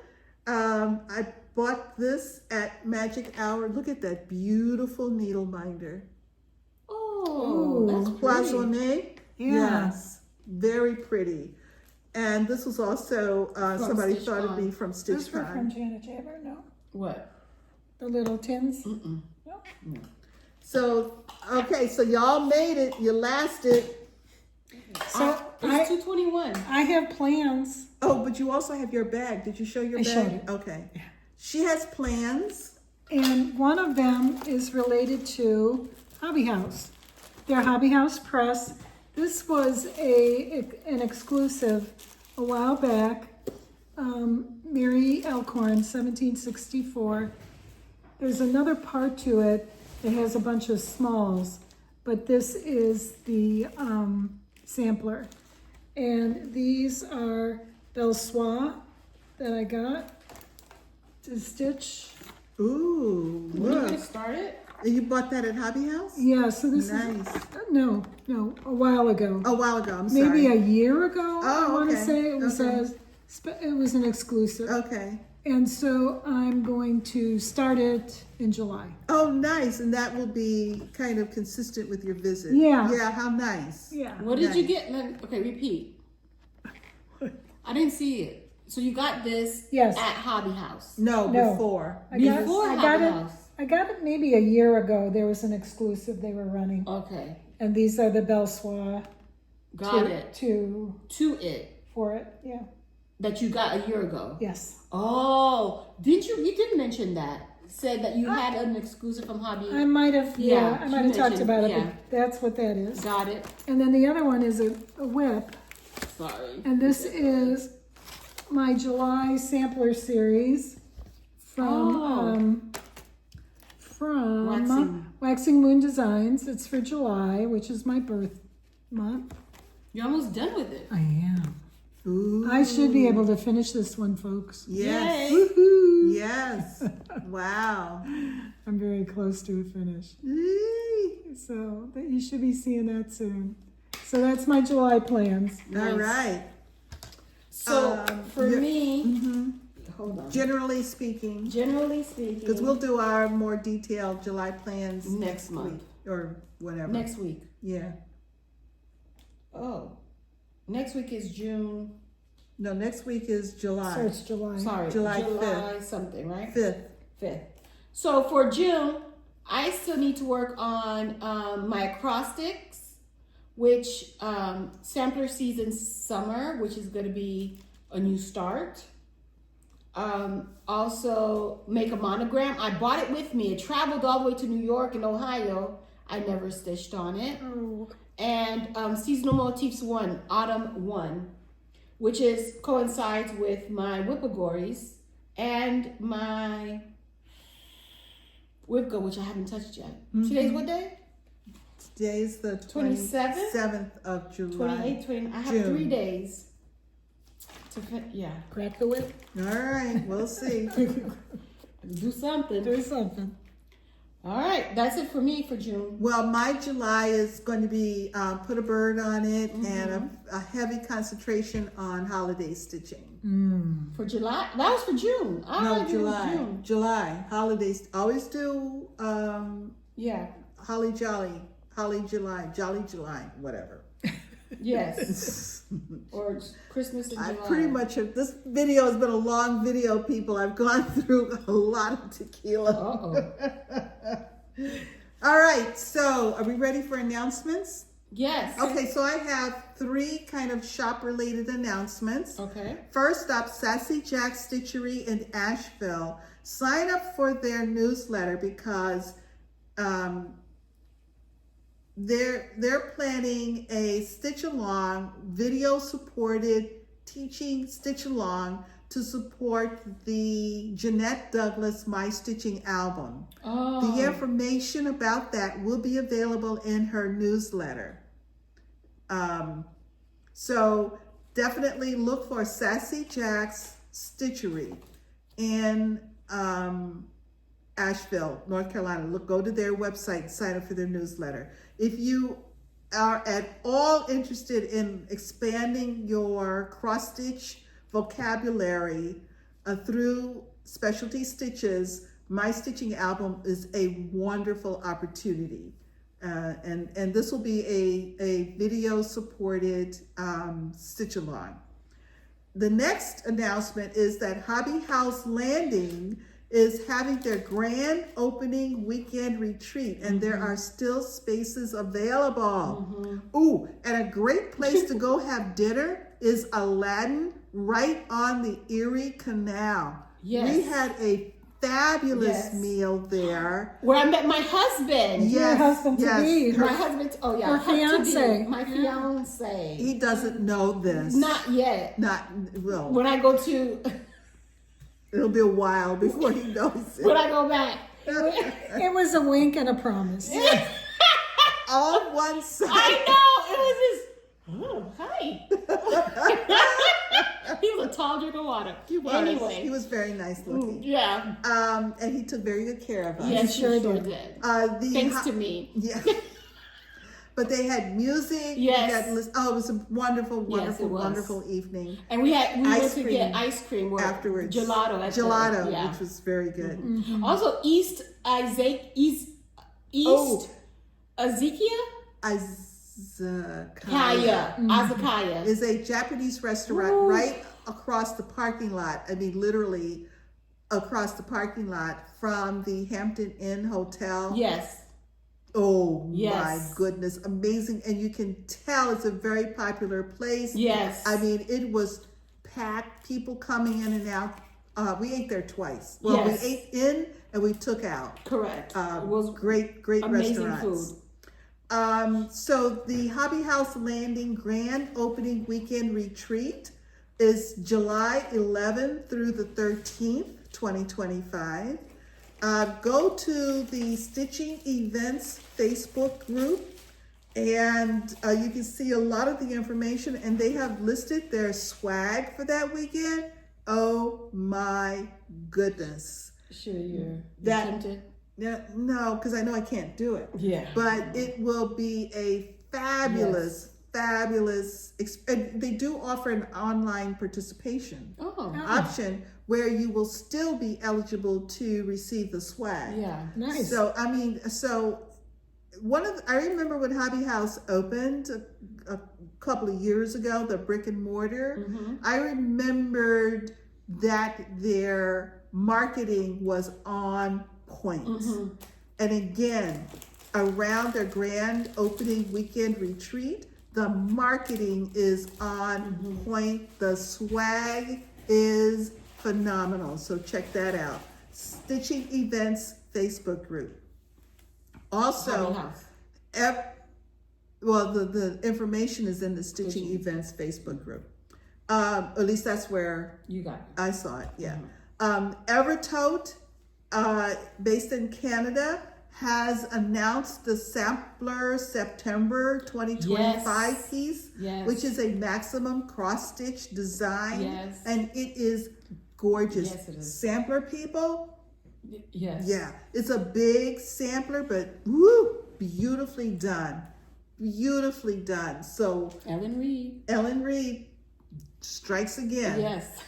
I bought this at Magic Hour. Look at that beautiful needle binder. Oh, that's pretty. Cloisonné. Yes, very pretty. And this was also somebody thought of me from Those were from StitchCon. Janet Jaber, no? What? The little tins? Mm-mm. No? No. So, okay, so y'all made it. You lasted. So It's 221. I have plans. Oh, but you also have your bag. Did you show your I bag? showed it. Okay. She has plans. And one of them is related to Hobby House. Their Hobby House press. This was an exclusive a while back. Mary Elkhorn, 1764. There's another part to it that has a bunch of smalls, but this is the sampler. And these are Belle Soie that I got to stitch. Ooh, When you look. get started? You bought that at Hobby House? Yeah, so this Nice. is, no, a while ago. A while ago, I'm sorry. Maybe a year ago, I Oh, want to okay. say. It was, Okay. it was an exclusive. Okay. And so I'm going to start it in July. Oh, nice. And that will be kind of consistent with your visit. Yeah. Yeah, how nice. Yeah. What did you Nice. get? Okay, repeat. I didn't see it. So you got this Yes. at Hobby House. No, No. before. Before I got Hobby it. House. I got it maybe a year ago. There was an exclusive they were running. Okay. And these are the Belle Soie Got it. to To it. for it. Yeah. That you got a year ago. Yes. Oh, you did mention that. Said that you had an exclusive from Hobby. I might have, Yeah, I she might have talked mentioned- about it, yeah. but that's what that is. Got it. And then the other one is a whip. Sorry. And this is my July sampler series from Waxing Moon Designs. It's for July, which is my birth month. You're almost done with it. I am. Ooh. I should be able to finish this one, folks. Yes. Yay. Woohoo! Yes. Wow. I'm very close to a finish. Eee. So that you should be seeing that soon. So that's my July plans. All right. So for you're- me, hold on. Generally speaking, Generally speaking, because we'll do our more detailed July plans Next month. week or whatever. next week. Yeah. Oh, next week is June. No, next week is So July it's July. Sorry, July July something, right? 5th. 5th. So for June, I still need to work on my acrostics, which sampler season summer, which is going to be a new start. Also make a monogram. I bought it with me. It traveled all the way to New York and Ohio. I never stitched on it. Oh, And seasonal motifs 1, autumn 1, which coincides with my whippagories and my whipgo, which I haven't touched yet. Today's what day? Today's the 27th? 27th of July. 28, 20. I have June. 3 days. Yeah. Crack the whip. All right, we'll see. Do something. Do something. All right, that's it for me for June. Well, my July is going to be put a bird on it and a heavy concentration on holiday stitching. For July? That was for June. I No, already did July. June. July. Holidays. Always do Yeah. Holly Jolly. Holly July. Jolly July. Whatever. Yes. Or Christmas in July. I pretty much have, this video has been a long video, people. I've gone through a lot of tequila. Uh-oh. All right, so are we ready for announcements? Yes. Okay, so I have 3 kind of shop-related announcements. Okay. First up, Sassy Jack Stitchery in Asheville. Sign up for their newsletter because they're planning a stitch along, video supported teaching stitch along to support the Jeanette Douglas My Stitching album. Oh. The information about that will be available in her newsletter. So definitely look for Sassy Jack's Stitchery in Asheville, North Carolina. Go to their website and sign up for their newsletter. If you are at all interested in expanding your cross stitch vocabulary through specialty stitches, My Stitching Album is a wonderful opportunity. And this will be a video supported stitch along. The next announcement is that Hobby House Landing is having their grand opening weekend retreat, and there are still spaces available. Ooh, and a great place to go have dinner is Aladdin, right on the Erie Canal. Yes. We had a fabulous meal there. Where I met my husband. Your husband to be. My husband, oh yeah. Her fiance. My fiance. He doesn't know this. Not yet. Well, When I go to, it'll be a while before he knows it. when I go back. It was a wink and a promise. All one side. I know, it was just, hi. He was a tall drink of water. He was. Anyway. He was very nice looking. Yeah. And he took very good care of us. Yes, he sure sure did. did. Thanks to me. Yeah. But they had music. Yes. It was a wonderful, wonderful, it was. wonderful evening. And we went to cream get ice cream afterwards. Gelato. Which was very good. Also, East Azekaya Azekaya is a Japanese restaurant right across the parking lot. I mean, literally across the parking lot from the Hampton Inn Hotel. Yes. Oh Yes. my goodness, amazing. And you can tell it's a very popular place. Yes. I mean, it was packed, people coming in and out. We ate there twice. Well, Yes. we ate in and we took out. Correct. It was great amazing restaurants. food. So the Hobby House Landing Grand Opening Weekend Retreat is July 11th through the 13th, 2025. Go to the Stitching Events Facebook group and you can see a lot of the information, and they have listed their swag for that weekend. Oh my goodness. Sure, you're That- Yeah, no, because I know I can't do it. Yeah. But it will be a fabulous, and they do offer an online participation option where you will still be eligible to receive the swag. Yeah. Nice. So, I mean, I remember when Hobby House opened a couple of years ago, the brick and mortar, I remembered that their marketing was on point. And again, around their grand opening weekend retreat, the marketing is on point. The swag is phenomenal. So check that out. Stitching Events Facebook group. Also, the information is in the Stitching Events Facebook group. At least that's where You got it. I saw it. Yeah. Evertote, based in Canada, has announced the Sampler September 2025 piece, which is a maximum cross stitch design. Yes. And it is gorgeous. Yes, it is. Sampler people. Yes. Yeah. It's a big sampler, but woo, beautifully done. Beautifully done. So Ellen Reed strikes again. Yes.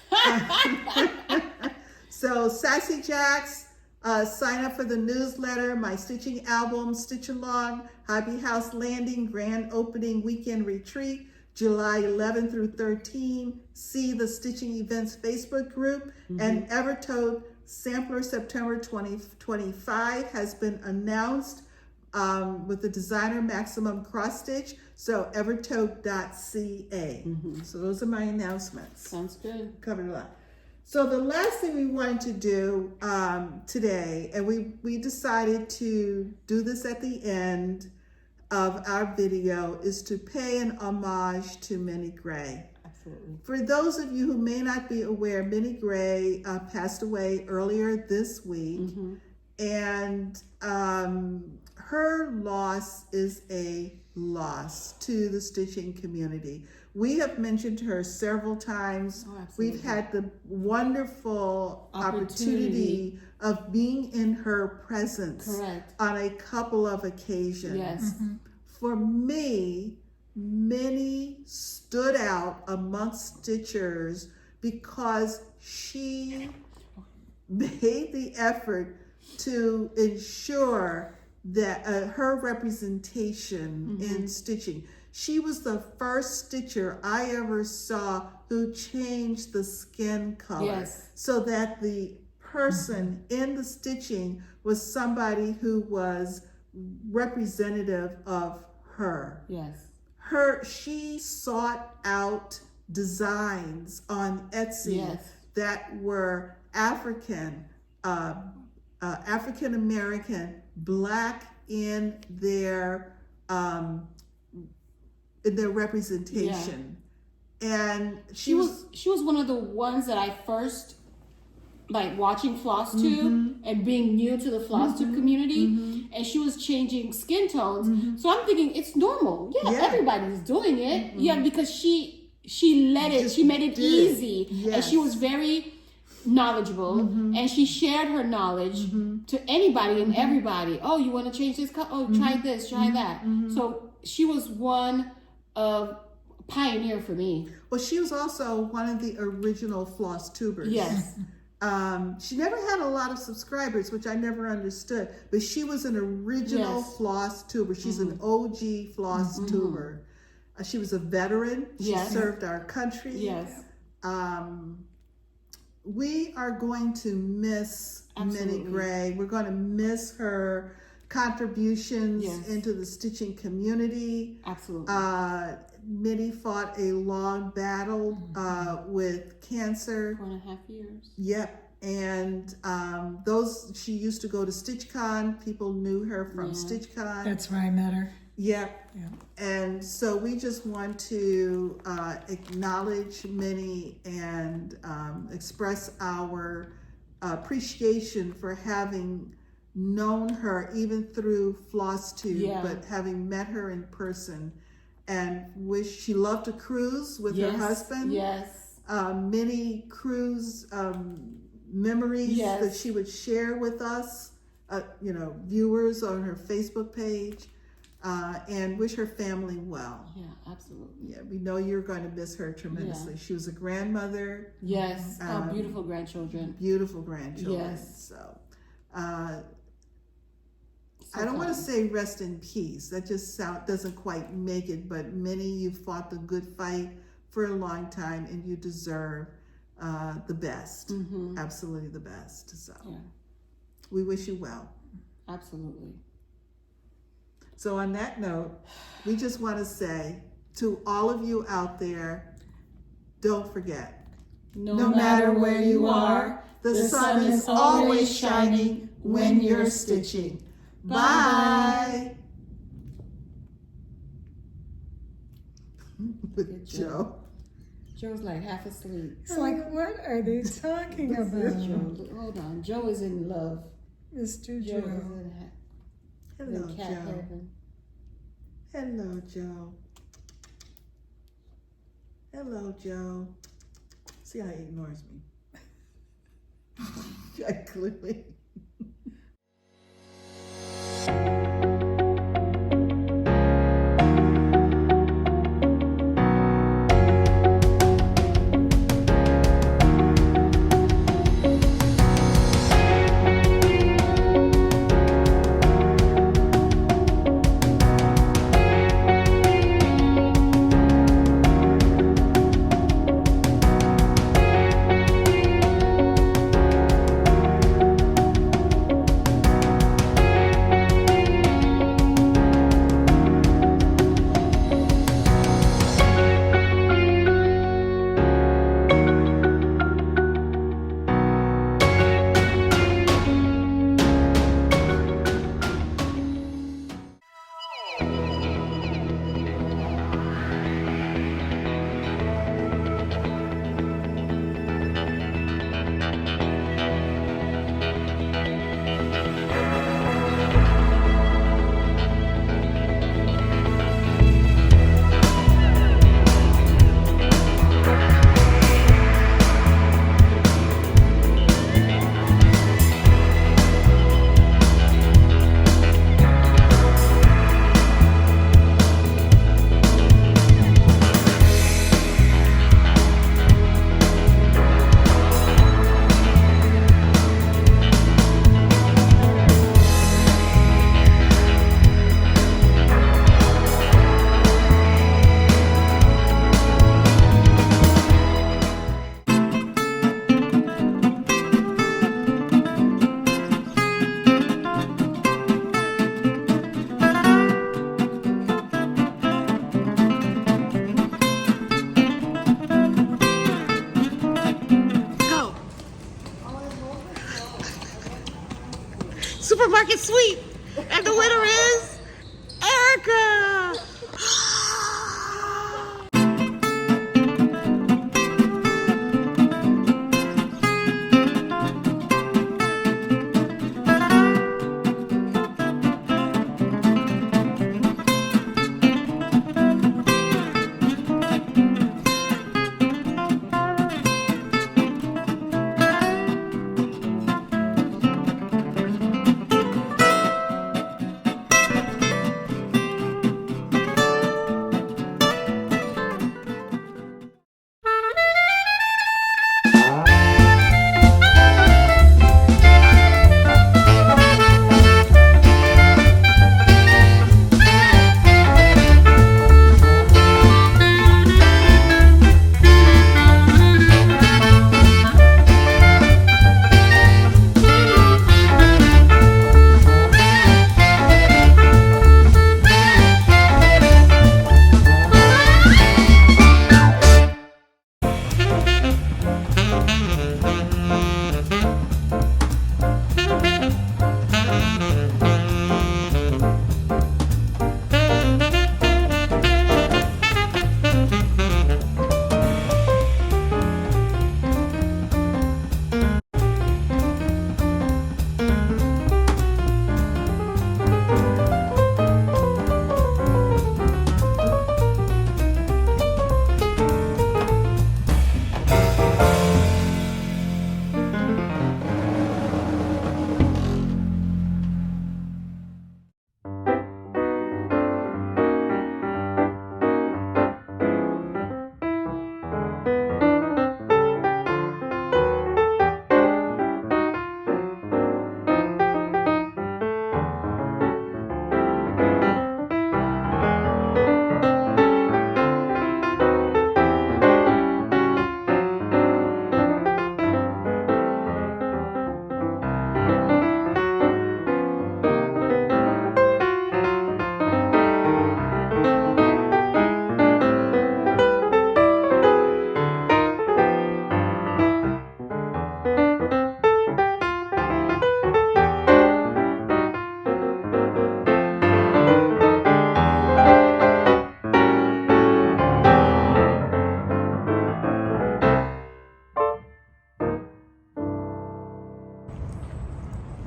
So Sassy Jacks, sign up for the newsletter, my stitching album, Stitch Along, Hobby House Landing, Grand Opening Weekend Retreat, July 11 through 13. See the Stitching Events Facebook group. And Evertote Sampler September 2025 has been announced with the designer maximum cross stitch. So Evertote.ca. So those are my announcements. Sounds good. Covered a lot. So the last thing we wanted to do today, and we decided to do this at the end of our video, is to pay an homage to Minnie Gray. Absolutely. For those of you who may not be aware, Minnie Gray passed away earlier this week, and her loss is a loss to the stitching community. We have mentioned her several times. We've had the wonderful opportunity of being in her presence on a couple of occasions. Yes. For me, Minnie stood out amongst stitchers because she made the effort to ensure that her representation in stitching. She was the first stitcher I ever saw who changed the skin color so that the person in the stitching was somebody who was representative of her. She sought out designs on Etsy that were African American, Black in their representation. And she was one of the ones that I first, like, watching Flosstube and being new to the Flosstube community, and she was changing skin tones. So I'm thinking it's normal. Everybody's doing it. Because she let it, she made it easy, and she was very knowledgeable, and she shared her knowledge to anybody and everybody. Oh, you want to change this color? Oh, try this, try that. So she was one of pioneer for me. Well, she was also one of the original Flosstubers. She never had a lot of subscribers, which I never understood, but she was an original Flosstuber. She's an OG Flosstuber. She was a veteran. She served our country. We are going to miss Minnie Gray. We're going to miss her contributions into the stitching community. Minnie fought a long battle with cancer. 4.5 years. And she used to go to StitchCon. People knew her from StitchCon. That's where I met her. And so we just want to acknowledge Minnie and express our appreciation for having known her even through Flosstube, but having met her in person, and wish she loved to cruise with her husband. Many cruise memories that she would share with us, viewers on her Facebook page. And wish her family well. We know you're going to miss her tremendously. She was a grandmother. Beautiful grandchildren. So, I don't want to say rest in peace. That just doesn't quite make it. But Minnie, you fought the good fight for a long time, and you deserve the best. Absolutely the best. So, we wish you well. Absolutely. So on that note, we just want to say to all of you out there, don't forget, no matter where you are, the sun is always shining when you're stitching. Bye. With Joe. Joe's like half asleep. It's like, what are they talking about? Joe, hold on. Joe is in love. Mr. Joe Joe. is in Hello, Cat Joe. heaven. Hello, Joe. Hello, Joe. See how he ignores me. I clearly. Supermarket sweep, and the winner is Erica.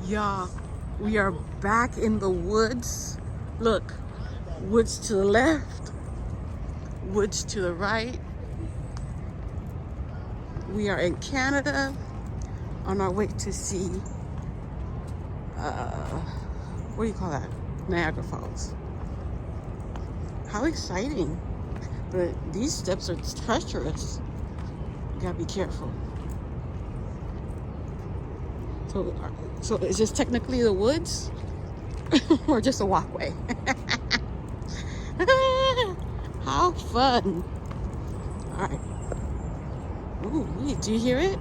Y'all, We are back in the woods. Look, woods to the left, woods to the right. We are in Canada on our way to see, what do you call that? Niagara Falls. How exciting. But these steps are treacherous. You gotta be careful. So is this technically the woods? Or just a walkway? How fun. All right. Ooh, do you hear it?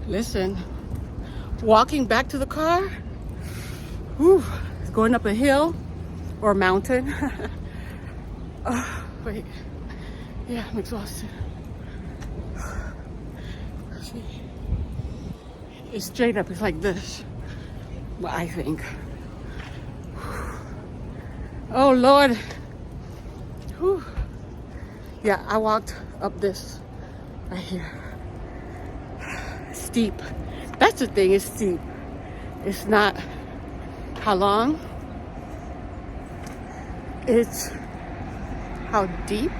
Listen, walking back to the car, whew, going up a hill or a mountain. Oh, wait, yeah, I'm exhausted. See, it's straight up, it's like this, well, I think. Oh Lord. Whew. Yeah, I walked up this right here. Steep. That's the thing, it's steep. It's not how long, it's how deep